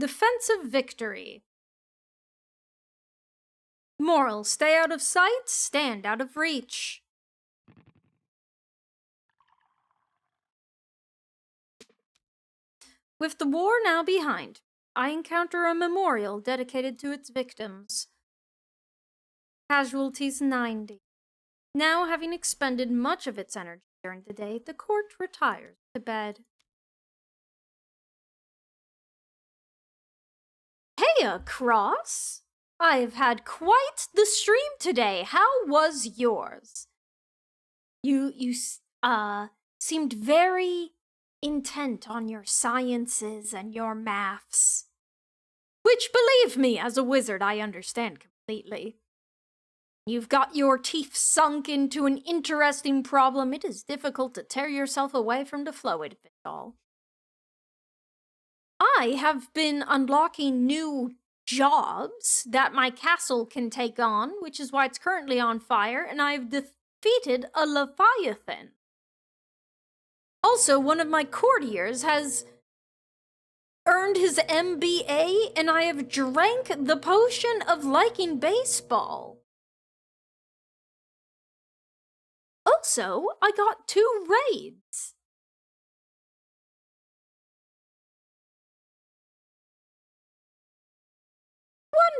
Defensive victory. Moral, stay out of sight, stand out of reach. With the war now behind, I encounter a memorial dedicated to its victims. Casualties 90. Now, having expended much of its energy during the day, the court retires to bed. Hey, Cross! I've had quite the stream today. How was yours? You seemed very intent on your sciences and your maths. Which, believe me, as a wizard, I understand completely. You've got your teeth sunk into an interesting problem. It is difficult to tear yourself away from the flow of it all. I have been unlocking new jobs that my castle can take on, which is why it's currently on fire, and I've defeated a Leviathan. Also, one of my courtiers has earned his MBA, and I have drank the potion of liking baseball. Also, I got 2 raids.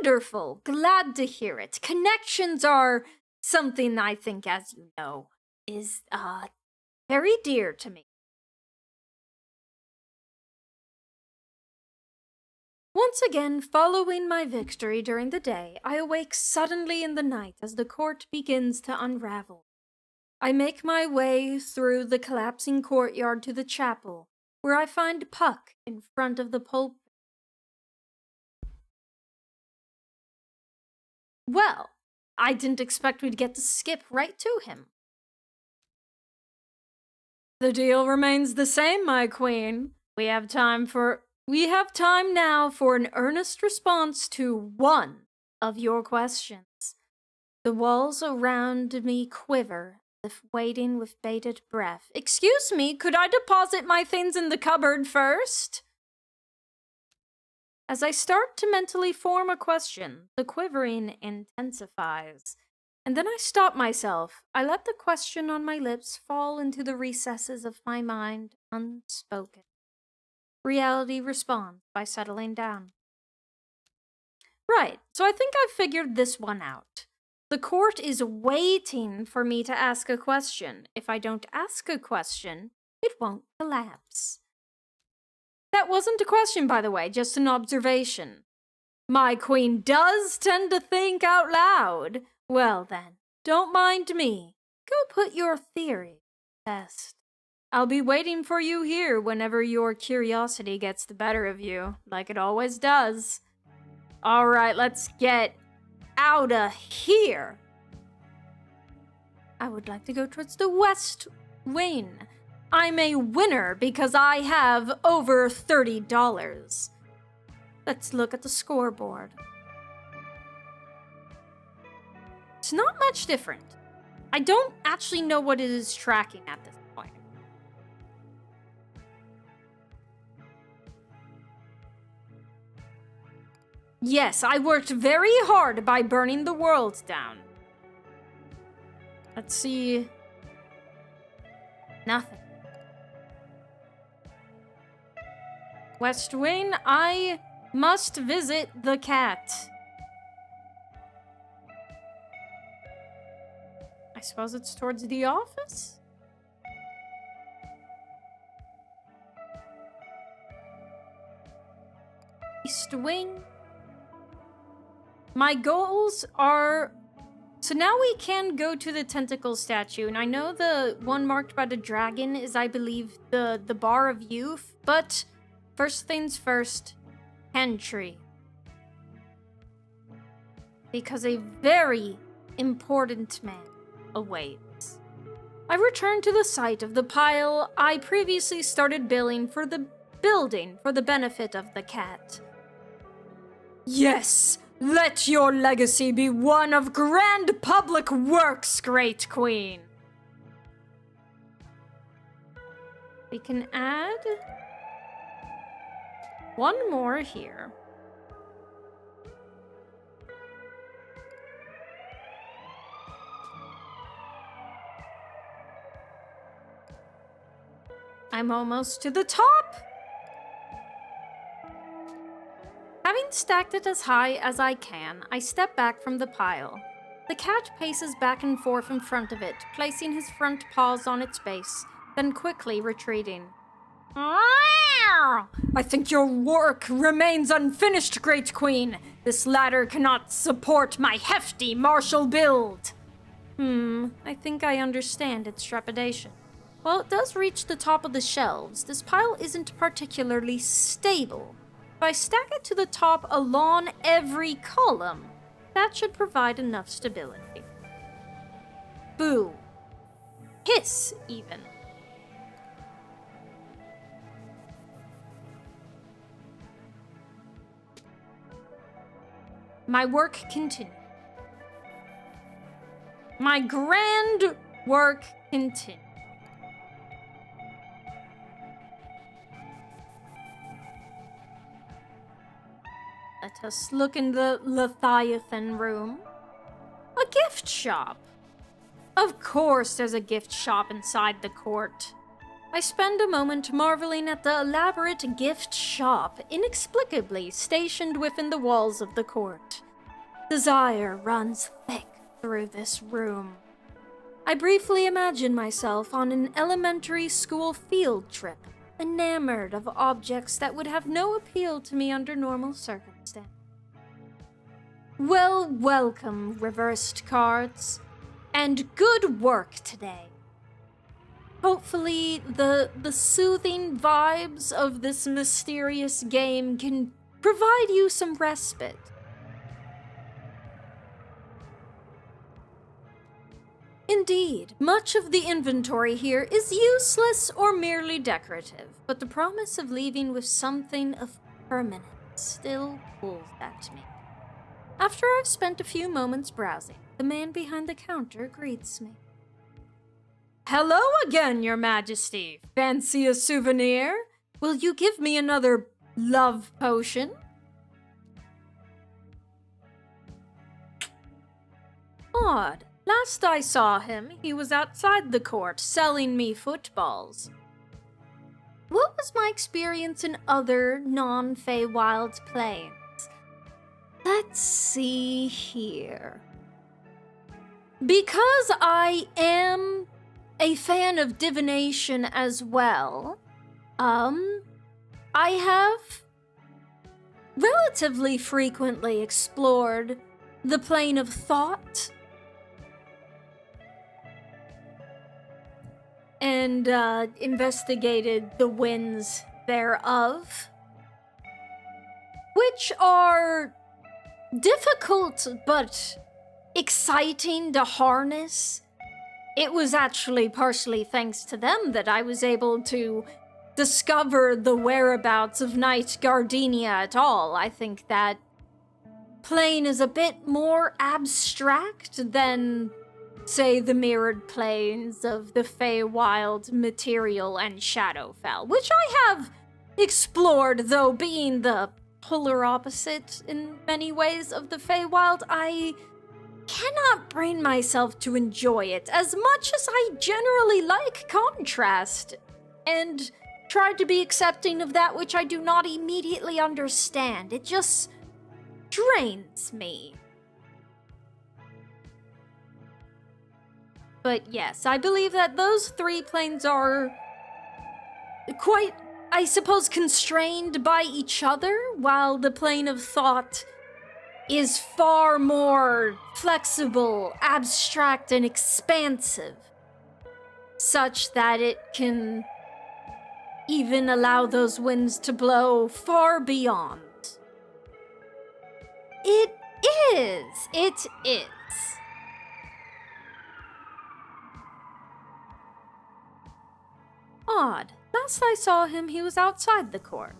Wonderful. Glad to hear it. Connections are something I think, as you know, is very dear to me. Once again, following my victory during the day, I awake suddenly in the night as the court begins to unravel. I make my way through the collapsing courtyard to the chapel, where I find Puck in front of the pulpit. Well, I didn't expect we'd get to skip right to him. The deal remains the same, my queen. We have time now for an earnest response to one of your questions. The walls around me quiver, as if waiting with bated breath. Excuse me, could I deposit my things in the cupboard first? As I start to mentally form a question, the quivering intensifies. And then I stop myself. I let the question on my lips fall into the recesses of my mind, unspoken. Reality responds by settling down. Right, so I think I've figured this one out. The court is waiting for me to ask a question. If I don't ask a question, it won't collapse. That wasn't a question, by the way, just an observation. My queen does tend to think out loud. Well then, don't mind me. Go put your theory to test. I'll be waiting for you here whenever your curiosity gets the better of you, like it always does. Alright, let's get out of here. I would like to go towards the west wing. I'm a winner because I have over $30. Let's look at the scoreboard. It's not much different. I don't actually know what it is tracking at this point. Yes, I worked very hard by burning the world down. Let's see. Nothing. West Wing, I must visit the cat. I suppose it's towards the office? East Wing. My goals are... So now we can go to the tentacle statue, and I know the one marked by the dragon is, I believe, the Bar of Youth, but first things first, hen tree. Because a very important man awaits. I return to the site of the pile I previously started building for the benefit of the cat. Yes! Let your legacy be one of grand public works, great queen. We can add one more here. I'm almost to the top. Having stacked it as high as I can, I step back from the pile. The cat paces back and forth in front of it, placing his front paws on its base, then quickly retreating. I think your work remains unfinished, Great Queen. This ladder cannot support my hefty martial build. I think I understand its trepidation. While it does reach the top of the shelves, this pile isn't particularly stable. If I stack it to the top along every column, that should provide enough stability. Boo. Hiss, even. My work continues. My grand work continues. Let us look in the Leviathan room. A gift shop. Of course there's a gift shop inside the court. I spend a moment marveling at the elaborate gift shop inexplicably stationed within the walls of the court. Desire runs thick through this room. I briefly imagine myself on an elementary school field trip, enamored of objects that would have no appeal to me under normal circumstances. Well, welcome, reversed cards, and good work today. Hopefully, the soothing vibes of this mysterious game can provide you some respite. Indeed, much of the inventory here is useless or merely decorative, but the promise of leaving with something of permanence still pulls at me. After I've spent a few moments browsing, the man behind the counter greets me. Hello again, Your Majesty. Fancy a souvenir? Will you give me another love potion? Odd. Last I saw him, he was outside the court selling me footballs. What was my experience in other non-Feywild planes? Let's see here. Because I am a fan of divination as well, I have relatively frequently explored the plane of thought and investigated the winds thereof, which are difficult but exciting to harness. It was actually partially thanks to them that I was able to discover the whereabouts of Knight Gardenia at all. I think that plane is a bit more abstract than, say, the mirrored planes of the Feywild, Material, and Shadowfell, which I have explored, though being the polar opposite in many ways of the Feywild, I cannot bring myself to enjoy it as much as I generally like contrast and try to be accepting of that which I do not immediately understand. It just drains me. But yes, I believe that those three planes are quite, I suppose, constrained by each other, while the plane of thought is far more flexible, abstract, and expansive, such that it can even allow those winds to blow far beyond. It is. Odd. Last I saw him, he was outside the court.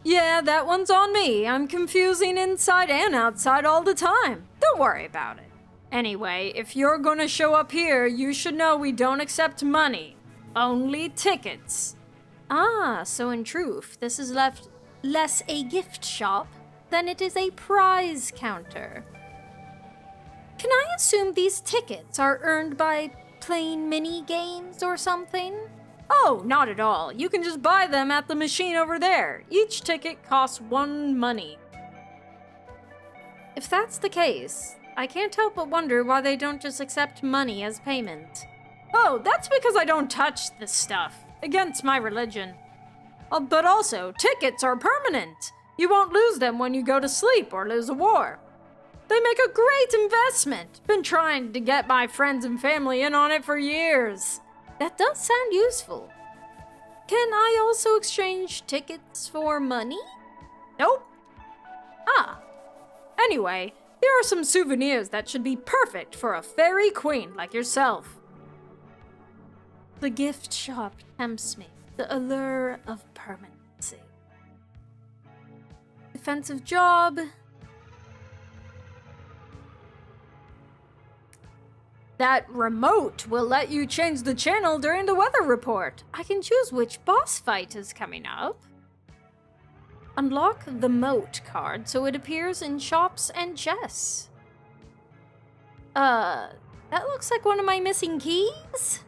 Yeah, that one's on me. I'm confusing inside and outside all the time. Don't worry about it. Anyway, if you're gonna show up here, you should know we don't accept money. Only tickets. Ah, so in truth, this is less a gift shop than it is a prize counter. Can I assume these tickets are earned by playing mini games or something? Oh, not at all. You can just buy them at the machine over there. Each ticket costs 1 money. If that's the case, I can't help but wonder why they don't just accept money as payment. Oh, that's because I don't touch this stuff. Against my religion. But also, tickets are permanent. You won't lose them when you go to sleep or lose a war. They make a great investment. Been trying to get my friends and family in on it for years. That does sound useful. Can I also exchange tickets for money? Nope. Ah. Anyway, here are some souvenirs that should be perfect for a fairy queen like yourself. The gift shop tempts me, the allure of permanency. Defensive job. That remote will let you change the channel during the weather report. I can choose which boss fight is coming up. Unlock the moat card so it appears in shops and chests. That looks like one of my missing keys.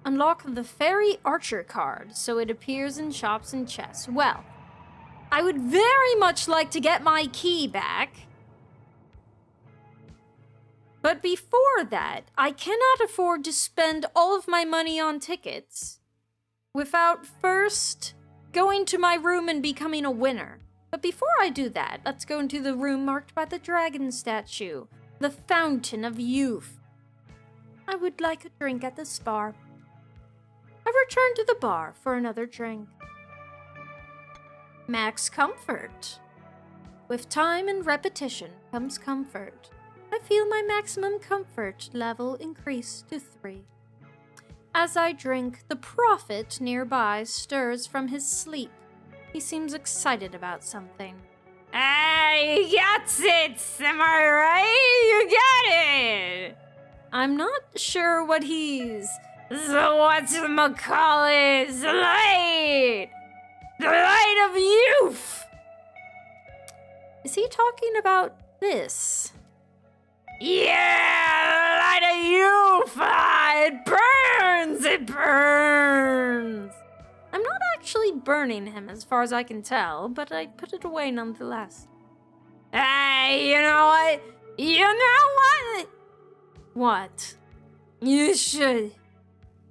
Unlock the Fairy Archer card so it appears in shops and chests. Well, I would very much like to get my key back. But before that, I cannot afford to spend all of my money on tickets without first going to my room and becoming a winner. But before I do that, let's go into the room marked by the dragon statue, the Fountain of Youth. I would like a drink at this bar. I return to the bar for another drink. Max comfort. With time and repetition comes comfort. I feel my maximum comfort level increase to 3. As I drink, the prophet nearby stirs from his sleep. He seems excited about something. Hey, that's it! Am I right? You got I'm not sure what he's... So whatchamacallit? The light! The light of youth! Is he talking about this? Yeah, the light of youth! It burns! It burns! I'm not actually burning him as far as I can tell, but I put it away nonetheless. Hey, you know what? You know what? What? You should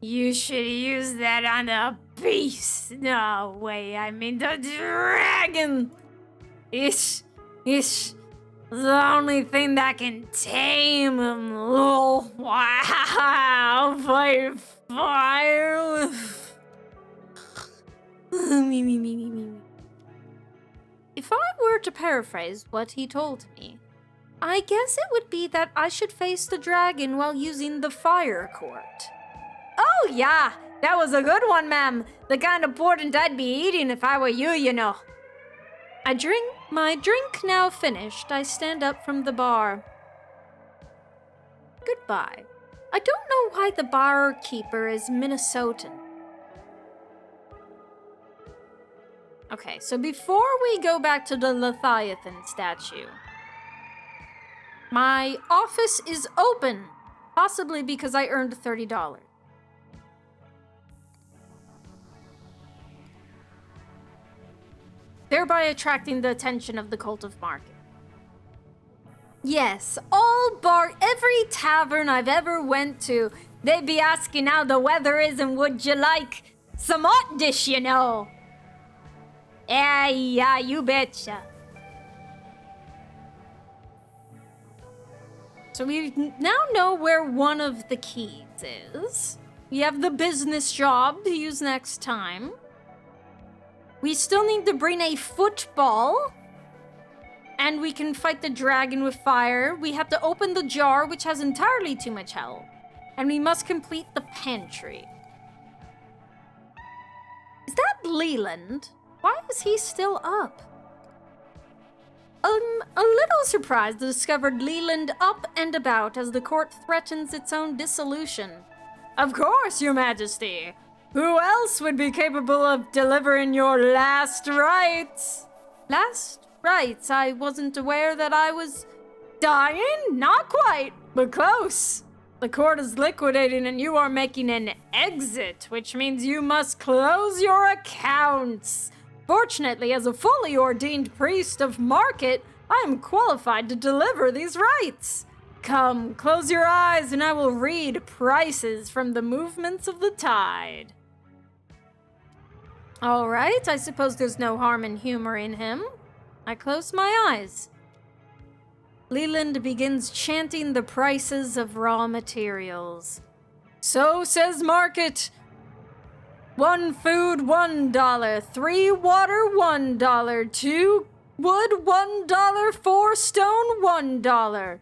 use that on the beast. No way, I mean the dragon. It's the only thing that can tame him. Oh, wow, fight fire with... me. If I were to paraphrase what he told me, I guess it would be that I should face the dragon while using the fire court. Oh yeah, that was a good one, ma'am. The kind of portent I'd be eating if I were you, you know. My drink now finished, I stand up from the bar. Goodbye. I don't know why the barkeeper is Minnesotan. Okay, so before we go back to the Leviathan statue, my office is open, possibly because I earned $30. Thereby attracting the attention of the cult of market. Yes, every tavern I've ever went to, they'd be asking how the weather is and would you like some hot dish, you know? Yeah, you betcha. So we now know where one of the keys is. We have the business job to use next time. We still need to bring a football. And we can fight the dragon with fire. We have to open the jar, which has entirely too much health. And we must complete the pantry. Is that Leland? Why is he still up? I'm a little surprised to discover Leland up and about as the court threatens its own dissolution. Of course, Your Majesty. Who else would be capable of delivering your last rites? Last rites? I wasn't aware that I was dying? Not quite, but close. The court is liquidating and you are making an exit, which means you must close your accounts. Fortunately, as a fully ordained priest of market, I am qualified to deliver these rites. Come, close your eyes and I will read prices from the movements of the tide. All right, I suppose there's no harm in humoring him. I close my eyes. Leland begins chanting the prices of raw materials. So says market. 1 food, $1. 3 water, $1. 2 wood, $1. 4 stone, $1.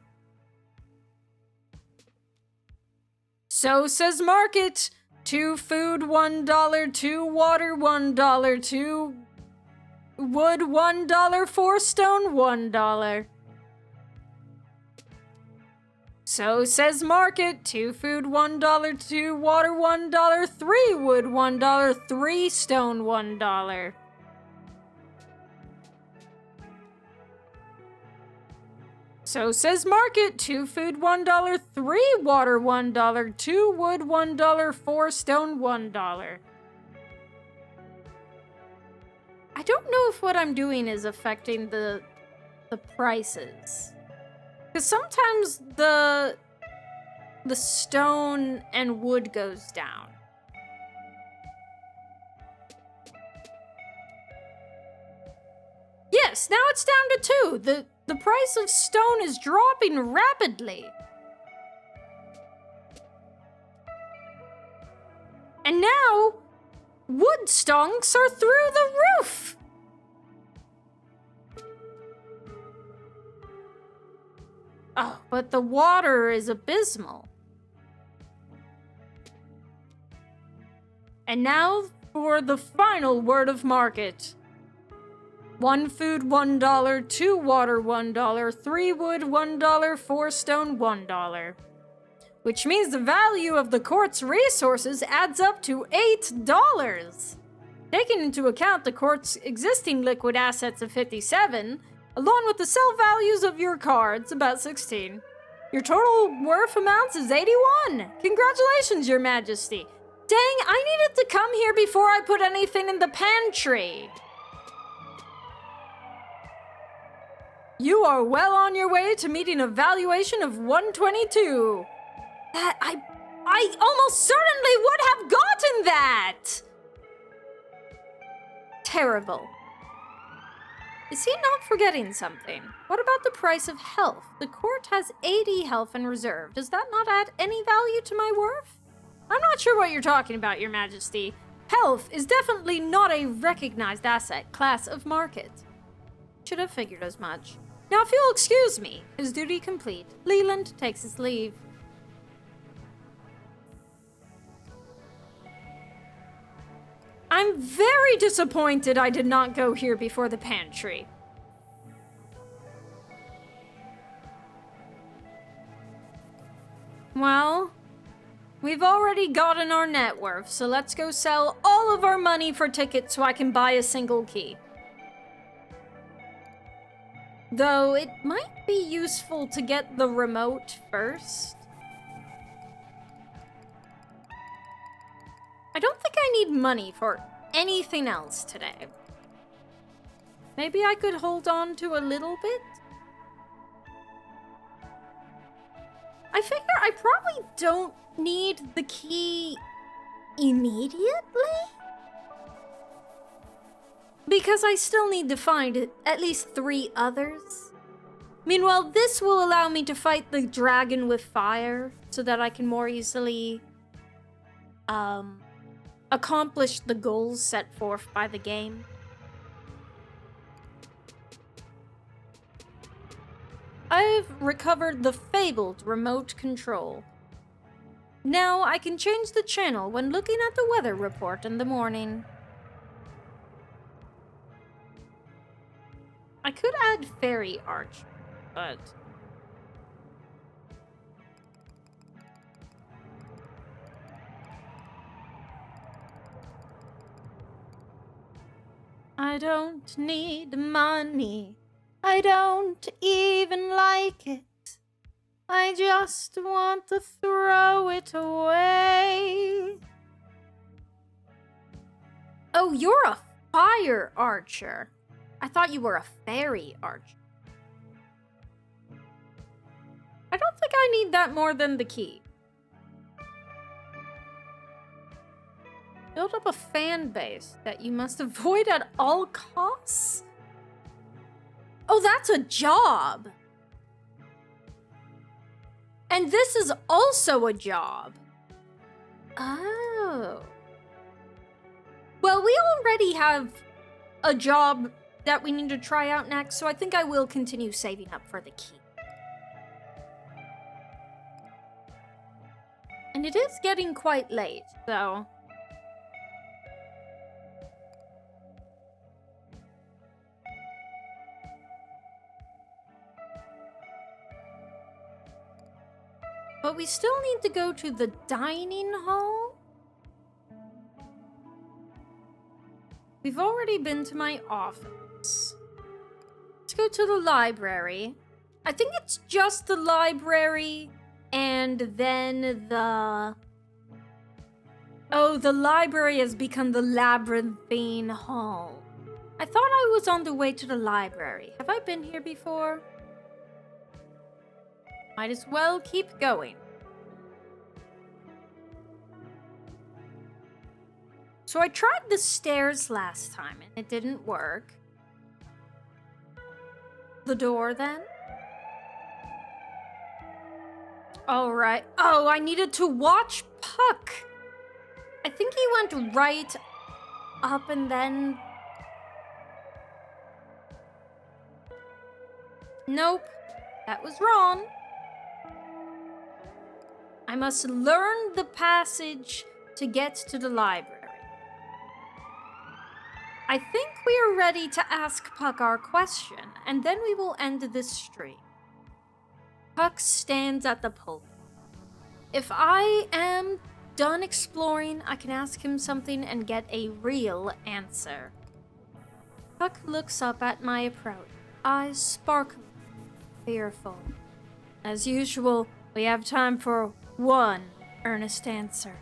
So says market. 2 food, $1. 2 water, $1. 2 wood, $1. 4 stone, $1. So says market. 2 food, $1. 2 water, $1. 3 wood, $1. 3 stone, $1. So says market. 2 food, $1. 3 water, $1. 2 wood, $1. 4 stone, $1. I don't know if what I'm doing is affecting the prices. Because sometimes the stone and wood goes down. Yes, now it's down to 2. The price of stone is dropping rapidly. And now, wood stonks are through the roof. Oh, but the water is abysmal. And now for the final word of market. 1 food, $1. 2 water, $1. 3 wood, $1. 4 stone, $1. which means the value of the court's resources adds up to $8. Taking into account the court's existing liquid assets of 57, along with the sell values of your cards, about 16. Your total worth amounts is 81. Congratulations, Your Majesty. Dang, I needed to come here before I put anything in the pantry. You are well on your way to meeting a valuation of 122. That I almost certainly would have gotten that. Terrible. Is he not forgetting something? What about the price of health? The court has 80 health in reserve. Does that not add any value to my worth? I'm not sure what you're talking about, Your Majesty. Health is definitely not a recognized asset class of market. Should have figured as much. Now, if you'll excuse me, his duty complete. Leland takes his leave. I'm very disappointed I did not go here before the pantry. Well, we've already gotten our net worth, so let's go sell all of our money for tickets so I can buy a single key. Though it might be useful to get the remote first. I don't think I need money for anything else today. Maybe I could hold on to a little bit? I figure I probably don't need the key immediately? Because I still need to find at least 3 others. Meanwhile, this will allow me to fight the dragon with fire so that I can more easily accomplish the goals set forth by the game. I've recovered the fabled remote control. Now I can change the channel when looking at the weather report in the morning. I could add Fairy Arch, but... I don't need money. I don't even like it. I just want to throw it away. Oh, you're a fire archer. I thought you were a fairy archer. I don't think I need that more than the key. Build up a fan base that you must avoid at all costs? Oh, that's a job! And this is also a job. Oh. Well, we already have a job that we need to try out next, so I think I will continue saving up for the key. And it is getting quite late, so... But we still need to go to the dining hall. We've already been to my office. Let's go to the library. I think it's just the library and then the... Oh, the library has become the labyrinthine hall. I thought I was on the way to the library. Have I been here before? Might as well keep going. So I tried the stairs last time and it didn't work. The door then? Alright. Oh, I needed to watch Puck. I think he went right up and then... Nope. That was wrong. I must learn the passage to get to the library. I think we are ready to ask Puck our question, and then we will end this stream. Puck stands at the pulpit. If I am done exploring, I can ask him something and get a real answer. Puck looks up at my approach, eyes sparkling, fearful. As usual, we have time for one earnest answer.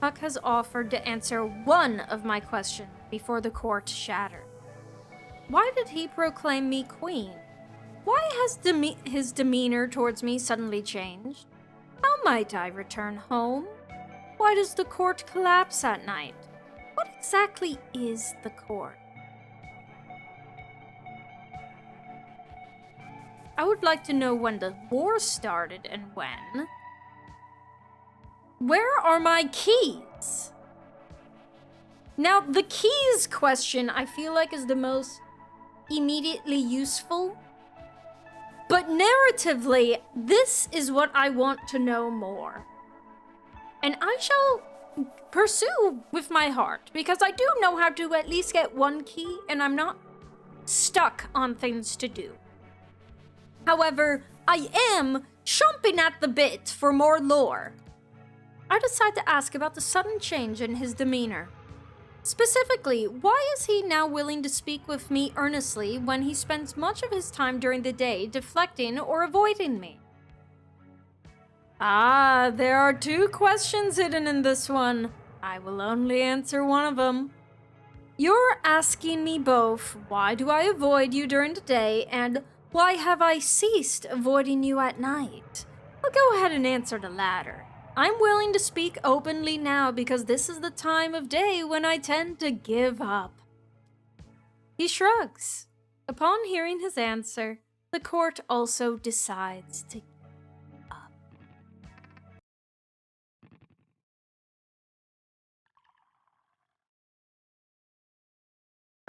Puck has offered to answer one of my questions before the court shattered. Why did he proclaim me queen? Why has his demeanor towards me suddenly changed? How might I return home? Why does the court collapse at night? What exactly is the court? I would like to know when the war started and when. Where are my keys? Now, the keys question I feel like is the most immediately useful. But narratively, this is what I want to know more. And I shall pursue with my heart, because I do know how to at least get one key, and I'm not stuck on things to do. However, I am chomping at the bit for more lore. I decide to ask about the sudden change in his demeanor. Specifically, why is he now willing to speak with me earnestly when he spends much of his time during the day deflecting or avoiding me? Ah, there are two questions hidden in this one. I will only answer one of them. You're asking me both, why do I avoid you during the day, and why have I ceased avoiding you at night? I'll go ahead and answer the latter. I'm willing to speak openly now because this is the time of day when I tend to give up. He shrugs. Upon hearing his answer, the court also decides to give up.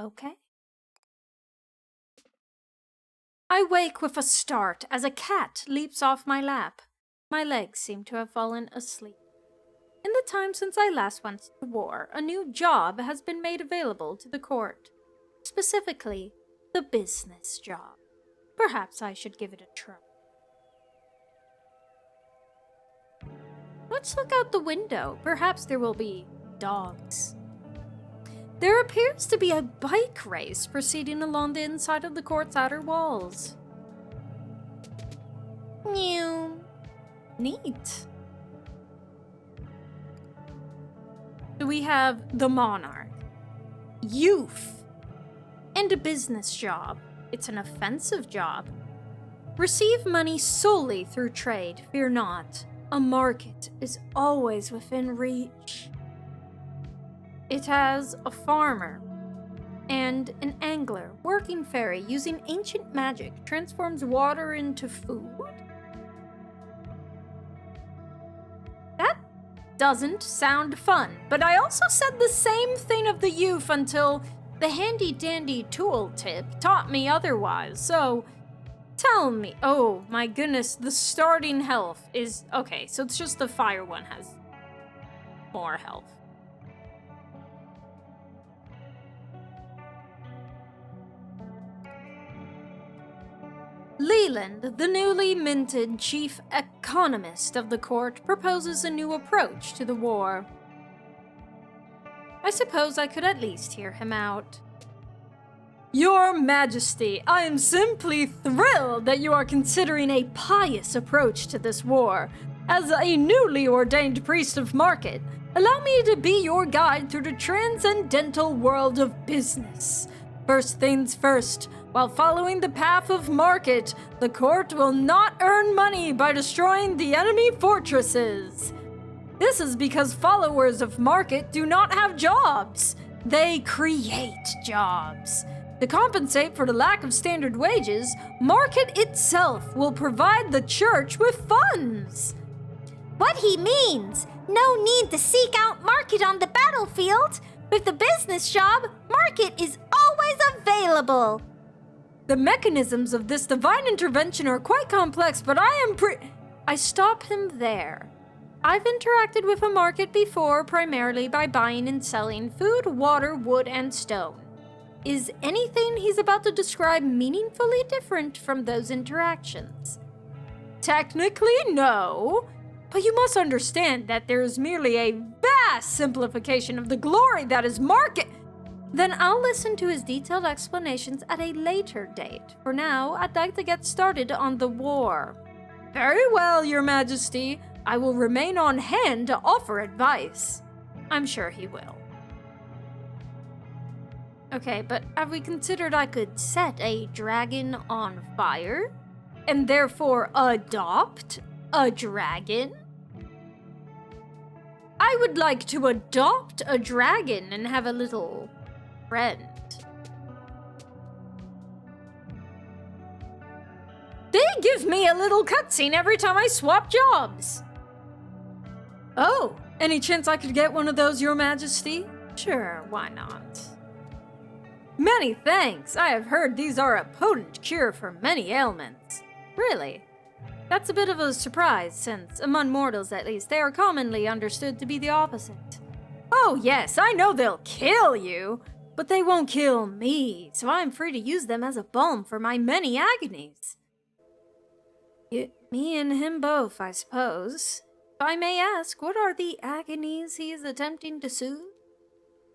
Okay. I wake with a start as a cat leaps off my lap. My legs seem to have fallen asleep. In the time since I last went to war, a new job has been made available to the court. Specifically, the business job. Perhaps I should give it a try. Let's look out the window. Perhaps there will be dogs. There appears to be a bike race proceeding along the inside of the court's outer walls. Mew. Neat. So we have the monarch, youth, and a business job. It's an offensive job. Receive money solely through trade, fear not. A market is always within reach. It has a farmer and an angler. Working fairy using ancient magic transforms water into food. That doesn't sound fun, but I also said the same thing of the youth until the handy-dandy tooltip taught me otherwise, so tell me. Oh my goodness, the starting health is... Okay, so it's just the fire one has more health. Leland, the newly minted chief economist of the court, proposes a new approach to the war. I suppose I could at least hear him out. Your Majesty, I am simply thrilled that you are considering a pious approach to this war. As a newly ordained priest of market, allow me to be your guide through the transcendental world of business. First things first, while following the path of market, the court will not earn money by destroying the enemy fortresses. This is because followers of market do not have jobs. They create jobs. To compensate for the lack of standard wages, market itself will provide the church with funds. What he means, no need to seek out market on the battlefield. With the business job, market is always available. The mechanisms of this divine intervention are quite complex, but I stop him there. I've interacted with a market before, primarily by buying and selling food, water, wood, and stone. Is anything he's about to describe meaningfully different from those interactions? Technically, no. But you must understand that there is merely a vast simplification of the glory that is market. Then I'll listen to his detailed explanations at a later date. For now, I'd like to get started on the war. Very well, Your Majesty. I will remain on hand to offer advice. I'm sure he will. Okay, but have we considered I could set a dragon on fire? And therefore adopt a dragon? I would like to adopt a dragon and have a little friend. They give me a little cutscene every time I swap jobs. Oh, any chance I could get one of those, Your Majesty? Sure, why not? Many thanks. I have heard these are a potent cure for many ailments. Really? That's a bit of a surprise, since, among mortals at least, they are commonly understood to be the opposite. Oh yes, I know they'll kill you, but they won't kill me, so I'm free to use them as a balm for my many agonies. Me and him both, I suppose. If I may ask, what are the agonies he is attempting to soothe?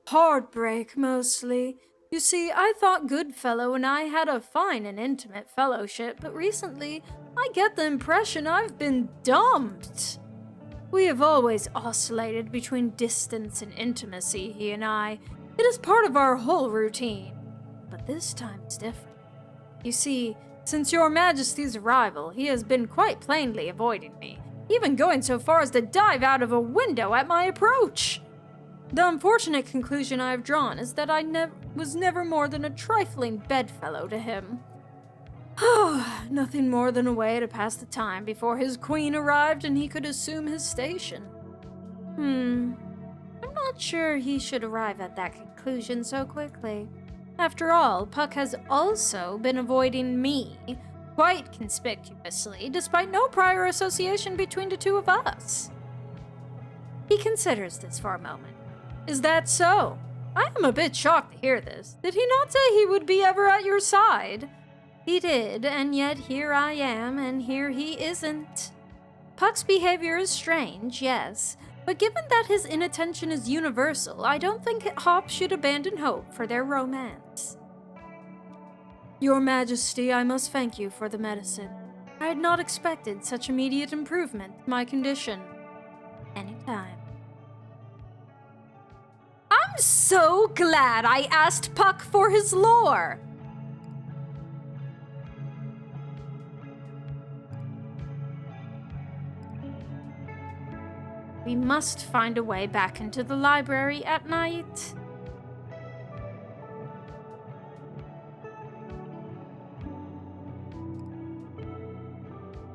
Heartbreak, mostly. You see, I thought Goodfellow and I had a fine and intimate fellowship, but recently, I get the impression I've been dumped. We have always oscillated between distance and intimacy, he and I. It is part of our whole routine. But this time it's different. You see, since Your Majesty's arrival, he has been quite plainly avoiding me, even going so far as to dive out of a window at my approach. The unfortunate conclusion I have drawn is that I was never more than a trifling bedfellow to him. Nothing more than a way to pass the time before his queen arrived and he could assume his station. I'm not sure he should arrive at that conclusion so quickly. After all, Puck has also been avoiding me, quite conspicuously, despite no prior association between the two of us. He considers this for a moment. Is that so? I am a bit shocked to hear this. Did he not say he would be ever at your side? He did, and yet here I am, and here he isn't. Puck's behavior is strange, yes, but given that his inattention is universal, I don't think Hop should abandon hope for their romance. Your Majesty, I must thank you for the medicine. I had not expected such immediate improvement in my condition. Anytime. I'm so glad I asked Puck for his lore! We must find a way back into the library at night.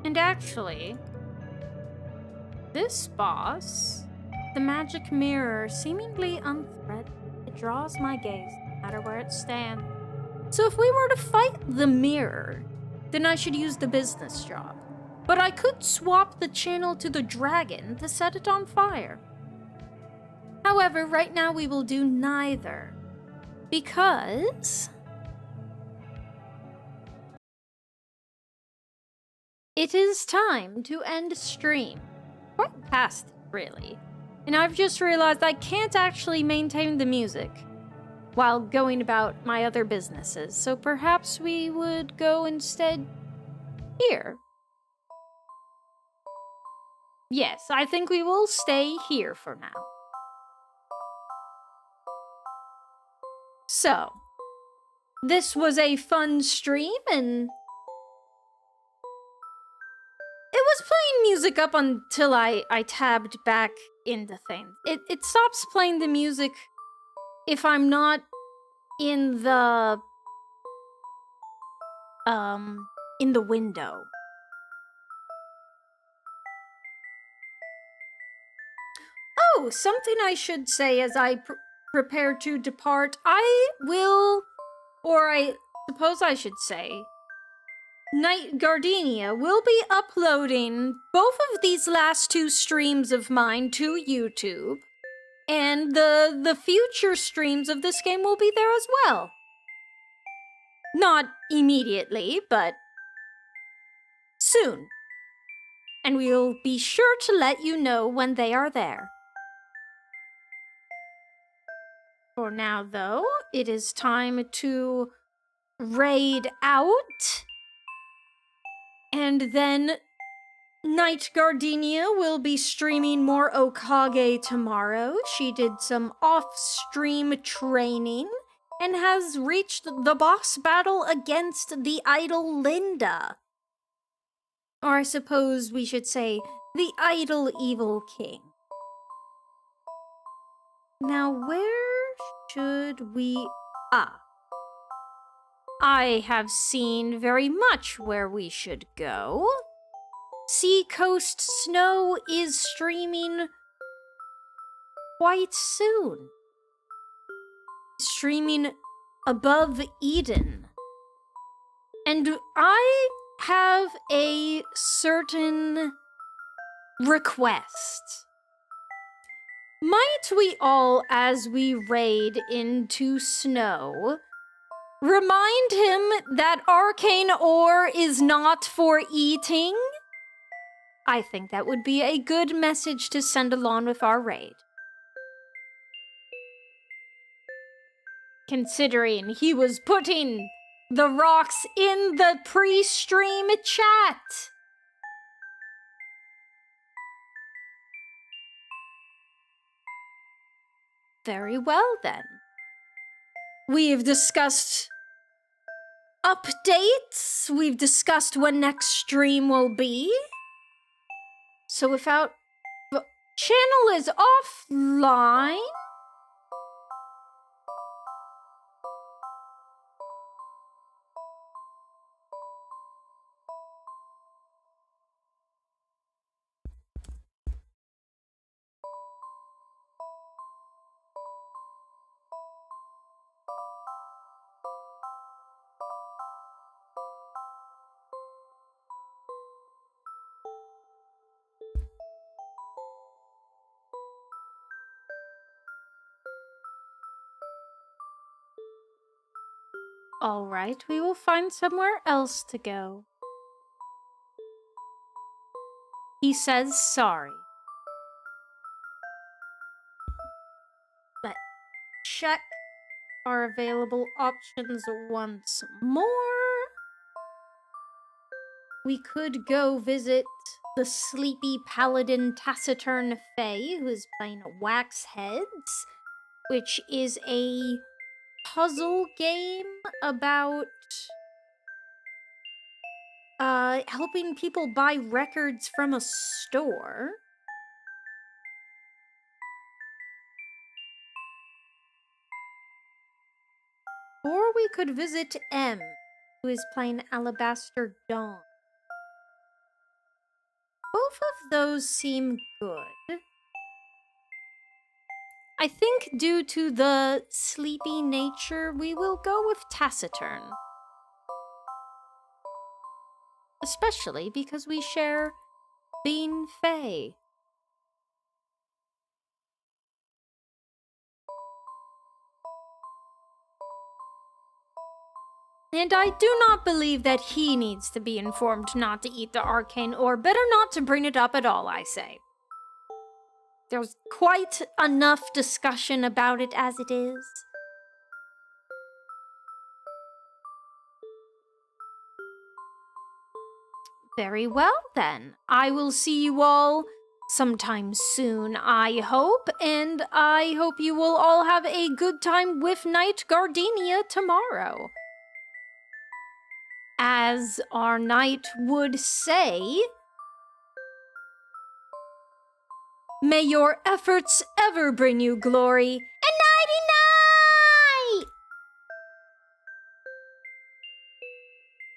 And actually, this boss, the magic mirror, seemingly unthreatened, it draws my gaze no matter where it stands. So if we were to fight the mirror, then I should use the business job. But I could swap the channel to the dragon to set it on fire. However, right now we will do neither. Because it is time to end stream. Quite past it, really. And I've just realized I can't actually maintain the music while going about my other businesses. So perhaps we would go instead here. Yes, I think we will stay here for now. So, this was a fun stream, and it was playing music up until I tabbed back into things. It stops playing the music if I'm not in the window. Oh, something I should say as I prepare to depart. I suppose I should say, Night Gardenia will be uploading both of these last two streams of mine to YouTube, and the future streams of this game will be there as well. Not immediately, but soon. and we'll be sure to let you know when they are there. For now, though, it is time to raid out, and then Night Gardenia will be streaming more Okage tomorrow. She did some off-stream training and has reached the boss battle against the idol Linda. Or I suppose we should say, the idol evil king. Now, where should we... I have seen very much where we should go. Seacoast Snow is streaming quite soon. Streaming above Eden. And I have a certain request. Might we all, as we raid into Snow, remind him that arcane ore is not for eating? I think that would be a good message to send along with our raid. Considering he was putting the rocks in the pre-stream chat. Very well, then. We've discussed updates. We've discussed when next stream will be. So without... Channel is offline. All right, we will find somewhere else to go. He says sorry. Let's check our available options once more. We could go visit the sleepy paladin Taciturn Fae, who is playing Wax Heads, which is a puzzle game about helping people buy records from a store. Or we could visit M, who is playing Alabaster Dawn. Both of those seem good. I think due to the sleepy nature, we will go with Taciturn. Especially because we share being Fae. And I do not believe that he needs to be informed not to eat the arcane ore. Better not to bring it up at all, I say. There's quite enough discussion about it as it is. Very well, then. I will see you all sometime soon, I hope, and I hope you will all have a good time with Night Gardenia tomorrow. As our knight would say, may your efforts ever bring you glory,